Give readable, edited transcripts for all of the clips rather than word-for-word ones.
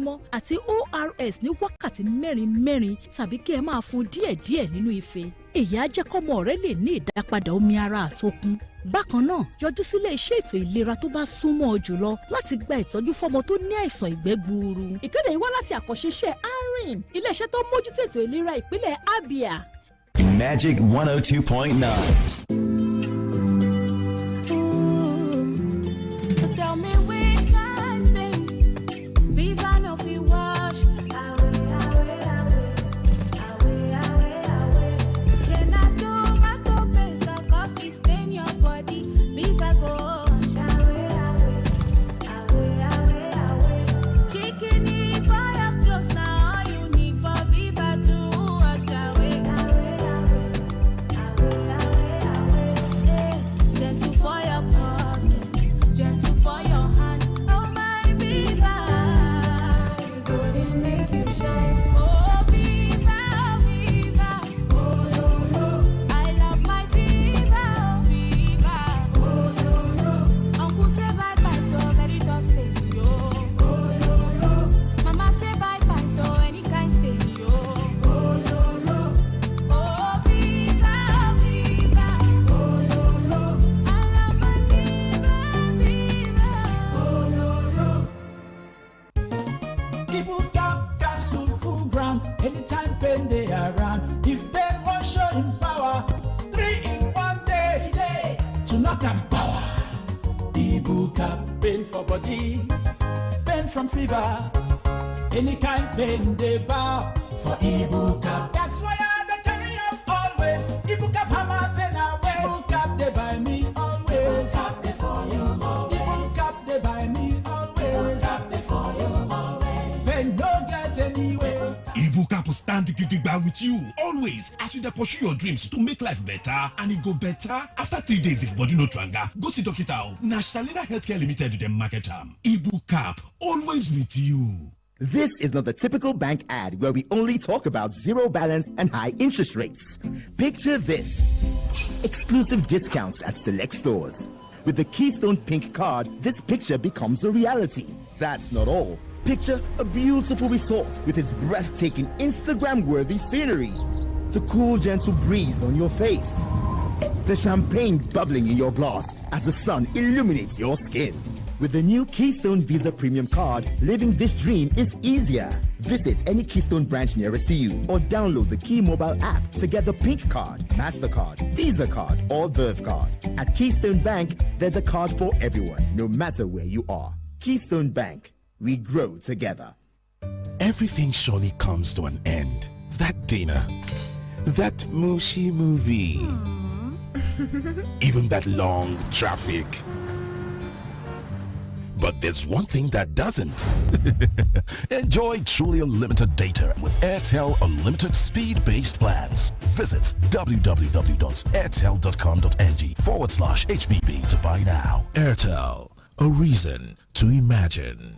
lójúmọ́ àti ORS ní wákàtí mẹ́rin tàbí kí ẹ máa fún díẹ̀díẹ̀ nínú ife. Èyí á jẹ́ kọ́mọ rẹ lè ní ìdápadà omi ara àtokun. Bákan náà, yọjú sílé iṣẹ́ ètò ìlera tó bá súnmọ́ ọ jùlọ láti gba ìtọ́jú fọ́mọ tó ní àìsàn ìgbẹ́ gbuuru. Ìkéde yìí wá láti àkànṣeṣẹ́ ARIN, ilé-iṣẹ́ tó mójútó ètò ìlera ìpínlẹ̀ Abia. Magic 102.9. Anytime pain they around, if pain won't show him power, 3 in 1 day to knock and power. Ibuka, pain for body, pain from fever, any kind pain they bow for Ibuka. That's why I carry up always. Ibuka hammer then away. Ibuka they buy me always. Ibuka they for you always. Ibuka they buy me always. Ibuka they for you always. Pain no get anywhere. Ibuka will stand gidigba with you always as you pursue your dreams to make life better, and it go better after 3 days if body no tranga. Go see Dr. Na Shalina Healthcare Limited dem market am. Ibuka, always with you. This is not the typical bank ad where we only talk about zero balance and high interest rates. Picture this: exclusive discounts at select stores. With the Keystone Pink card, this picture becomes a reality. That's not all. Picture a beautiful resort with its breathtaking Instagram-worthy scenery, the cool, gentle breeze on your face, the champagne bubbling in your glass as the sun illuminates your skin. With the new Keystone Visa Premium card, living this dream is easier. Visit any Keystone branch nearest to you or download the Key mobile app to get the Pink card, MasterCard, Visa card, or Verve card. At Keystone Bank, there's a card for everyone, no matter where you are. Keystone Bank. We grow together. Everything surely comes to an end. That dinner, that mushy movie, even that long traffic. But there's one thing that doesn't. Enjoy truly unlimited data with Airtel Unlimited Speed-Based Plans. Visit www.airtel.com.ng/HBB to buy now. Airtel, a reason to imagine.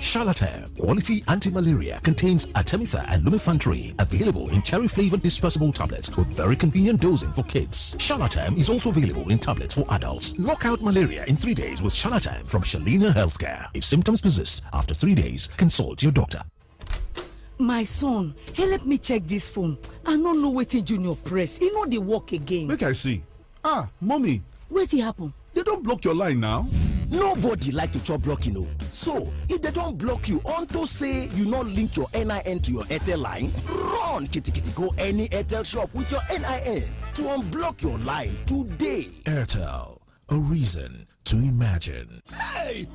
Charlatan Quality Anti-Malaria contains Artemisa and Lumefantrine, available in cherry-flavored dispersible tablets with very convenient dosing for kids. Charlatan is also available in tablets for adults. Knock out malaria in 3 days with Charlatan from Shalina Healthcare. If symptoms persist after 3 days, consult your doctor. My son, help me check this phone. I don't know wetin Junior press. E no dey work again. Make I see. Mommy. Wetin happen? They don't block your line now. Nobody like to chop blocking, no. So if they don't block you unto say you not link your NIN to your Airtel line, run kitty go any Airtel shop with your NIN to unblock your line today. Airtel, a reason to imagine. Hey,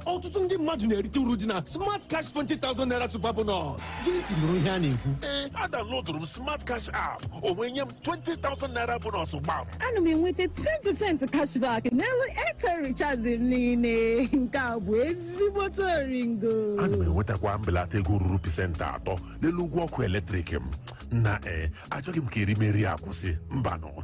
ọtụtụ ndị mmadụ na-erite uru dị na Smart Cash 20,000 naira super bonus. Gịnị nụrụ ihe a na-ekwu? Downloadụrụ m Smart Cash app, o wee nye m 20,000 naira bonus gbam. Ana m enweta 10% cashback n'elu Airtel recharge niile. Nke a bụ ezigbote ringo. Ana m enwetakwa mbelata ego ruru 3% n'elu ụgwọ ọkụ eletrik m. na achọghị m ka erimeri akwụsị mba nọ.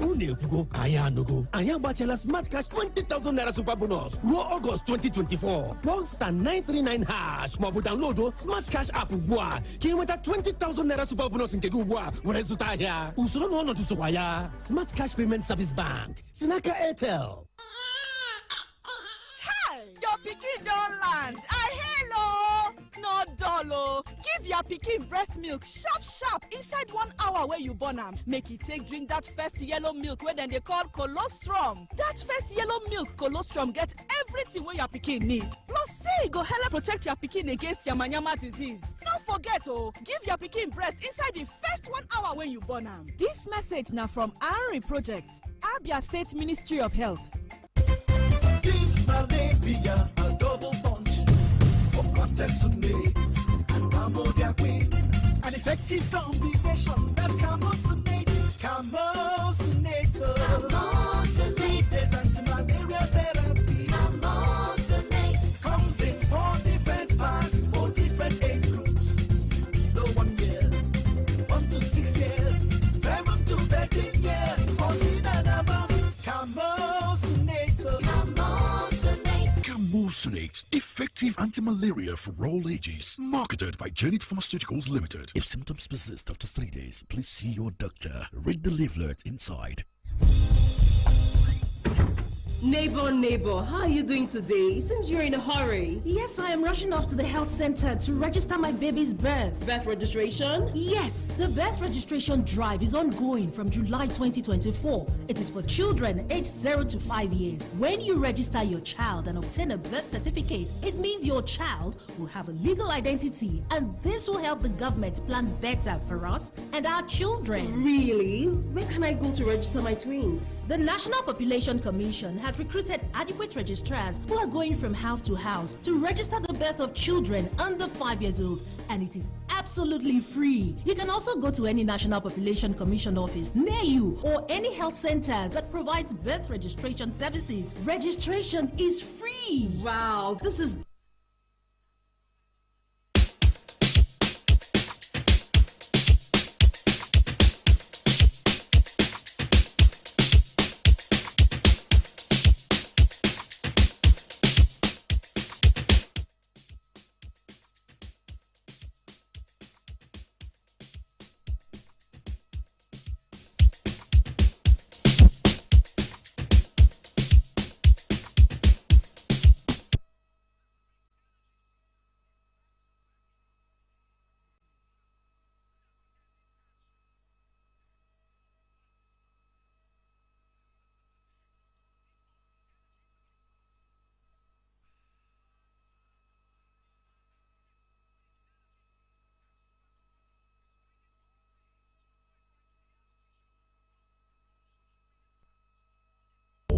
Unu ekwugo anyị anụgo anyị agbatịala smart cash 20,000 naira super bonus ruo August 2024 kpọọ star 939 hash maọbụ download smart cash app ugbu a ka ị nweta 20,000 naira super bonus nke gị ugbu a were zụta ahịa usoro na ọnọdụ sokwa ya smart cash payment service bank si n'aka Airtel. Your pikin don land. Hello. No dull. Give your pikin breast milk sharp inside 1 hour where you born am. Make it take drink that first yellow milk where then they call colostrum. That first yellow milk colostrum get everything where your pikin need. Plus say go help protect your pikin against yamayama disease. Don't forget give your pikin breast inside the first 1 hour when you born am. This message now from ARI Project, Abia State Ministry of Health. Give my baby a double punch of Protection and Cambodia Queen. An effective combination that Camosunate. There's anti-malaria therapy. Camosunate comes in 4 different parts for different age groups. Below 1 year, 1 to 6 years, 7 to 13 years, 14 and above. Camosunate, effective anti-malaria for all ages. Marketed by Janet Pharmaceuticals Limited. If symptoms persist after 3 days, please see your doctor. Read the leaflet inside. Neighbor, how are you doing today? It seems you're in a hurry. Yes, I am rushing off to the health center to register my baby's birth. Birth registration? Yes, the birth registration drive is ongoing from July 2024. It is for children aged 0 to 5 years. When you register your child and obtain a birth certificate, it means your child will have a legal identity, and this will help the government plan better for us and our children. Really? Where can I go to register my twins? The National Population Commission has recruited adequate registrars who are going from house to house to register the birth of children under 5 years old, and it is absolutely free. You can also go to any National Population Commission office near you or any health center that provides birth registration services. Registration is free. Wow, this is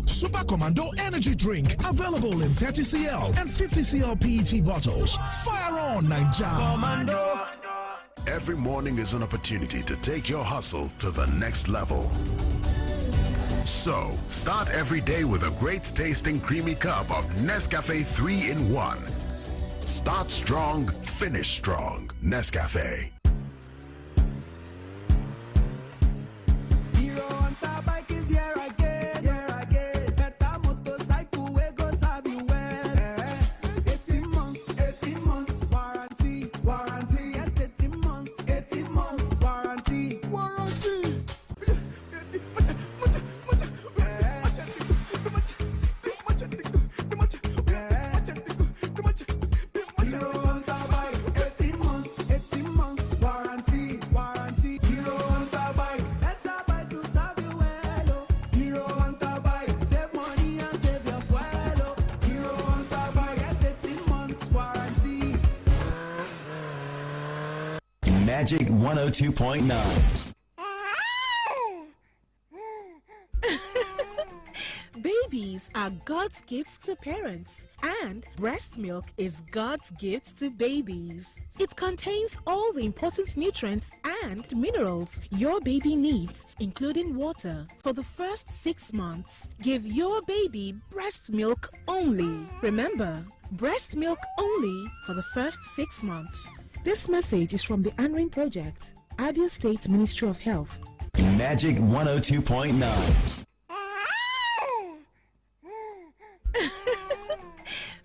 Super Commando Energy Drink, available in 30cl and 50cl PET bottles. Fire on, Naija. Commando. Every morning is an opportunity to take your hustle to the next level. So, start every day with a great tasting creamy cup of Nescafe 3-in-1. Start strong, finish strong. Nescafe. Magic 102.9. Babies are God's gifts to parents, and breast milk is God's gift to babies. It contains all the important nutrients and minerals your baby needs, including water, for the first 6 months. Give your baby breast milk only. Remember, breast milk only for the first 6 months. This message is from the Anring Project, Abia State Ministry of Health. Magic 102.9.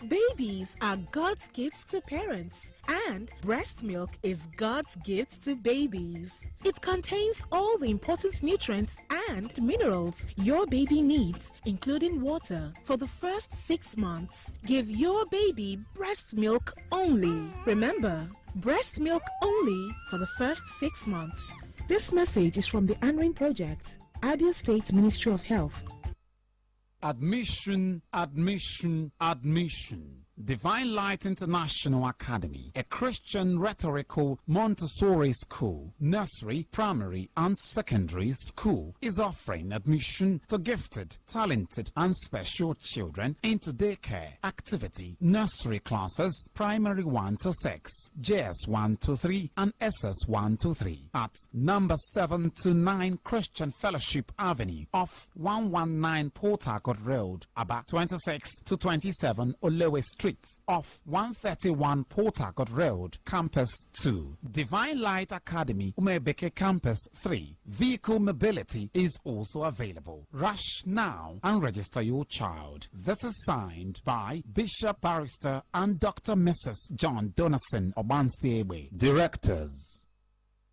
Babies are God's gifts to parents, and breast milk is God's gift to babies. It contains all the important nutrients and minerals your baby needs, including water, for the first 6 months. Give your baby breast milk only. Remember, breast milk only for the first 6 months. This message is from the Anring Project, Abia State Ministry of Health. Admission, admission, admission. Divine Light International Academy, a Christian rhetorical Montessori school, nursery, primary, and secondary school, is offering admission to gifted, talented, and special children into daycare, activity, nursery classes, primary 1 to 6, JS 1 to 3, and SS 1 to 3 at number 7 to 9 Christian Fellowship Avenue off 119 Port Harcourt Road, about 26 to 27 Olewe Street, off 131 Port Harcourt Road, Campus 2. Divine Light Academy, Umebeke Campus 3. Vehicle mobility is also available. Rush now and register your child. This is signed by Bishop Barrister and Dr. Mrs. John Donaldson Obansiebe, Directors.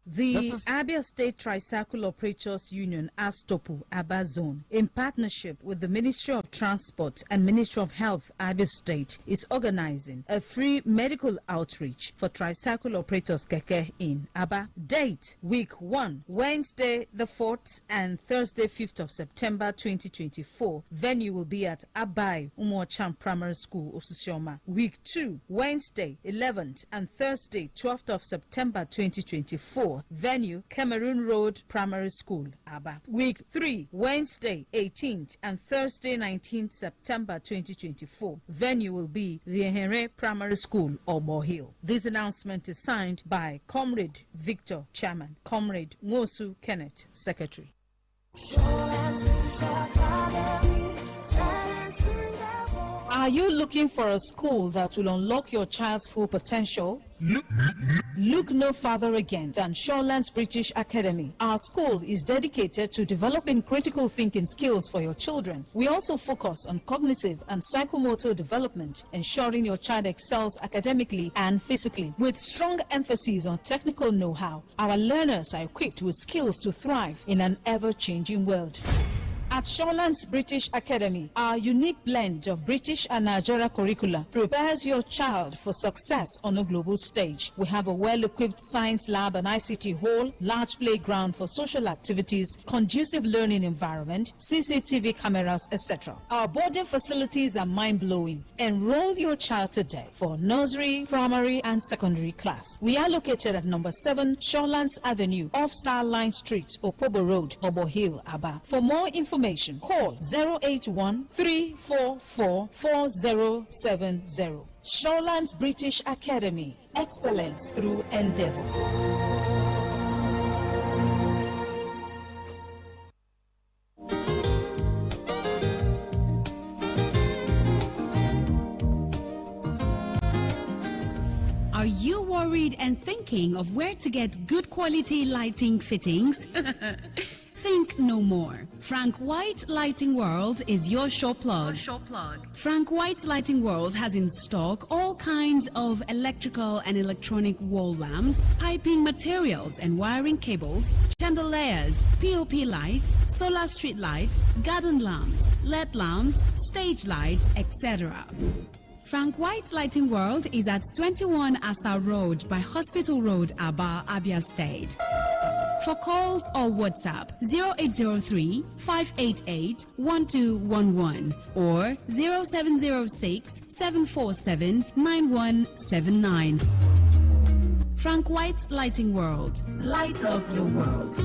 The Abia State Tricycle Operators Union, ASTOPU, Aba Zone, in partnership with the Ministry of Transport and Ministry of Health, Abia State, is organizing a free medical outreach for tricycle operators Keke in Aba. Date, week 1, Wednesday the 4th and Thursday 5th of September 2024. Venue will be at Abai Umuocham Primary School, Osusioma. Week 2, Wednesday 11th and Thursday 12th of September 2024. Venue, Cameroon Road Primary School, Aba. Week 3, Wednesday 18th and Thursday 19th September 2024. Venue will be the Ehenre Primary School, Obo Hill. This announcement is signed by Comrade Victor, Chairman, Comrade Ngosu Kenneth, Secretary. Are you looking for a school that will unlock your child's full potential? Look no further again than Shorelands British Academy. Our school is dedicated to developing critical thinking skills for your children. We also focus on cognitive and psychomotor development, ensuring your child excels academically and physically, with strong emphasis on technical know-how. Our learners are equipped with skills to thrive in an ever-changing world. At Shorelands British Academy, our unique blend of British and Nigeria curricula prepares your child for success on a global stage. We have a well-equipped science lab and ICT hall, large playground for social activities, conducive learning environment, CCTV cameras, etc. Our boarding facilities are mind-blowing. Enroll your child today for nursery, primary, and secondary class. We are located at number 7 Shorelands Avenue, off Starline Street, Opobo Road, Obo Hill, Aba. For more information, call 081-344-4070. Shorelands British Academy. Excellence through endeavor. Are you worried and thinking of where to get good quality lighting fittings? Think no more. Frank White Lighting World is your show plug. Frank White Lighting World has in stock all kinds of electrical and electronic wall lamps, piping materials and wiring cables, chandeliers, POP lights, solar street lights, garden lamps, LED lamps, stage lights, etc. Frank White Lighting World is at 21 Asa Road by Hospital Road, Aba, Abia State. For calls or WhatsApp 0803 588 1211 or 0706 747 9179. Frank White Lighting World. Light up your world.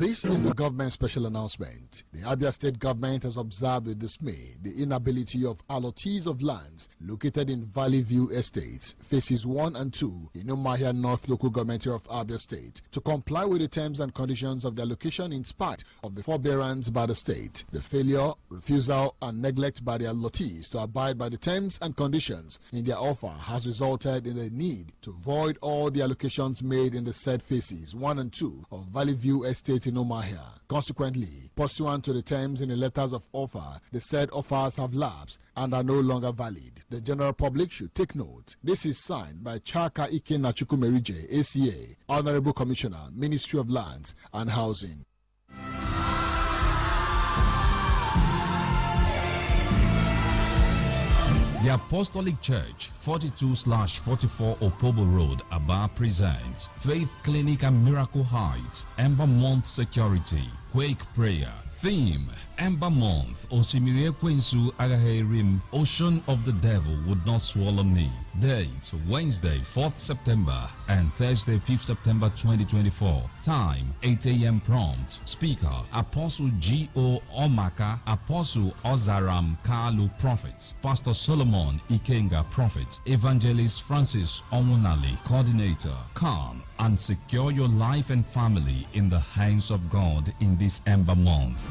This is a government special announcement. The Abia State government has observed with dismay the inability of allottees of lands located in Valley View Estates, phases 1 and 2 in Umahia North Local Government of Abia State, to comply with the terms and conditions of their allocation in spite of the forbearance by the state. The failure, refusal, and neglect by the allottees to abide by the terms and conditions in their offer has resulted in the need to void all the allocations made in the said phases 1 and 2 of Valley View Estate in Umahia. Consequently, pursuant to the terms in the letters of offer, the said offers have lapsed and are no longer valid. The general public should take note. This is signed by Chaka Ike Nachukumerije, ACA, Honorable Commissioner, Ministry of Lands and Housing. The Apostolic Church, 42/44 Opobo Road, Aba presents Faith Clinic and Miracle Heights, Ember Month Security, Quake Prayer. Theme, Ember Month, Osimiri Kwensu Agaherim, Ocean of the Devil Would Not Swallow Me. Date, Wednesday, 4th September and Thursday, 5th September 2024. Time, 8 a.m. prompt. Speaker, Apostle G.O. Omaka, Apostle Ozaram Kalu Prophet, Pastor Solomon Ikenga Prophet, Evangelist Francis Omunali Coordinator. Come and secure your life and family in the hands of God in this Ember Month.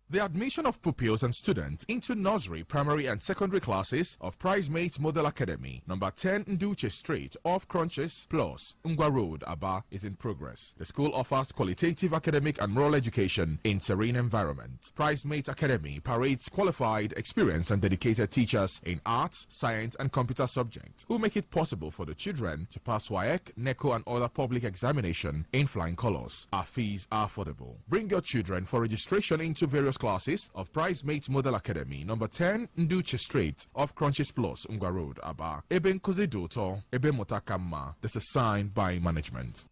The admission of pupils and students into nursery, primary and secondary classes of PrizeMate Model Academy, number 10 Nduche Street, off Crunches Plus, Ngwa Road, Aba, is in progress. The school offers qualitative academic and moral education in serene environment. PrizeMate Academy parades qualified, experienced and dedicated teachers in arts, science and computer subjects who make it possible for the children to pass WAEC, NECO and other public examination in flying colors. Our fees are affordable. Bring your children for registration into various classes of PrizeMate Model Academy, number 10 Nduche Street, off Crunches Plus, Ngwa Road, Aba. Eben Kozidoto, Eben Motakama. This is signed by management.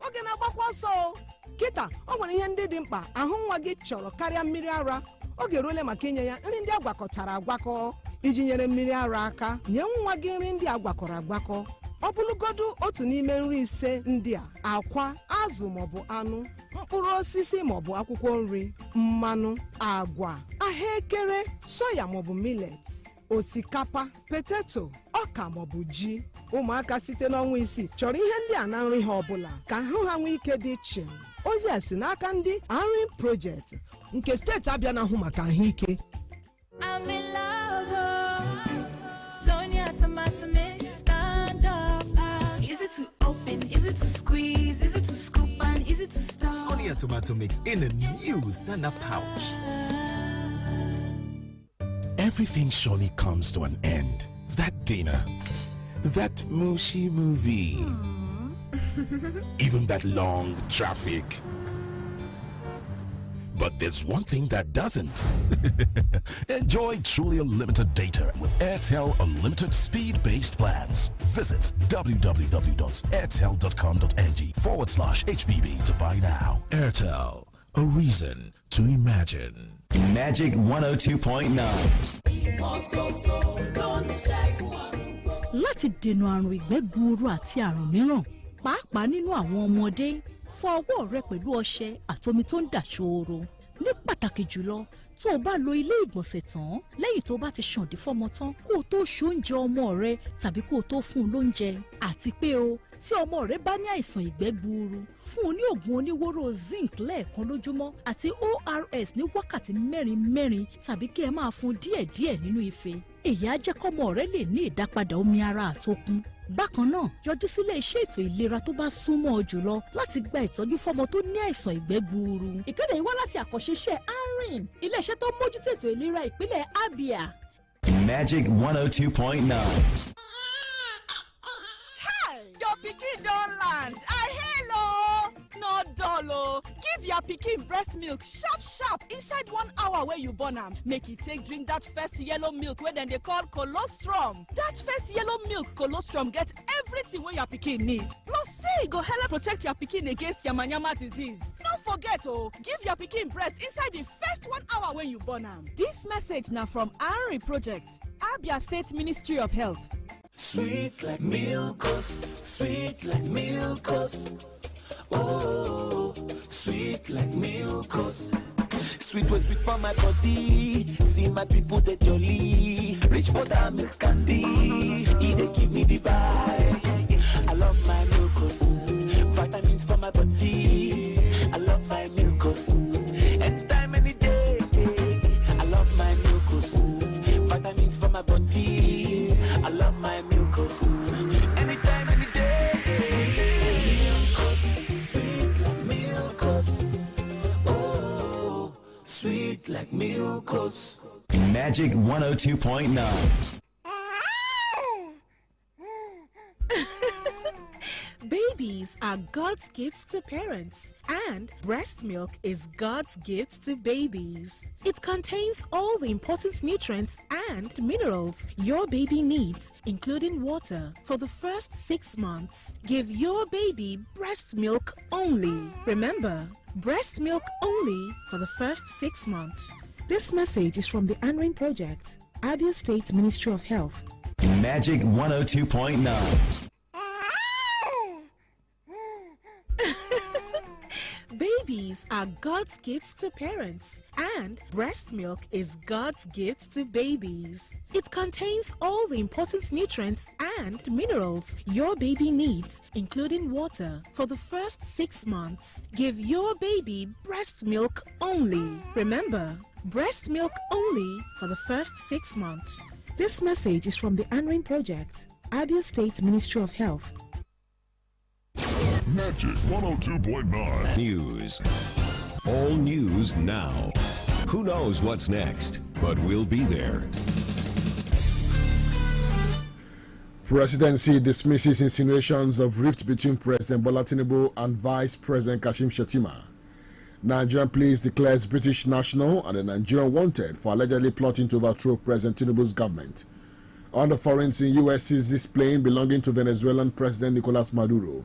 Oge na-agbakwa ọsọ kịta ọ nwere ihe ndị dị mkpa ahụ nwa gị chọrọ karịa mmiri ara. Oge eruole maka inye ya nri ndị agwakọtara agwakọ iji nyere mmiri ara aka. Nye nwa gị nri ndị agwakọrọ agwakọ. Ọ bụrụgodu otu n'ime nri ise ndị a: akwa, azụ maọbụ anụ, mkpụrụ osisi maọbụ akwụkwọ nri, mmanụ, agwa, ahụekere, soya maọbụ millet, osikapa, potato, ọka maọbụ ji. Ụmụaka site n'ọnwa isii chọrọ ihe ndị a na nri ha ọbụla ka ahụ ha nwee ike dị iche. Ozi a si n'aka ndị Arin Project nke steeti Abịa na-ahụ maka ahụike. I'm in love, Sonia tomato mix, stand up. Is it to open? Is it to squeeze? Is it to scoop and is it to stir? Sonia tomato mix in a new stand-up pouch. Everything surely comes to an end. That dinner, that mushy movie, even that long traffic. But there's one thing that doesn't. Enjoy truly unlimited data with Airtel Unlimited Speed-Based Plans. Visit www.airtel.com.ng/HBB to buy now. Airtel, a reason to imagine. Magic 102.9. Láti dènà àrùn ìgbẹ́ gbuuru àti àrùn mìíràn, pàápàá nínú àwọn ọmọdé, fọ ọwọ́ rẹ pẹ̀lú ọṣẹ àtomi tó ń dà ṣooro. Ní pàtàkì jùlọ, tó o bá lo ilé ìgbọ̀nsẹ̀ tán lẹ́yìn tó o bá ti ṣàǹdí fọ́mọ tán kó o tó ṣoúnjẹ ọmọ rẹ tàbí kó o tó fún un lóúnjẹ. Àti pé o, tí ọmọ rẹ bá ní àìsàn ìgbẹ́ gbuuru, fún un ní oògùn oníwóró zinc lẹ́ẹ̀kan lójúmọ́ àti ORS ní wákàtí mẹ́rin tàbí kí ẹ máa fún díẹ̀díẹ̀ nínú ife. Èyí á jẹ́ kọ́mọ rẹ lè ní ìdápadà omi ara àtokun. Bákan náà, yọjú sílé iṣẹ́ ètò ìlera tó bá súnmọ́ ọ jùlọ láti gba ìtọ́jú fọ́mọ tó ní àìsàn ìgbẹ́ gbuuru. Ìkéde yìí wá láti àkànṣe Arin, ilé-iṣẹ́ tó mójútó ètò ìlera ìpínlẹ̀ Abia. Magic 102.9. Your pikin don land. Hello. No dull. Give Give your pikin breast milk sharp sharp inside 1 hour where you born am. Make it take drink that first yellow milk wey dem dey call colostrum. That first yellow milk colostrum get everything wey your pikin need. Plus say e go help protect your pikin against yamayama disease. No forget give your pikin breast inside the first 1 hour when you born am. This message na from ARI Project, Abia State Ministry of Health. Sweet like milkos, sweet like milkos. Oh, sweet like milkos. Sweet was sweet for my body. See my people they jolly. Rich butter milk candy. They give me the vibe. I love my milkos. Vitamins for my body. I love my milkos. Anytime, any day. I love my milkos. Vitamins for my body. I love my milkos. Anytime, any day. Sweet like milkos. Oh, sweet like milkos. Magic 102.9. Babies are God's gifts to parents, and breast milk is God's gift to babies. It contains all the important nutrients and minerals your baby needs, including water, for the first 6 months. Give your baby breast milk only. Remember, breast milk only for the first 6 months. This message is from the ANRIN Project, Abia State Ministry of Health. Magic 102.9. Babies are God's gifts to parents, and breast milk is God's gift to babies. It contains all the important nutrients and minerals your baby needs, including water, for the first 6 months. Give your baby breast milk only. Remember, breast milk only for the first 6 months. This message is from the ANRIN Project, Abia State Ministry of Health. Magic 102.9 News. All news now. Who knows what's next, but we'll be there. Presidency dismisses insinuations of rift between President Bola Tinubu and Vice President Kashim Shettima. Nigerian police declares British national and a Nigerian wanted for allegedly plotting to overthrow President Tinubu's government. On the foreigns in US is this plane belonging to Venezuelan President Nicolas Maduro.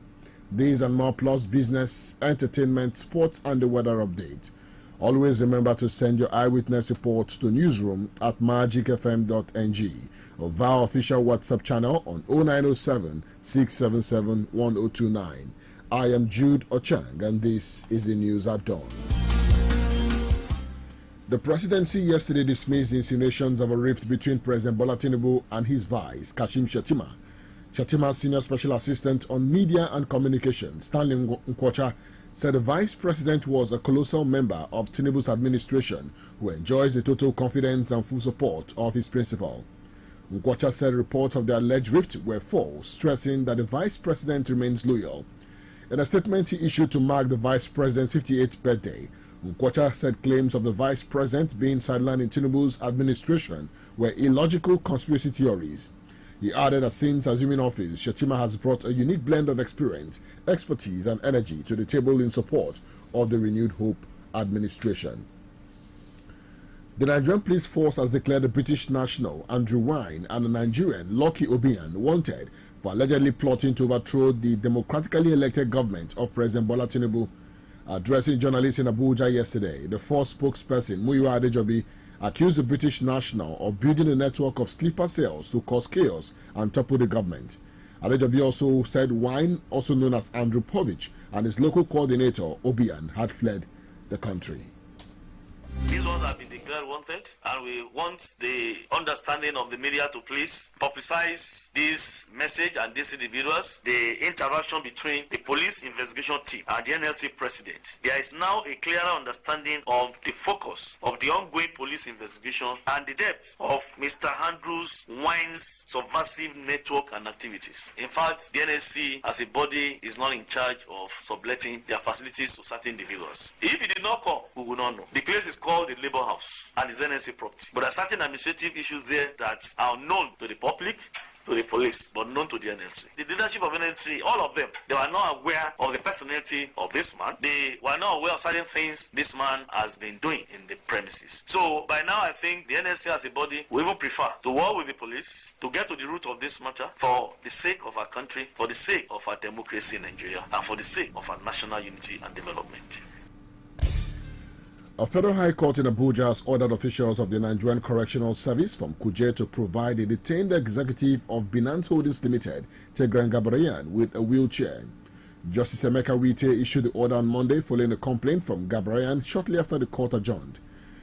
These and more plus business, entertainment, sports and the weather update. Always remember to send your eyewitness reports to newsroom@magicfm.ng or via official WhatsApp channel on 0907 677 1029. I am Jude Ochang and this is the news at dawn. The presidency yesterday dismissed the insinuations of a rift between President Bola Tinubu and his vice, Kashim Shettima. Shettima's senior special assistant on media and communication, Stanley Nkwocha, said the vice president was a colossal member of Tinubu's administration who enjoys the total confidence and full support of his principal. Nkwocha said reports of the alleged rift were false, stressing that the vice president remains loyal. In a statement he issued to mark the vice president's 58th birthday, Nkwocha said claims of the vice president being sidelined in Tinubu's administration were illogical conspiracy theories. He added that since assuming office, Shettima has brought a unique blend of experience, expertise and energy to the table in support of the renewed Hope administration. The Nigerian police force has declared a British national, Andrew Wine, and a Nigerian, Lucky Obian, wanted for allegedly plotting to overthrow the democratically elected government of President Bola Tinubu. Addressing journalists in Abuja yesterday, the force spokesperson, Muyiwa Adejobi, accused the British national of building a network of sleeper cells to cause chaos and topple the government. Adejobi also said Wine, also known as Andrew Povich, and his local coordinator, Obian, had fled the country. These ones have been declared wanted, and we want the understanding of the media to please publicize this message and these individuals, the interaction between the police investigation team and the NLC president. There is now a clearer understanding of the focus of the ongoing police investigation and the depth of Mr. Andrews Wine's subversive network and activities. In fact, the NLC as a body is not in charge of subletting their facilities to certain individuals. If it did not come, we will not know. The place is called the Labour House and is NSA property. But there are certain administrative issues there that are known to the public, to the police, but known to the NLC. The leadership of NLC, all of them, they were not aware of the personality of this man. They were not aware of certain things this man has been doing in the premises. So by now, I think the NLC as a body will even prefer to work with the police to get to the root of this matter for the sake of our country, for the sake of our democracy in Nigeria, and for the sake of our national unity and development. A federal high court in Abuja has ordered officials of the Nigerian Correctional Service from Kuje to provide a detained executive of Binance Holdings Limited, Tigran Gabriel, with a wheelchair. Justice Emeka Wite issued the order on Monday following a complaint from Gabriel shortly after the court adjourned.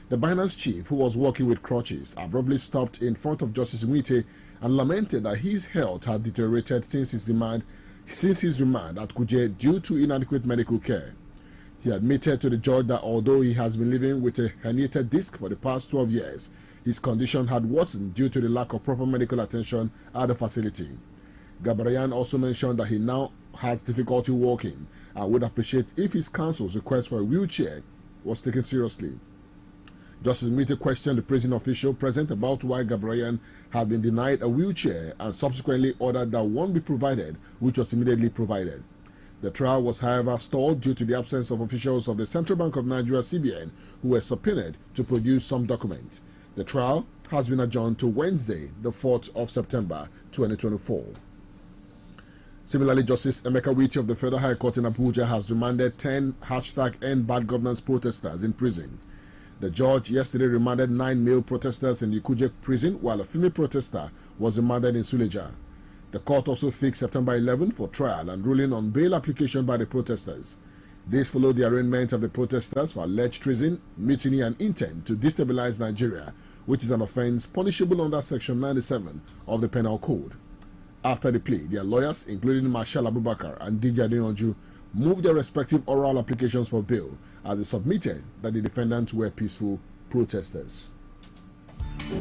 The Binance chief, who was walking with crutches, abruptly stopped in front of Justice Wite and lamented that his health had deteriorated since his remand at Kuje due to inadequate medical care. He admitted to the judge that although he has been living with a herniated disc for the past 12 years, his condition had worsened due to the lack of proper medical attention at the facility. Gabriel also mentioned that he now has difficulty walking and would appreciate if his counsel's request for a wheelchair was taken seriously. Justice Mite questioned the prison official present about why Gabriel had been denied a wheelchair and subsequently ordered that one be provided, which was immediately provided. The trial was, however, stalled due to the absence of officials of the Central Bank of Nigeria (CBN) who were subpoenaed to produce some documents. The trial has been adjourned to Wednesday, the 4th of September 2024. Similarly, Justice Emeka Wite of the Federal High Court in Abuja has remanded 10 #EndBadGovernance protesters in prison. The judge yesterday remanded 9 male protesters in the Kuje prison, while a female protester was remanded in Suleja. The court also fixed September 11 for trial and ruling on bail application by the protesters. This followed the arraignment of the protesters for alleged treason, mutiny, and intent to destabilize Nigeria, which is an offense punishable under Section 97 of the Penal Code. After the plea, their lawyers, including Marshal Abubakar and DJ Adeyanju, moved their respective oral applications for bail as they submitted that the defendants were peaceful protesters.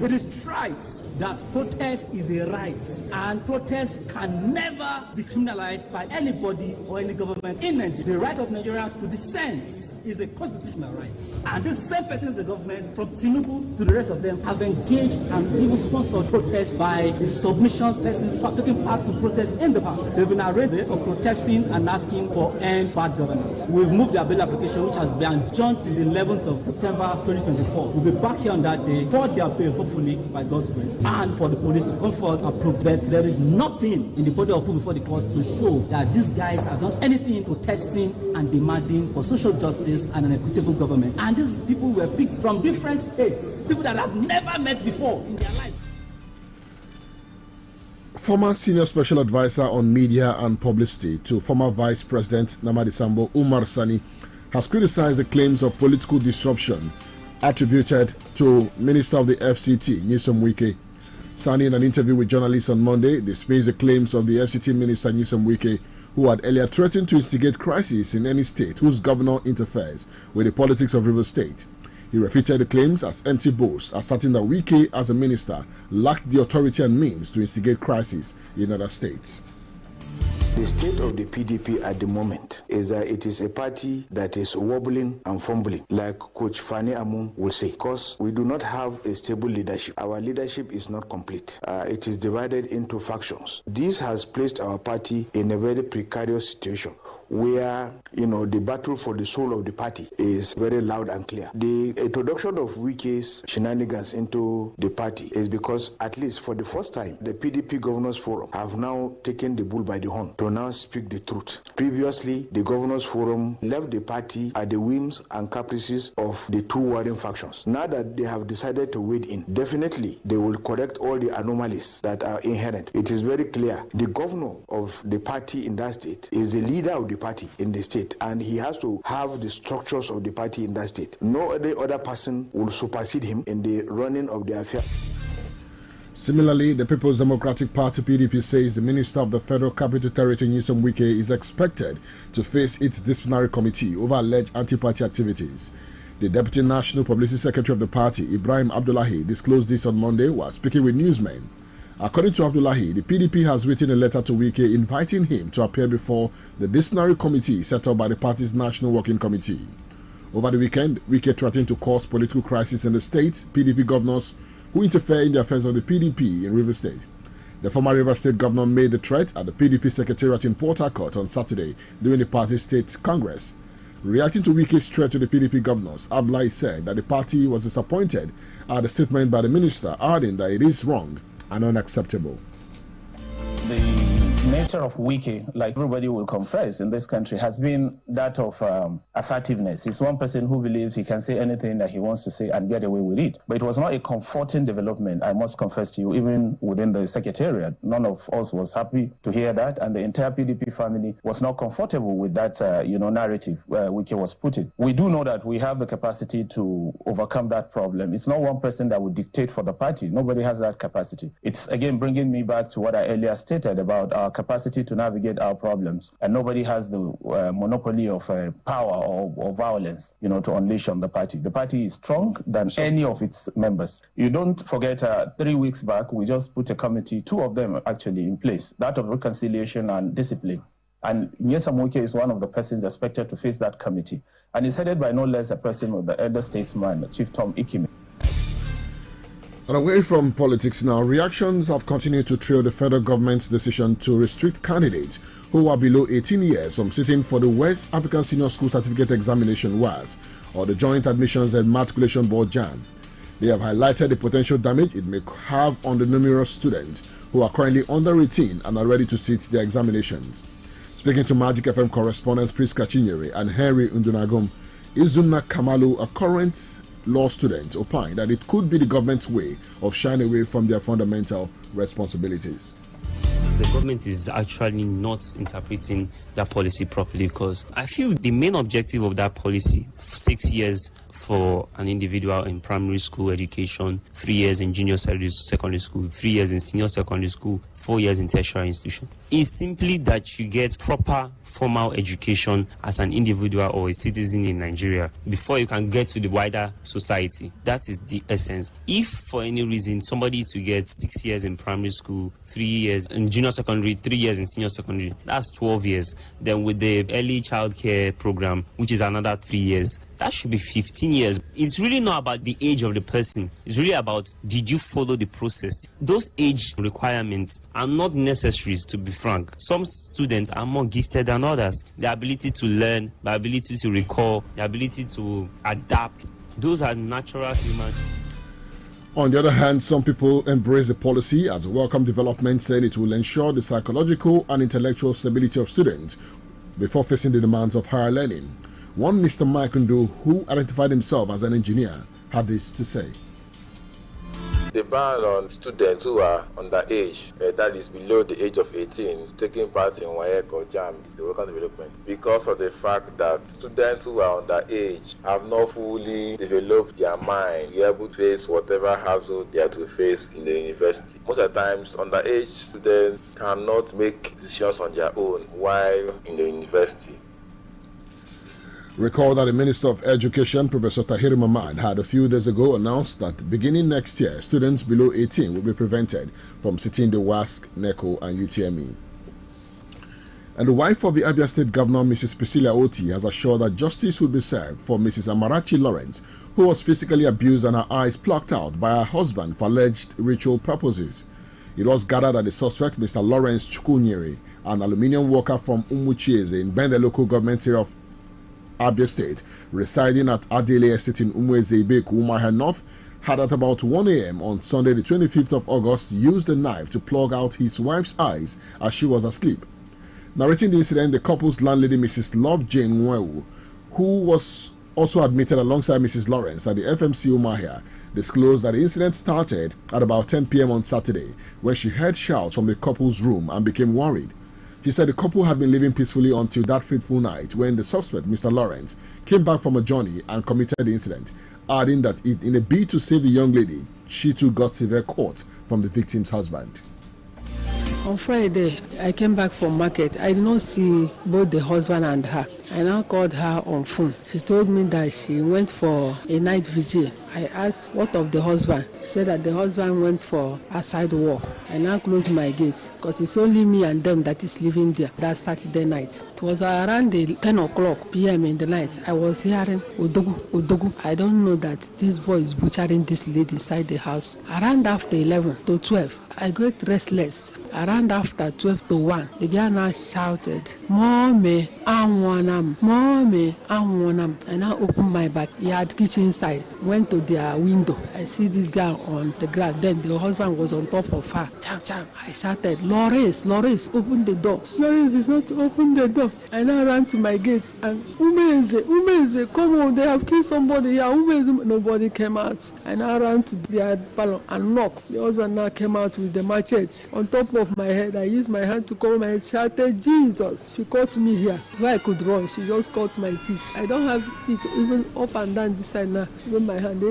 It is right that protest is a right, and protest can never be criminalized by anybody or any government in Nigeria. The right of Nigerians to dissent is a constitutional right. And this same person in the government, from Tinubu to the rest of them, have engaged and even sponsored protests by the submissions persons who have taken part in protests in the past. They've been arrested for protesting and asking for end bad governance. We've moved their bail application, which has been adjourned to the 11th of September 2024. We'll be back here on that day for their bail, hopefully by God's grace, and for the police to come forth and prove that there is nothing in the body of proof before the court to show that these guys have done anything protesting and demanding for social justice and an equitable government. And these people were picked from different states, people that have never met before in their life. Former Senior Special Advisor on Media and Publicity to former Vice President Namadi Sambo, Umar Sani, has criticized the claims of political disruption attributed to Minister of the FCT, Nyesom Wike. Sani, in an interview with journalists on Monday, dismissed the claims of the FCT Minister Nyesom Wike, who had earlier threatened to instigate crisis in any state whose governor interferes with the politics of Rivers State. He refuted the claims as empty boasts, asserting that Wike, as a minister, lacked the authority and means to instigate crisis in other states. The state of the PDP at the moment is that it is a party that is wobbling and fumbling, like Coach Fani Amun will say, because we do not have a stable leadership. Our leadership is not complete. It is divided into factions. This has placed our party in a very precarious situation, where, the battle for the soul of the party is very loud and clear. The introduction of Wike's shenanigans into the party is because, at least for the first time, the PDP Governors Forum have now taken the bull by the horn to now speak the truth. Previously, the Governors Forum left the party at the whims and caprices of the two warring factions. Now that they have decided to wade in, definitely they will correct all the anomalies that are inherent. It is very clear the governor of the party in that state is the leader of the party in the state, and he has to have the structures of the party in that state. No other person will supersede him in the running of the affair. Similarly, the People's Democratic Party (PDP) says the Minister of the Federal Capital Territory, Nyesom Wike, is expected to face its disciplinary committee over alleged anti-party activities. The Deputy National Publicity Secretary of the party, Ibrahim Abdullahi, disclosed this on Monday while speaking with newsmen. According to Abdullahi, the PDP has written a letter to Wike inviting him to appear before the disciplinary committee set up by the party's National Working Committee. Over the weekend, Wike threatened to cause political crisis in the state. PDP governors who interfere in the affairs of the PDP in Rivers State. The former Rivers State governor made the threat at the PDP secretariat in Port Harcourt on Saturday during the party's state congress. Reacting to Wike's threat to the PDP governors, Abdullahi said that the party was disappointed at the statement by the minister, adding that it is wrong and unacceptable. The nature of Wike, like everybody will confess in this country, has been that of assertiveness. He's one person who believes he can say anything that he wants to say and get away with it. But it was not a comforting development, I must confess to you, even within the secretariat. None of us was happy to hear that, and the entire PDP family was not comfortable with that narrative Wike was putting. We do know that we have the capacity to overcome that problem. It's not one person that would dictate for the party. Nobody has that capacity. It's, again, bringing me back to what I earlier stated about our capacity to navigate our problems, and nobody has the monopoly of power or violence, to unleash on the party. The party is stronger than any of its members. You don't forget, 3 weeks back, we just put a committee, 2 of them actually in place, that of reconciliation and discipline. And Nyesom Wike is one of the persons expected to face that committee, and is headed by no less a person of the elder statesman, Chief Tom Ikime. And away from politics now, reactions have continued to trail the federal government's decision to restrict candidates who are below 18 years from sitting for the West African Senior School Certificate Examination WAS or the Joint Admissions and Matriculation Board JAM. They have highlighted the potential damage it may have on the numerous students who are currently under 18 and are ready to sit their examinations. Speaking to Magic FM correspondents Priska Chinyere and Henry Undunagum, Izuna Kamalu, a current law student, opined that it could be the government's way of shying away from their fundamental responsibilities. The government is actually not interpreting that policy properly, because I feel the main objective of that policy, 6 years for an individual in primary school education, 3 years in junior secondary school, 3 years in senior secondary school, 4 years in tertiary institution, is simply that you get proper formal education as an individual or a citizen in Nigeria before you can get to the wider society. That is the essence. If for any reason somebody is to get 6 years in primary school, 3 years in junior secondary, 3 years in senior secondary, that's 12 years. Then with the early childcare program, which is another 3 years, that should be 15 years. It's really not about the age of the person. It's really about, did you follow the process? Those age requirements are not necessaries, to be frank. Some students are more gifted than others. The ability to learn, the ability to recall, the ability to adapt, those are natural human. On the other hand, some people embrace the policy as a welcome development, saying it will ensure the psychological and intellectual stability of students before facing the demands of higher learning. One Mr. Maikundu, who identified himself as an engineer, had this to say. The ban on students who are underage, that is below the age of 18, taking part in WAEC or JAM is a welcome development, because of the fact that students who are underage have not fully developed their mind, be able to face whatever hassle they are to face in the university. Most of the times, underage students cannot make decisions on their own while in the university. Recall that the Minister of Education, Professor Tahir Mamad, had a few days ago announced that beginning next year, students below 18 will be prevented from sitting the WASC, NECO, and UTME. And the wife of the Abia State Governor, Mrs. Priscilla Oti, has assured that justice will be served for Mrs. Amarachi Lawrence, who was physically abused and her eyes plucked out by her husband for alleged ritual purposes. It was gathered that the suspect, Mr. Lawrence Chukwunyere, an aluminium worker from Umuchieze in Bende local government area of Abia State, residing at Adele Estate in Umueze Ibeku, Umuahia North, had at about 1 a.m. on Sunday the 25th of August used a knife to plug out his wife's eyes as she was asleep. Narrating the incident, the couple's landlady, Mrs. Love Jane Nwewu, who was also admitted alongside Mrs. Lawrence at the FMC Umuahia, disclosed that the incident started at about 10 p.m. on Saturday when she heard shouts from the couple's room and became worried. She said the couple had been living peacefully until that fateful night when the suspect, Mr. Lawrence, came back from a journey and committed the incident, adding that in a bid to save the young lady, she too got severe caught from the victim's husband. On Friday, I came back from market. I did not see both the husband and her. I now called her on phone. She told me that she went for a night vigil. I asked what of the husband. She said that the husband went for a side walk. I now close my gate because it's only me and them that is living there that Saturday night. It was around the 10 o'clock p.m. in the night. I was hearing Odogu, Odogu. I don't know that this boy is butchering this lady inside the house. Around after 11 to 12, I got restless. Around after 12 to 1, the girl now shouted, Mommy, I want him. Mommy, I want him. And I opened my backyard kitchen side, went to their window. I see this girl on the ground. Then the husband was on top of her. Cham, cham. I shouted, Lawrence, open the door. Lawrence did not open the door. I now ran to my gate and Umeze, come on, they have killed somebody here. Umeze, nobody came out. I now ran to their parlor and knocked. The husband now came out with the machete on top of my head. I used my hand to cover my head, shouted, Jesus. She caught me here. Where I could run, she just caught my teeth. I don't have teeth even up and down this side now. Even my hand.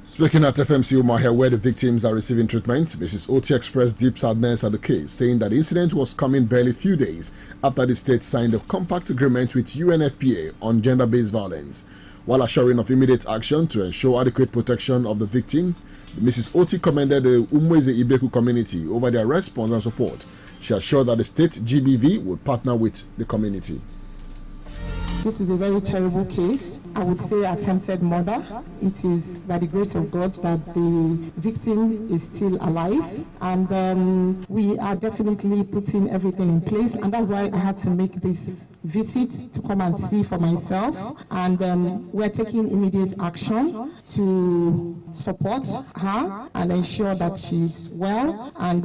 Speaking at FMC Umahia, where the victims are receiving treatment, Mrs. Oti expressed deep sadness at the case, saying that the incident was coming barely a few days after the state signed a compact agreement with UNFPA on gender-based violence. While assuring of immediate action to ensure adequate protection of the victim, Mrs. Oti commended the Umweze Ibeku community over their response and support. She assured that the state GBV would partner with the community. This is a very terrible case. I would say attempted murder. It is by the grace of God that the victim is still alive, and we are definitely putting everything in place, and that's why I had to make this visit to come and see for myself, and we're taking immediate action to support her and ensure that she's well and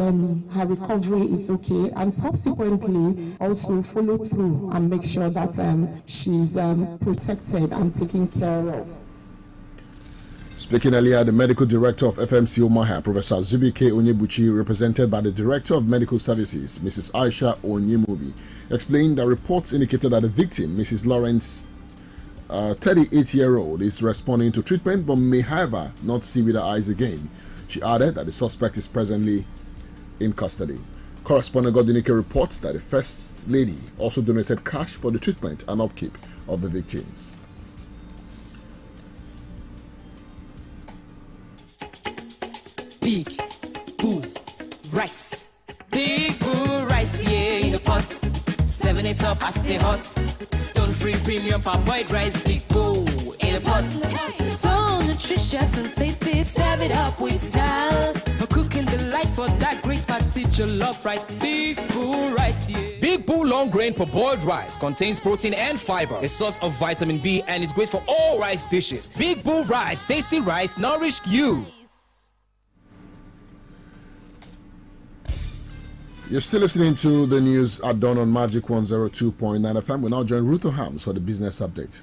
her recovery is okay, and subsequently also follow through and make sure that she's protected and taken care of. Speaking earlier, the medical director of FMC Omaha, Professor Zubike Onyebuchi, represented by the director of medical services, Mrs. Aisha Onyemubi, explained that reports indicated that the victim, Mrs. Lawrence, 38-year-old, is responding to treatment but may, however, not see with her eyes again. She added that the suspect is presently in custody. Correspondent Godinike reports that the First Lady also donated cash for the treatment and upkeep of the victims. Big Bull Rice. Big Bull Rice, yeah, in the pot. 7 it up, I stay hot. Stone free premium parboiled rice. Big Bull in the pot. So nutritious and tasty, serve it up with style. A cooking delight for that great party jollof rice. Big Bull Rice, yeah. Big Bull long grain parboiled rice contains protein and fiber, a source of vitamin B, and is great for all rice dishes. Big Bull Rice, tasty rice, nourished you. You're still listening to the news at dawn on Magic 102.9 FM. We now join Ruth O'Hams for the business update.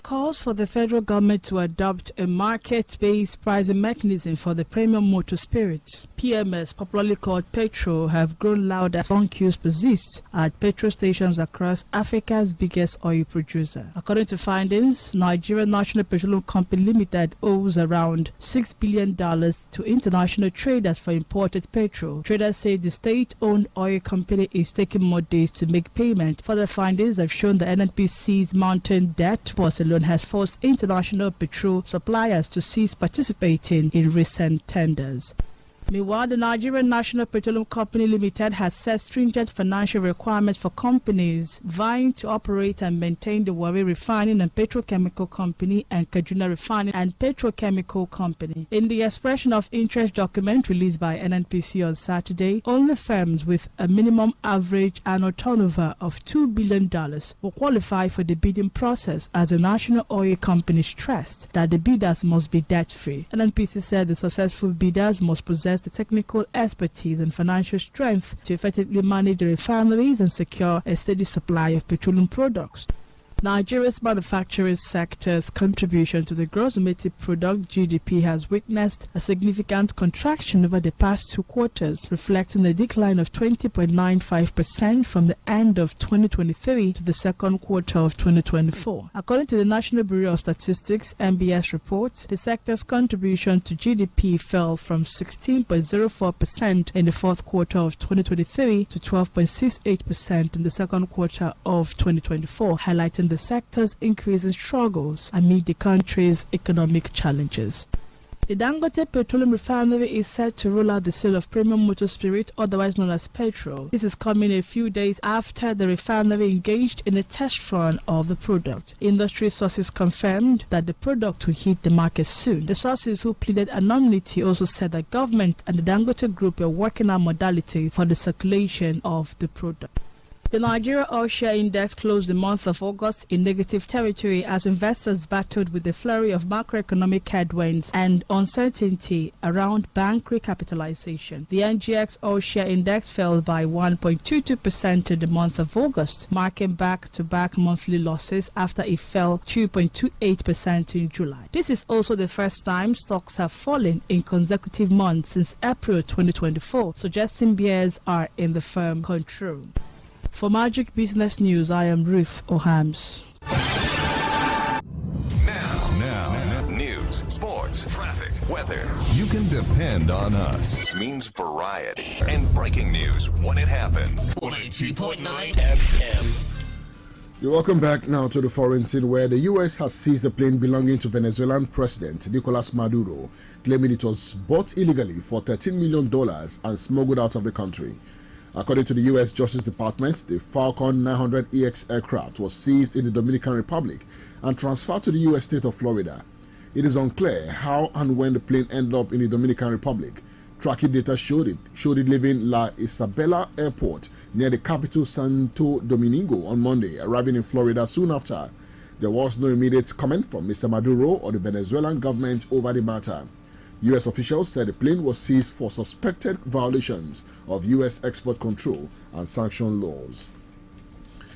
Calls for the federal government to adopt a market-based pricing mechanism for the premium motor spirits, PMS, popularly called petrol, have grown louder as long queues persist at petrol stations across Africa's biggest oil producer. According to findings, Nigerian National Petroleum Company Limited owes around $6 billion to international traders for imported petrol. Traders say the state-owned oil company is taking more days to make payment. Further findings have shown the NNPC's mounting debt force alone has forced international petrol suppliers to cease participating in recent tenders. Meanwhile, the Nigerian National Petroleum Company Limited has set stringent financial requirements for companies vying to operate and maintain the Warri Refining and Petrochemical Company and Kaduna Refining and Petrochemical Company. In the expression of interest document released by NNPC on Saturday, only firms with a minimum average annual turnover of $2 billion will qualify for the bidding process, as the national oil company stressed that the bidders must be debt-free. NNPC said the successful bidders must possess the technical expertise and financial strength to effectively manage the refineries and secure a steady supply of petroleum products. Nigeria's manufacturing sector's contribution to the gross domestic product (GDP) has witnessed a significant contraction over the past 2 quarters, reflecting a decline of 20.95% from the end of 2023 to the second quarter of 2024. According to the National Bureau of Statistics (NBS) report, the sector's contribution to GDP fell from 16.04% in the fourth quarter of 2023 to 12.68% in the second quarter of 2024, highlighting the sector's increasing struggles amid the country's economic challenges. The Dangote Petroleum Refinery is set to roll out the sale of premium motor spirit, otherwise known as petrol. This is coming a few days after the refinery engaged in a test run of the product. Industry sources confirmed that the product will hit the market soon. The sources who pleaded anonymity also said that government and the Dangote Group were working out modalities for the circulation of the product. The Nigeria Oil Share Index closed the month of August in negative territory as investors battled with the flurry of macroeconomic headwinds and uncertainty around bank recapitalization. The NGX Oil Share Index fell by 1.22% in the month of August, marking back-to-back monthly losses after it fell 2.28% in July. This is also the first time stocks have fallen in consecutive months since April 2024, suggesting bears are in the firm control. For Magic Business News, I am Ruth Ohams. Now, news, sports, traffic, weather. You can depend on us. It means variety and breaking news when it happens. 102.9 FM. You're welcome back now to the foreign scene, where the U.S. has seized a plane belonging to Venezuelan President Nicolas Maduro, claiming it was bought illegally for $13 million and smuggled out of the country. According to the U.S. Justice Department, the Falcon 900EX aircraft was seized in the Dominican Republic and transferred to the U.S. state of Florida. It is unclear how and when the plane ended up in the Dominican Republic. Tracking data showed it leaving La Isabela Airport near the capital Santo Domingo on Monday, arriving in Florida soon after. There was no immediate comment from Mr. Maduro or the Venezuelan government over the matter. U.S. officials said the plane was seized for suspected violations of U.S. export control and sanction laws.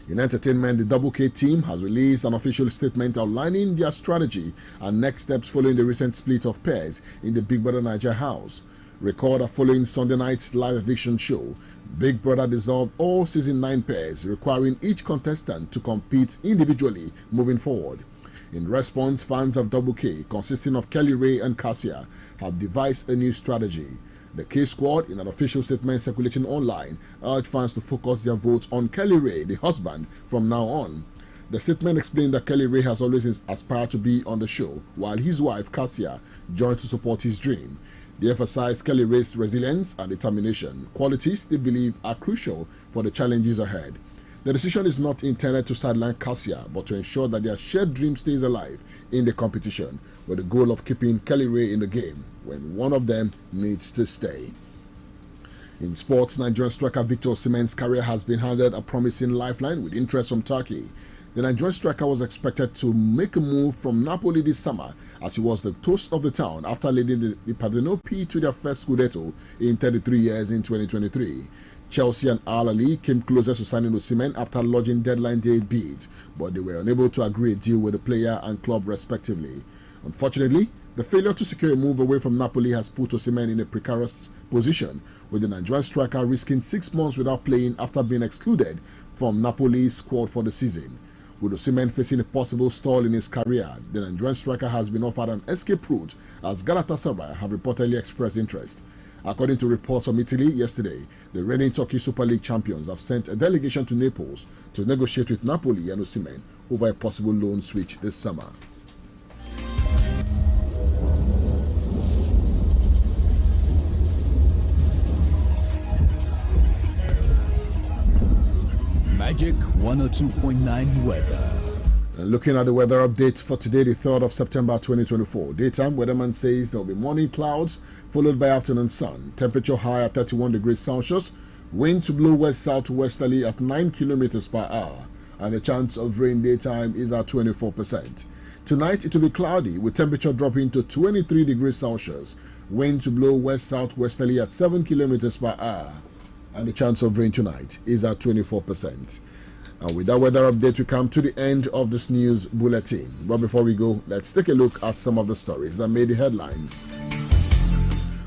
In entertainment, the Double K team has released an official statement outlining their strategy and next steps following the recent split of pairs in the Big Brother Naija house. Record that following Sunday night's live eviction show, Big Brother dissolved all season 9 pairs, requiring each contestant to compete individually moving forward. In response, fans of Double K, consisting of Kelly Ray and Cassia, have devised a new strategy. The K Squad, in an official statement circulating online, urged fans to focus their votes on Kelly Ray, the husband, from now on. The statement explained that Kelly Ray has always aspired to be on the show, while his wife, Cassia, joined to support his dream. They emphasized Kelly Ray's resilience and determination, qualities they believe are crucial for the challenges ahead. The decision is not intended to sideline Cassia, but to ensure that their shared dream stays alive in the competition, with the goal of keeping Kelly Ray in the game when one of them needs to stay. In sports, Nigerian striker Victor Osimhen's career has been handed a promising lifeline with interest from Turkey. The Nigerian striker was expected to make a move from Napoli this summer, as he was the toast of the town after leading the Padrinopi to their first Scudetto in 33 years in 2023. Chelsea and Al Ahly came closer to signing Osimhen after lodging deadline day bids, but they were unable to agree a deal with the player and club respectively. Unfortunately, the failure to secure a move away from Napoli has put Osimhen in a precarious position, with the Nigerian striker risking 6 months without playing after being excluded from Napoli's squad for the season. With Osimhen facing a possible stall in his career, the Nigerian striker has been offered an escape route, as Galatasaray have reportedly expressed interest. According to reports from Italy yesterday, the reigning Turkish Super League champions have sent a delegation to Naples to negotiate with Napoli and Osimhen over a possible loan switch this summer. Magic 102.9 weather. Looking at the weather update for today, the 3rd of September 2024. Daytime, weatherman says there will be morning clouds followed by afternoon sun. Temperature high at 31 degrees Celsius. Wind to blow west-southwesterly at 9 kilometers per hour. And the chance of rain daytime is at 24%. Tonight, it will be cloudy with temperature dropping to 23 degrees Celsius. Wind to blow west-southwesterly at 7 kilometers per hour. And the chance of rain tonight is at 24%. And with that weather update, we come to the end of this news bulletin. But before we go, let's take a look at some of the stories that made the headlines.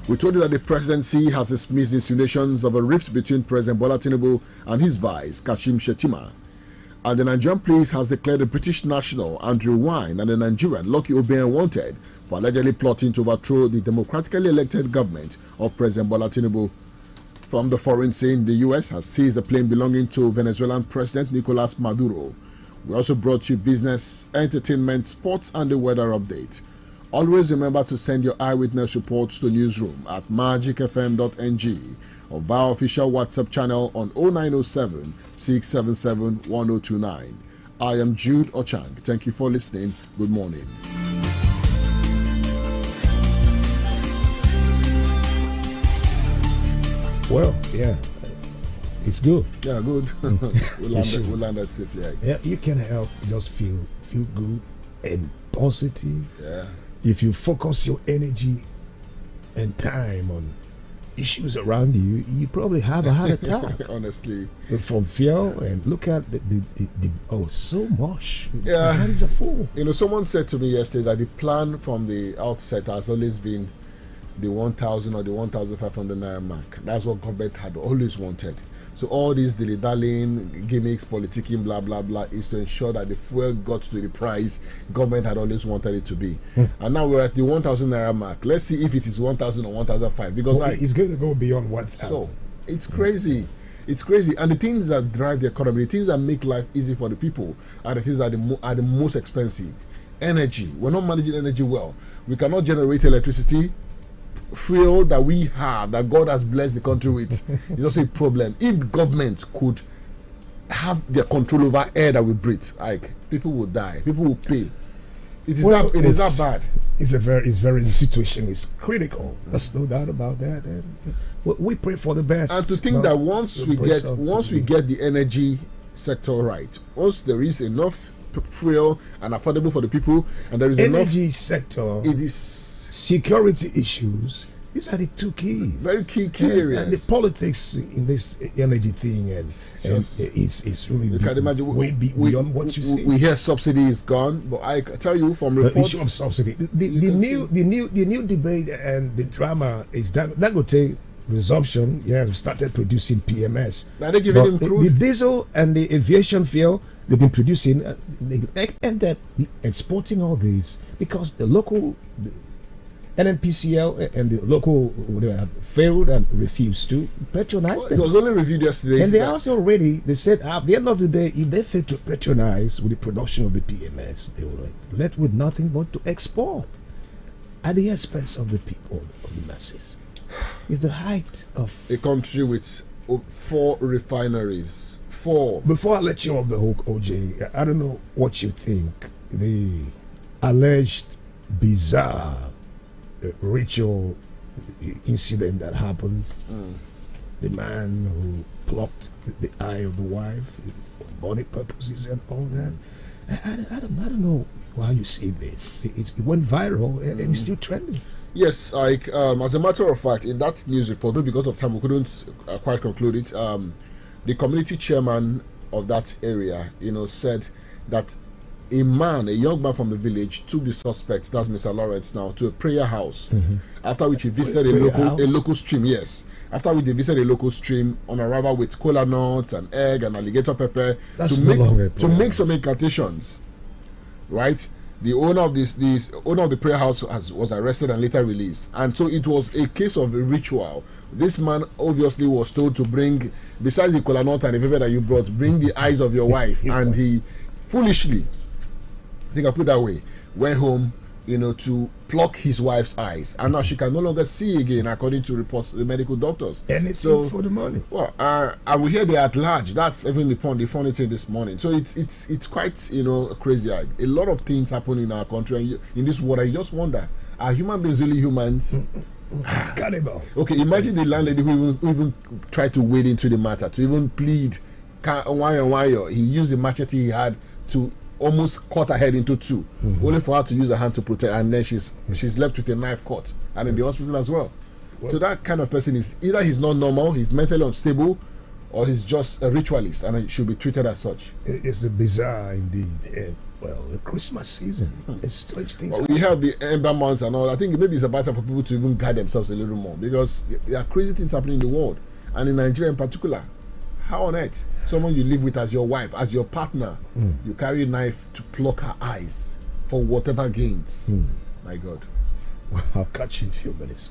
We told you that the presidency has dismissed insinuations of a rift between President Bola Tinubu and his vice, Kashim Shettima. And the Nigerian police has declared the British national Andrew Wine and the Nigerian Lucky Obiang wanted for allegedly plotting to overthrow the democratically elected government of President Bola Tinubu. From the foreign scene, the U.S. has seized a plane belonging to Venezuelan President Nicolas Maduro. We also brought you business, entertainment, sports, and the weather update. Always remember to send your eyewitness reports to newsroom at magicfm.ng or via official WhatsApp channel on 0907 677 1029. I am Jude Ochang. Thank you for listening. Good morning. Well, yeah, it's good. Yeah, good. we landed safely. Yeah, you can help just feel good and positive. Yeah. If you focus your energy and time on issues around you, you probably have a heart attack. Honestly. From fear, and look at the so much. Yeah. That is a fool. You know, someone said to me yesterday that the plan from the outset has always been the 1,000 or the 1,500 naira mark. That's what government had always wanted. So all these dilly-dallying, gimmicks, politicking, blah, blah, blah, is to ensure that the fuel got to the price government had always wanted it to be. And now we're at the 1,000 naira mark. Let's see if it is 1,000 or 1,005. Because it's going to go beyond 1,000. So it's crazy. It's crazy. And the things that drive the economy, the things that make life easy for the people, are the things that are the most expensive. Energy. We're not managing energy well. We cannot generate electricity. Fuel that we have, that God has blessed the country with, is also a problem. If government could have their control over air that we breathe, like, people would die, people will pay. It is that bad. The situation is critical. There's no doubt about that. And we pray for the best. And to think that once we get the energy sector right, once there is enough fuel and affordable for the people, and there is energy sector, it is security issues. These are the two keys. Very key areas. And the politics in this energy thing it's really you can imagine way beyond what you see. We hear subsidy is gone, but I tell you from reports, the issue of subsidy, the new debate and the drama is Dangote resumption. Yeah, we started producing PMS. Now they giving him crude. The diesel and the aviation fuel they've been producing, and that exporting all these because the local NNPCL and the local failed and refused to patronize them. It was only reviewed yesterday. And they also already, they said at the end of the day, if they fail to patronize with the production of the PMS, they will left with nothing but to export at the expense of the people, of the masses. It's the height of a country with 4 refineries. 4. Before I let you off the hook, OJ, I don't know what you think. The alleged bizarre ritual incident that happened, the man who plucked the eye of the wife for money purposes and all that. I don't know why you see this. It went viral and it's still trending. Yes, like as a matter of fact, in that news report, because of time we couldn't quite conclude it. The community chairman of that area, said that a young man from the village, took the suspect, that's Mr. Lawrence now, to a prayer house. After which he visited a local stream. Yes, after which they visited a local stream on arrival with cola nuts and egg and alligator pepper to make some incantations. Right. The owner of the prayer house was arrested and later released, and so it was a case of a ritual. This man obviously was told to bring, besides the cola nut and the pepper that you brought, bring the eyes of your wife, and he foolishly, I think I put it that way, went home, to pluck his wife's eyes, and now she can no longer see again, according to reports of the medical doctors. Anything for the money. Well, and we hear they're at large. That's even the funny thing this morning. So it's quite crazy. A lot of things happen in our country and in this world. I just wonder, are human beings really humans? Cannibal. Okay, imagine the landlady who even tried to wade into the matter, to even plead. Why? He used the machete he had to almost cut her head into 2, only for her to use her hand to protect, and then she's left with a knife cut and in the hospital as well. So that kind of person is either he's not normal, he's mentally unstable, or he's just a ritualist and he should be treated as such? It's bizarre indeed. Well, the Christmas season, it's strange things. Well, we have the Ember months and all. I think maybe it's better for people to even guide themselves a little more, because there are crazy things happening in the world, and in Nigeria in particular. How on earth, someone you live with as your wife, as your partner, you carry a knife to pluck her eyes for whatever gains? My God. Well, I'll catch you in a few minutes.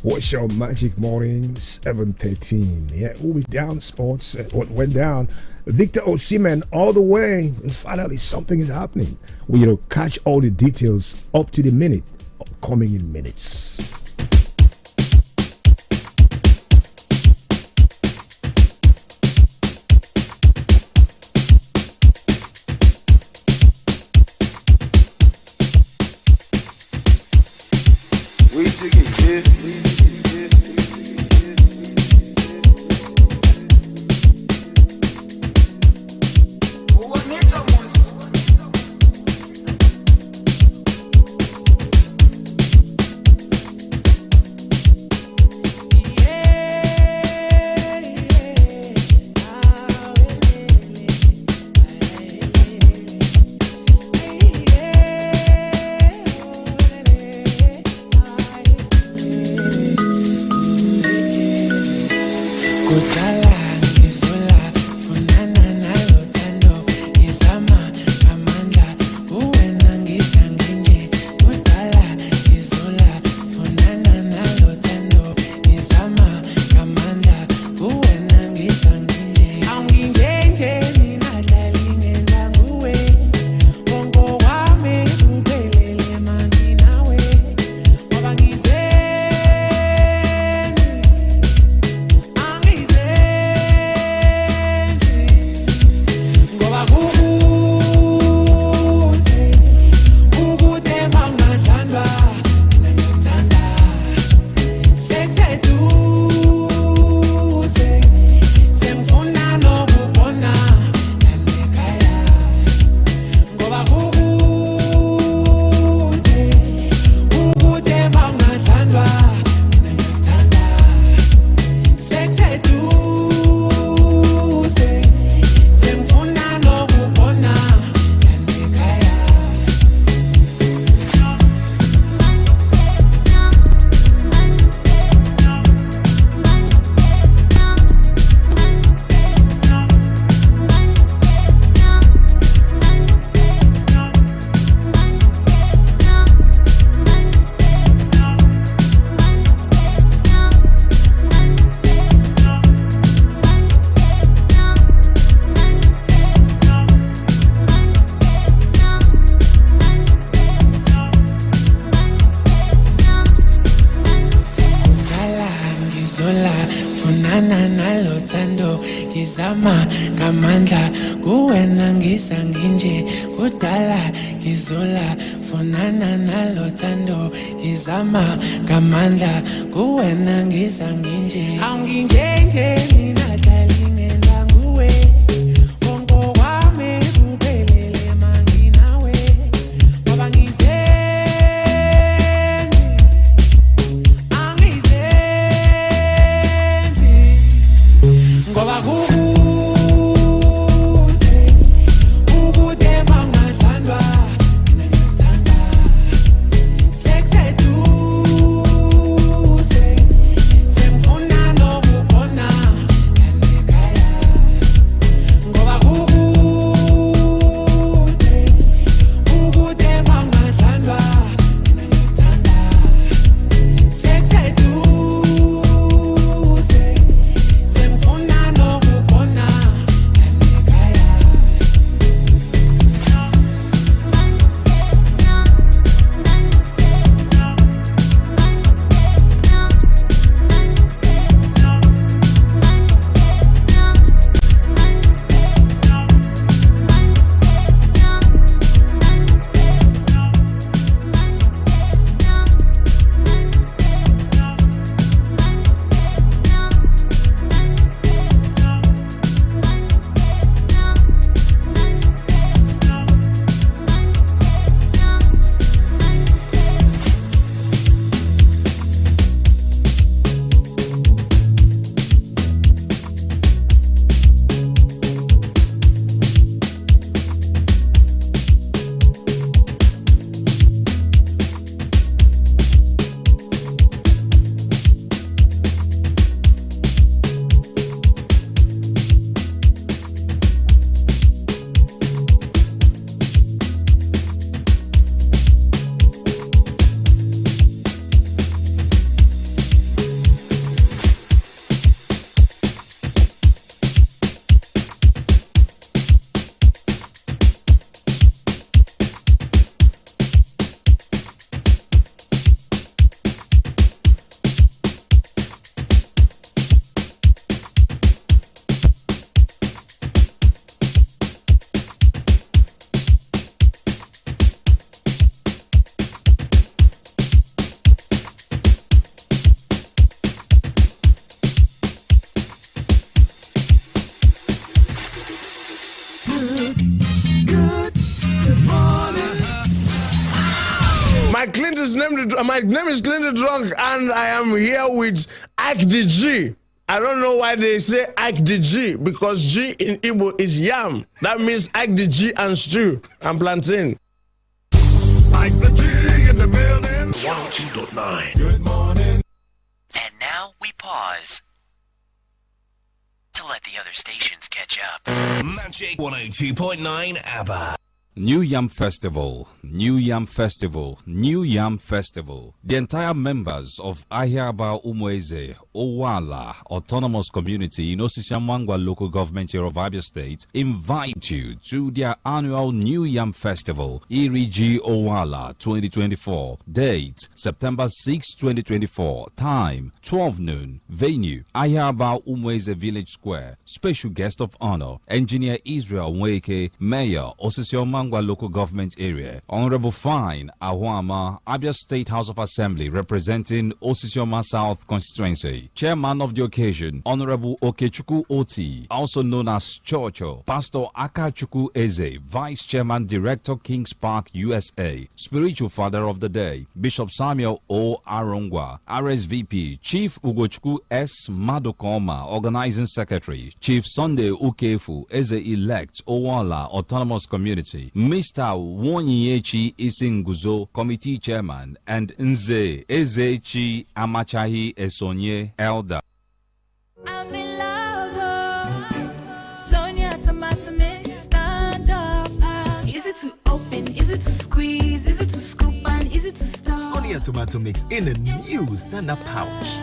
What's your Magic Morning 7:13? Yeah, we'll be down sports. What went down? Victor Osimhen all the way. And finally, something is happening. We'll catch all the details up to the minute, coming in minutes. Ngizama ngamandla kuwena ngisanginje kudala ngizola funana nalothando ngizama ngamandla kuwena ngisanginje awunginjenje mina darling ngenda nguwe konke kwami kuphelele manginawe ngoba ngizeni angizenzi ngoba Clint is named. My name is Clint the Drunk, and I am here with Ike the G. I don't know why they say Ike the G, because G in Igbo is yam. That means Ike the G and stew and plantain. Ike the G in the building. 102.9. Good morning. And now we pause to let the other stations catch up. Magic 102.9 ABBA. New Yam Festival, New Yam Festival, New Yam Festival. The entire members of Ahiaba Umweze, Owala Autonomous Community in Osisiamangwa Local Government area of Abia State invite you to their annual New Yam Festival, Iriji Owala 2024. Date, September 6, 2024. Time, 12 noon. Venue, Ahiaba Umweze Village Square. Special guest of honor, Engineer Israel Nweke, Mayor, Osisiamangwa Local Government Area. Honorable Fine Awama, Abia State House of Assembly, representing Osisioma South Constituency. Chairman of the occasion, Honorable Okechukwu Oti, also known as Chocho. Pastor Akachukwu Eze, Vice Chairman, Director, Kings Park, USA. Spiritual Father of the Day, Bishop Samuel O. Arongwa. RSVP, Chief Ugochukwu S. Madokoma, Organizing Secretary. Chief Sunday Ukefu, Eze-elect, Owala Autonomous Community. Mr. Wonyechi Isinguzo, Committee Chairman, and Nze Ezechi Amachahi Esonye, Elder. I'm in love, Sonia tomato mix, stand up. Is it to open? Is it to squeeze? Is it to scoop? And is it to stop? Sonia tomato mix in a new stand-up pouch.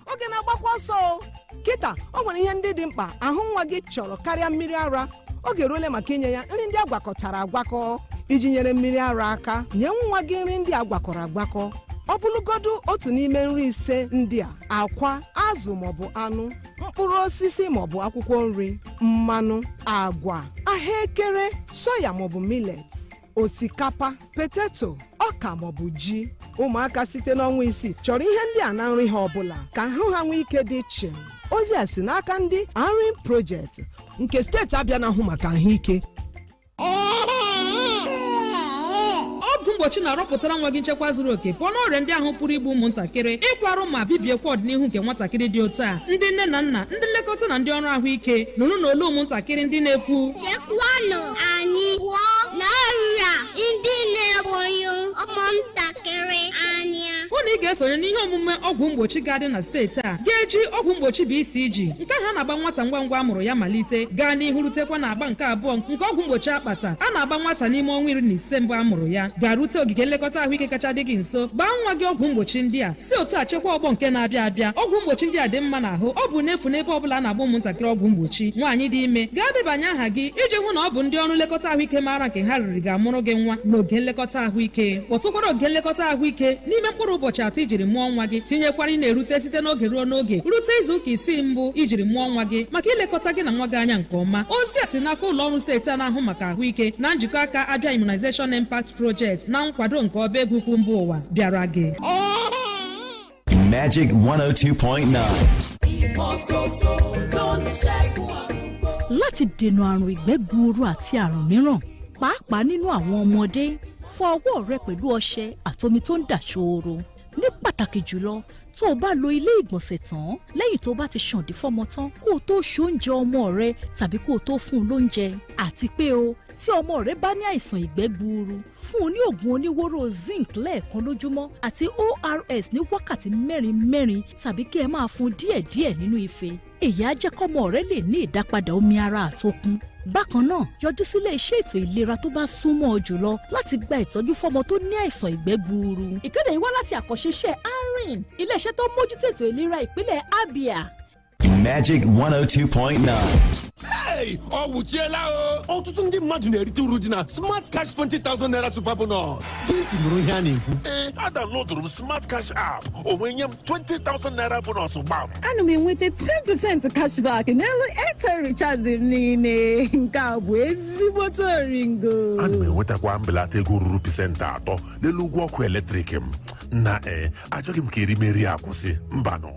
Oge na-agbakwa ọsọ kịta ọ nwere ihe ndị dị mkpa ahụ nwa gị chọrọ karịa mmiri ara. Oge eruola maka inye ya nri ndị agwakọtara agwakọ iji nyere mmiri ara aka. Nye nwa gị nri ndị agwakọrọ agwakọ. Ọ bụrụgodu otu n'ime nri ise ndị a: akwa, azụ maọbụ anụ, mkpụrụ osisi maọbụ akwụkwọ nri, mmanụ, agwa, ahụekere, soya maọbụ millet, osikapa, potato, ọka maọbụ ji. Ụmụaka site n'ọnwa isii chọrọ ihe ndị a na nri ha ọbụla ka ahụ ha nwee ike dị iche. Ozi a si n'aka ndị Arin Project nke steeti Abịa na-ahụ maka ahụike. Ọgwụ mgbochi na-arọpụtara nwa gị nchekwa zuru oke pụọ n'ọrịa ndị ahụ pụrụ igbu ụmụntakịrị, ịkwarụ ma bibiekwa ọdịnihu nke nwatakịrị dị otu a. Ndị nne na nna, ndị nlekọta na ndị ọrụ ahụike nụrụ n'olu ụmụntakịrị ndị na-ekwu chekwanụ anyị pụọ n'ọrịa ndị na-egbu ụmụntakịrị anya. Unu ị ga-esonye n'ihe omume ọgwụ mgbochi ga-adị na steeti a ga-eji ọgwụ mgbochi BCG nke ha na-agba nwata ngwa ngwa amụrụ ya malite gaa n'ihu rutekwa na agba nke abụọ nke ọgwụ mgbochi akpata a na-agba nwata n'ime ọnwa 15 mbụ amụrụ ya. Garute ogige nlekọta ahụike kacha dị gị nso, gbaa nwa gị ọgwụ mgbochi ndị a si otu a chekwa ọgbọ nke na-abịa abịa. Ọgwụ mgbochi ndị a dị mma n'ahụ, ọ bụ n'efu n'ebe ọ bụla a na-agba ụmụntakịrị ọgwụ mgbochi. Nwaanyị dị ime gaa debanye aha gị iji hụ na ọ bụ ndị ọrụ nlekọta ahụike maara nke ha riri ga-amụrụ gị nwa n'oge nlekọta ahụike. Kpọtụkwara oge nlekọta ahụike n'ime mkpụrụ ụbọchị atọ ijiri mụọ nwa gị, tinyekwara ị na-erute site n'oge ruo n'oge rute izu ụka 6 mbụ ijiri mụọ nwa gị maka ilekọta gị na nwa gị anya nke ọma. Ozi a si n'aka ụlọ ọrụ steeti a na-ahụ maka ahụike na njikọ aka Abia Immunization Impact Project na nkwado nke ọba egwu ukwu mba ụwa bịara gị. Magic 102.9. Láti dènà àrùn ìgbẹ́ gbuuru àti àrùn mìíràn pàápàá nínú àwọn ọmọdé, fọ ọwọ́ rẹ pẹ̀lú ọṣẹ àtomi tó ń dà ṣooro. Ní pàtàkì jùlọ tó o bá lo ilé ìgbọ̀nsẹ̀ tán lẹ́yìn tó bá ti ṣàǹdí fọ́mọ tán kó o tó ṣoúnjẹ ọmọ rẹ tàbí kó o tó fún un lóúnjẹ. Àti pé o tí ọmọ rẹ bá ní àìsàn ìgbẹ́ gbuuru fún un ní oògùn oníwóró zinc lẹ́ẹ̀kan lójúmọ́ àti ORS ní wákàtí 4 tàbí kí ẹ máa fún díẹ̀díẹ̀ nínú ife. Èyí á jẹ́ kọ́mọ rẹ lè ní ìdápadà omi ara àtokun. Bákan náà, yọjú sílé iṣẹ́ ètò ìlera tó bá súnmọ́ ọ jùlọ láti gba ìtọ́jú fọ́mọ tó ní àìsàn ìgbẹ́ gbuuru. Ìkéde yìí wá láti àkànṣeṣẹ́ Arin, ilé-iṣẹ́ tó mójútó ètò ìlera ìpínlẹ̀ Abia. Magic 102.9. Hey, ọwụchiela o! Ọtụtụ ndị mmadụ na-erite uru dị na Smart Cash 20,000 naira super bonus. Gịnị nụrụ ihe a na-ekwu? Downloadụrụ m Smart Cash app. O wee nye m 20,000 naira bonus gbam. Ana m enweta 10% cashback n'elu airtime recharge niile. Nke a bụ ezigbote oringo. Ana m enwetakwa mbelata ego ruru 3% n'elu ụgwọ ọkụ eletrik m. Na achọghị m ka erimeri akwụsị. Mbanụ.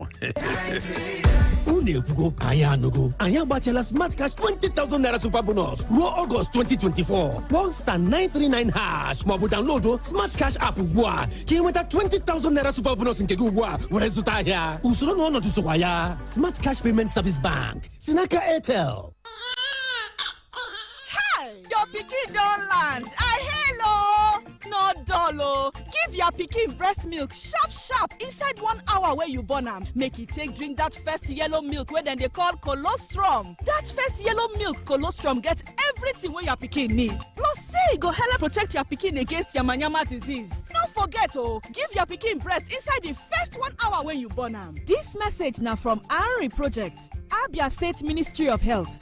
na-ekwugo anyị anụgo anyị agbatala smart cash 20,000 naira super bonus ruo August 2024 kpọọ star 939 hash maọbụ download smart cash app ugbu a ka ị nweta 20,000 naira super bonus nke gị ugbu a were zụta ahịa usoro na ọnọdụ sokwa ya smart cash payment service bank si n'aka Airtel. Your pikin don land. Hello. No dull. Give your pikin breast milk sharp inside 1 hour where you born am. Make it take drink that first yellow milk where then they call colostrum. That first yellow milk colostrum get everything where your pikin need. Plus say go help protect your pikin against yamayama disease. No forget give your pikin breast inside the first 1 hour when you born am. This message now from ARI Project, Abia State Ministry of Health.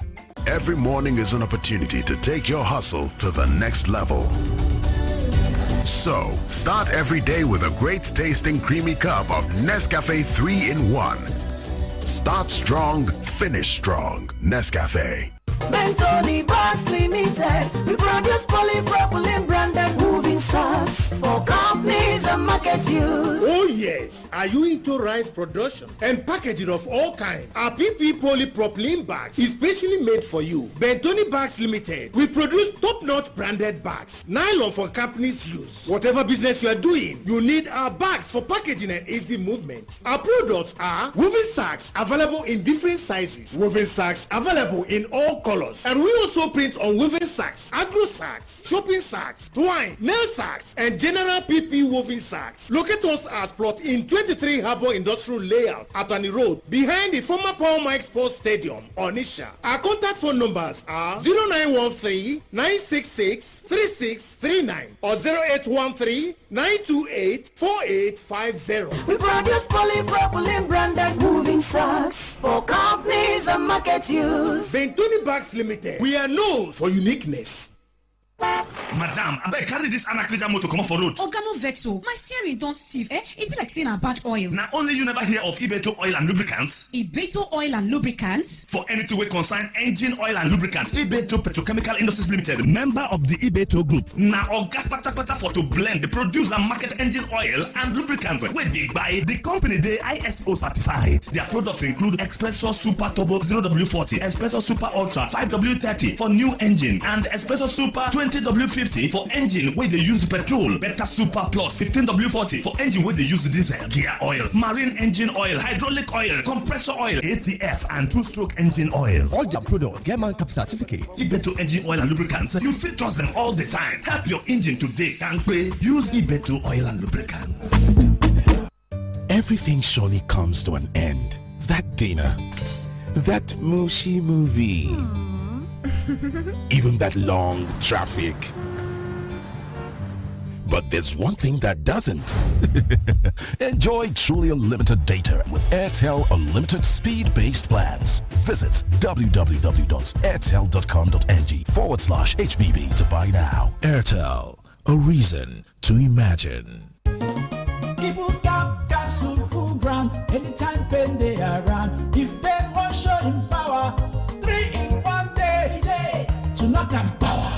Every morning is an opportunity to take your hustle to the next level. So, start every day with a great tasting creamy cup of Nescafe 3-in-1. Start strong, finish strong. Nescafe. Bentoni Box Limited. We produce polypropylene branded moving socks for companies and market use. Oh yes, are you into rice production and packaging of all kinds? Our PP polypropylene bags is specially made for you. Bentoni Bags Limited. We produce top-notch branded bags, nylon for companies use. Whatever business you are doing, you need our bags for packaging and easy movement. Our products are woven sacks available in different sizes, woven sacks available in all colors, and we also print on woven sacks, agro sacks, shopping sacks, twine, nail sacks, and general PP woven sacks. Locate us at plot in 23 Harbour Industrial Layout, Atani Road, behind the former Paul Mike Sports Stadium, Onisha. Our contact phone numbers are 0913-966-3639 or 0813-928-4850. We produce polypropylene branded moving socks for companies and market use. Bentoni Bags Limited. We are known for uniqueness. Madam, I better carry this Anakrija motor come off for road. Oga no vexo, my steering don't stiff. It be like saying a bad oil. Now only you never hear of Ibeto Oil and Lubricants. Ibeto Oil and Lubricants? For anything we concern engine oil and lubricants, Ibeto Petrochemical Industries Limited, member of the Ibeto Group. Now Oga Pata for to blend, produce and market engine oil and lubricants. When they buy, the company they ISO certified. Their products include Espresso Super Turbo 0W40, Espresso Super Ultra 5W30 for new engine, and Espresso Super 20W50 for engine where they use petrol, Beta Super Plus 15W40 for engine where they use diesel, gear oil, marine engine oil, hydraulic oil, compressor oil, ATF, and two-stroke engine oil. All their products get man cap certificate. Ibeto engine oil and lubricants, you fit trust them all the time. Help your engine today, can't pay. Use Ibeto oil and lubricants. Everything surely comes to an end. That dinner, that mushy movie. Even that long traffic. But there's one thing that doesn't. Enjoy truly unlimited data with Airtel Unlimited Speed-Based Plans. Visit www.airtel.com.ng/HBB to buy now. Airtel, a reason to imagine. People capsule full ground anytime pen they around. If pen won't show him power, 3 in 1 day. To knock and power.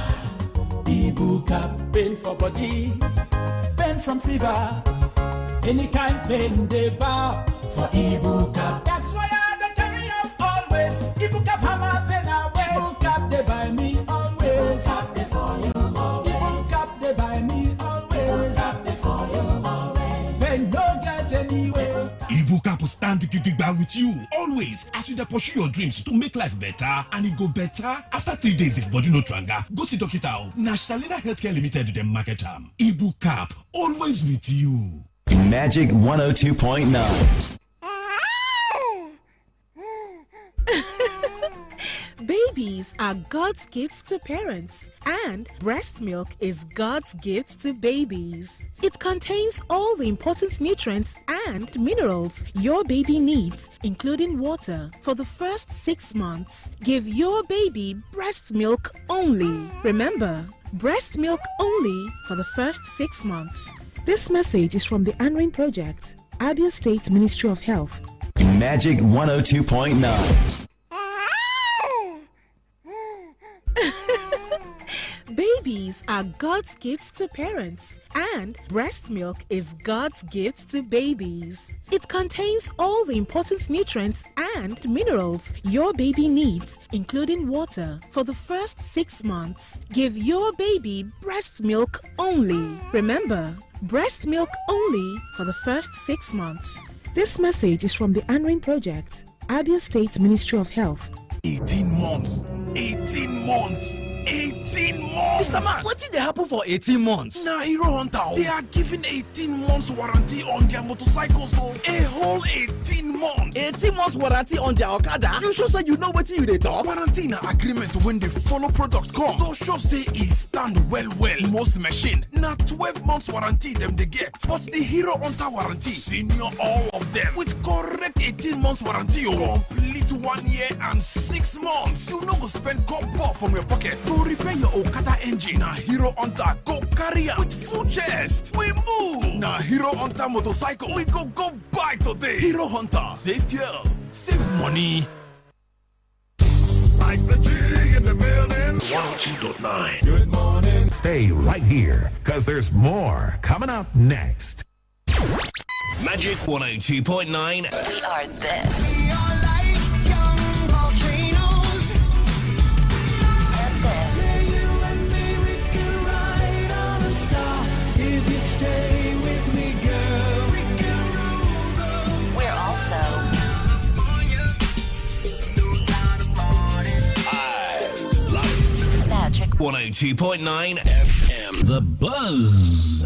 Ibuka pain for body, pain from fever, any kind pain they bow for Ibuka. That's why I don't carry up always. Ibuka hammer pain away. Ibuka they buy me always. Ibuka they for you always. Ibuka they buy me always. Ibuka they for you always. Pain no get anyway. Ibuka will stand gidigba with you always as you dey pursue your dreams to make life better, and it go better after 3 days if body no tranga. Go see Dokita o. Na Shalina Healthcare Limited dem market am. Ibuka always with you. Magic 102.9. Babies are God's gifts to parents, and breast milk is God's gift to babies. It contains all the important nutrients and minerals your baby needs, including water, for the first 6 months. Give your baby breast milk only. Remember, breast milk only for the first 6 months. This message is from the ANRIN Project, Abia State Ministry of Health. Magic 102.9. Babies Babies are God's gifts to parents, and breast milk is God's gift to babies. It contains all the important nutrients and minerals your baby needs, including water, for the first 6 months. Give your baby breast milk only. Remember, breast milk only for the first 6 months. This message is from the Anrin Project, Abia State Ministry of Health. 18 months. 18 months. 18 months. Mr. Man, what did they happen for 18 months? Nah, Hero Hunter, they are giving 18 months warranty on their motorcycles. So a whole 18 months. 18 months warranty on their Okada? You sure say you know what you they talk? Warranty na agreement when the follow product come. To sure say it stand well. Most machine na 12 months warranty them they get. But the Hero Hunter warranty, senior all of them with correct 18 months warranty. Complete 1 year and 6 months. You no go spend copper from your pocket to repair your Okada engine. Na Hero Hunter go carry am with full chest. We move. Na Hero Hunter motorcycle we go buy today. Hero Hunter, save fuel, save money. Like the G in the building. 102.9. Good morning. Stay right here, because there's more coming up next. Magic 102.9. We are this. We are like young volcanoes. And this. Yeah, you and me, we can ride on a star. If you stay with me, girl, we can rule. We're also. Magic 102.9 FM. The Buzz.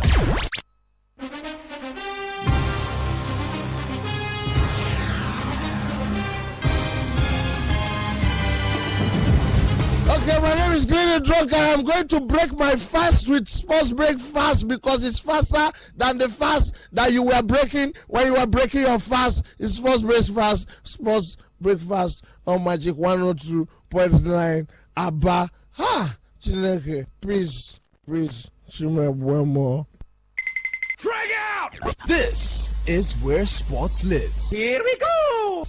Okay, my name is Glenn Drunk. I am going to break my fast with sports break fast because it's faster than the fast that you were breaking when you were breaking your fast. It's sports break fast on Magic 102.9 Abba. Ha! Chineke, please, Shime one more. Frag out! This is where sports lives. Here we go!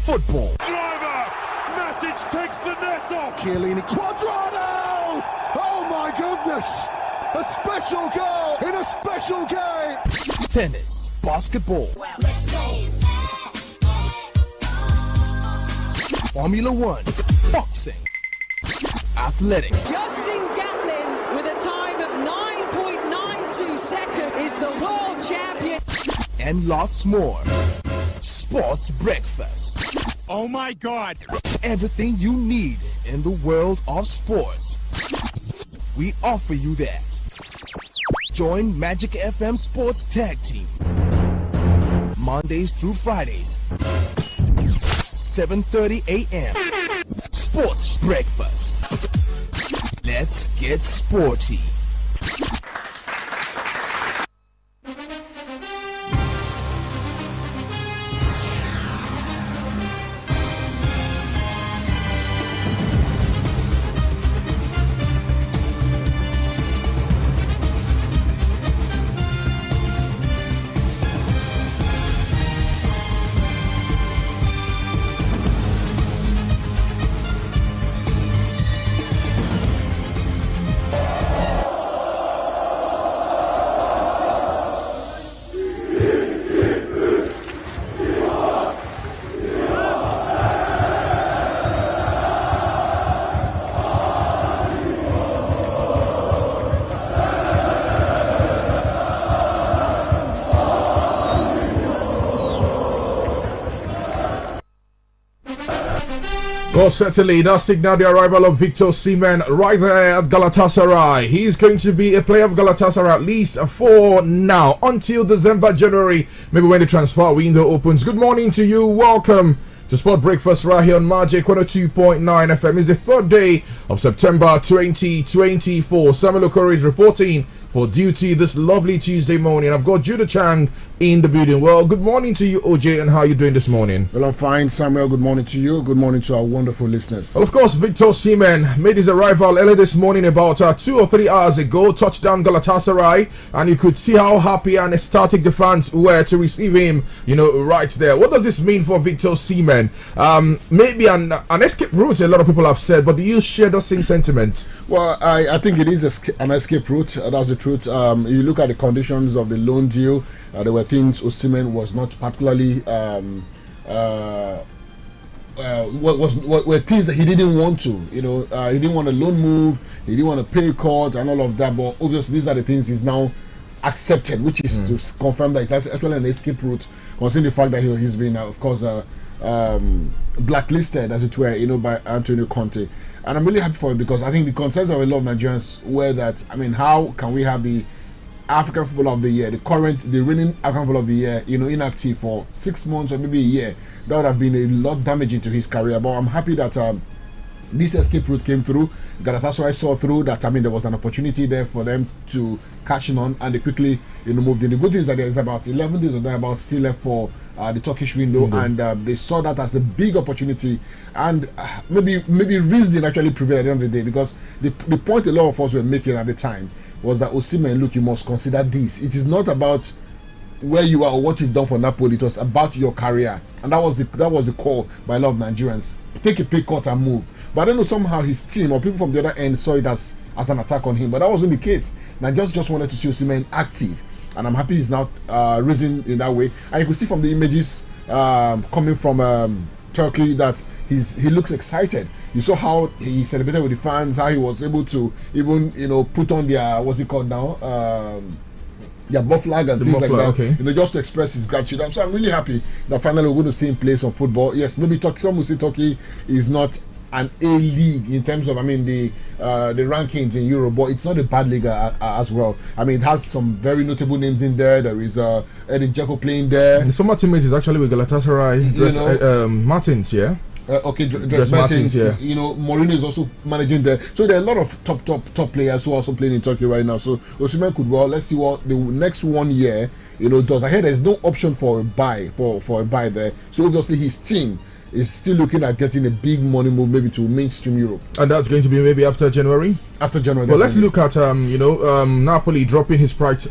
Football. Driver! Matic takes the net off! Chiellini Quadrado! Oh my goodness! A special goal in a special game! Tennis. Basketball. Well, let's go! Formula One. Boxing. Athletics. Justin Gatlin with a time of 9.92 seconds is the world champion. And lots more. Sports Breakfast. Oh my God! Everything you need in the world of sports. We offer you that. Join Magic FM Sports Tag Team. Mondays through Fridays. 7:30 a.m. Sports Breakfast. Let's get sporty. Well, certainly does signal the arrival of Victor Osimhen right there at Galatasaray. He's going to be a player of Galatasaray at least for now, until December, January, maybe when the transfer window opens. Good morning to you. Welcome to Sport Breakfast right here on Magic 102.9 FM. It's the third day of September 2024. Samuel Okoro is reporting for duty this lovely Tuesday morning. I've got Judah Chang in the building. Well, good morning to you, OJ, and how are you doing this morning? Well, I'm fine, Samuel. Good morning to you. Good morning to our wonderful listeners. Well, of course, Victor Osimhen made his arrival early this morning, about 2 or 3 hours ago. Touchdown Galatasaray, and you could see how happy and ecstatic the fans were to receive him. Right there. What does this mean for Victor Osimhen? Maybe an escape route, a lot of people have said, but do you share the same sentiment? Well, I think it is an escape route. That's the truth. You look at the conditions of the loan deal. There were things Osimhen was not particularly were things that he didn't want to. He didn't want a loan move. He didn't want to pay court and all of that. But obviously, these are the things he's now accepted, which is to confirm that it's actually an escape route, considering the fact that he's been, of course, blacklisted, as it were, by Antonio Conte. And I'm really happy for it, because I think the concerns of a lot of Nigerians were that, how can we have the African Footballer of the Year, the reigning African Footballer of the Year, inactive for 6 months or maybe a year? That would have been a lot damaging to his career. But I'm happy that this escape route came through. Galatasaray saw through that. There was an opportunity there for them to cash in on, and they quickly moved in. The good thing is that there's about 11 days or thereabout still left for the Turkish window, and they saw that as a big opportunity, and maybe reasoning actually prevailed at the end of the day, because the point a lot of us were making at the time was that Osimhen, look, you must consider this. It is not about where you are or what you've done for Napoli. It was about your career, and that was the call by a lot of Nigerians. Take a pay cut and move. But I don't know, somehow his team or people from the other end saw it as an attack on him. But that wasn't the case. Nigerians just wanted to see Osimhen active, and I'm happy he's now risen in that way. And you can see from the images coming from Turkey that he looks excited. You saw how he celebrated with the fans, how he was able to even put on their, what's it called now, their buff flag and things like that, okay. Just to express his gratitude. So I'm really happy that finally we're going to see him play some football. Yes, maybe some will say Turkey is not an A league in terms of the rankings in Europe, but it's not a bad league as well. It has some very notable names in there. There is Edin Dzeko playing there. His former teammate is actually with Galatasaray. Martins, yeah. Dres Martins, yeah. Mourinho is also managing there. So there are a lot of top players who are also playing in Turkey right now. So Osimhen could let's see what the next 1 year does. I hear there's no option for a buy for a buy there. So obviously his team is still looking at getting a big money move, maybe to mainstream Europe. And that's going to be maybe after January? After January. Well, let's look at Napoli dropping his price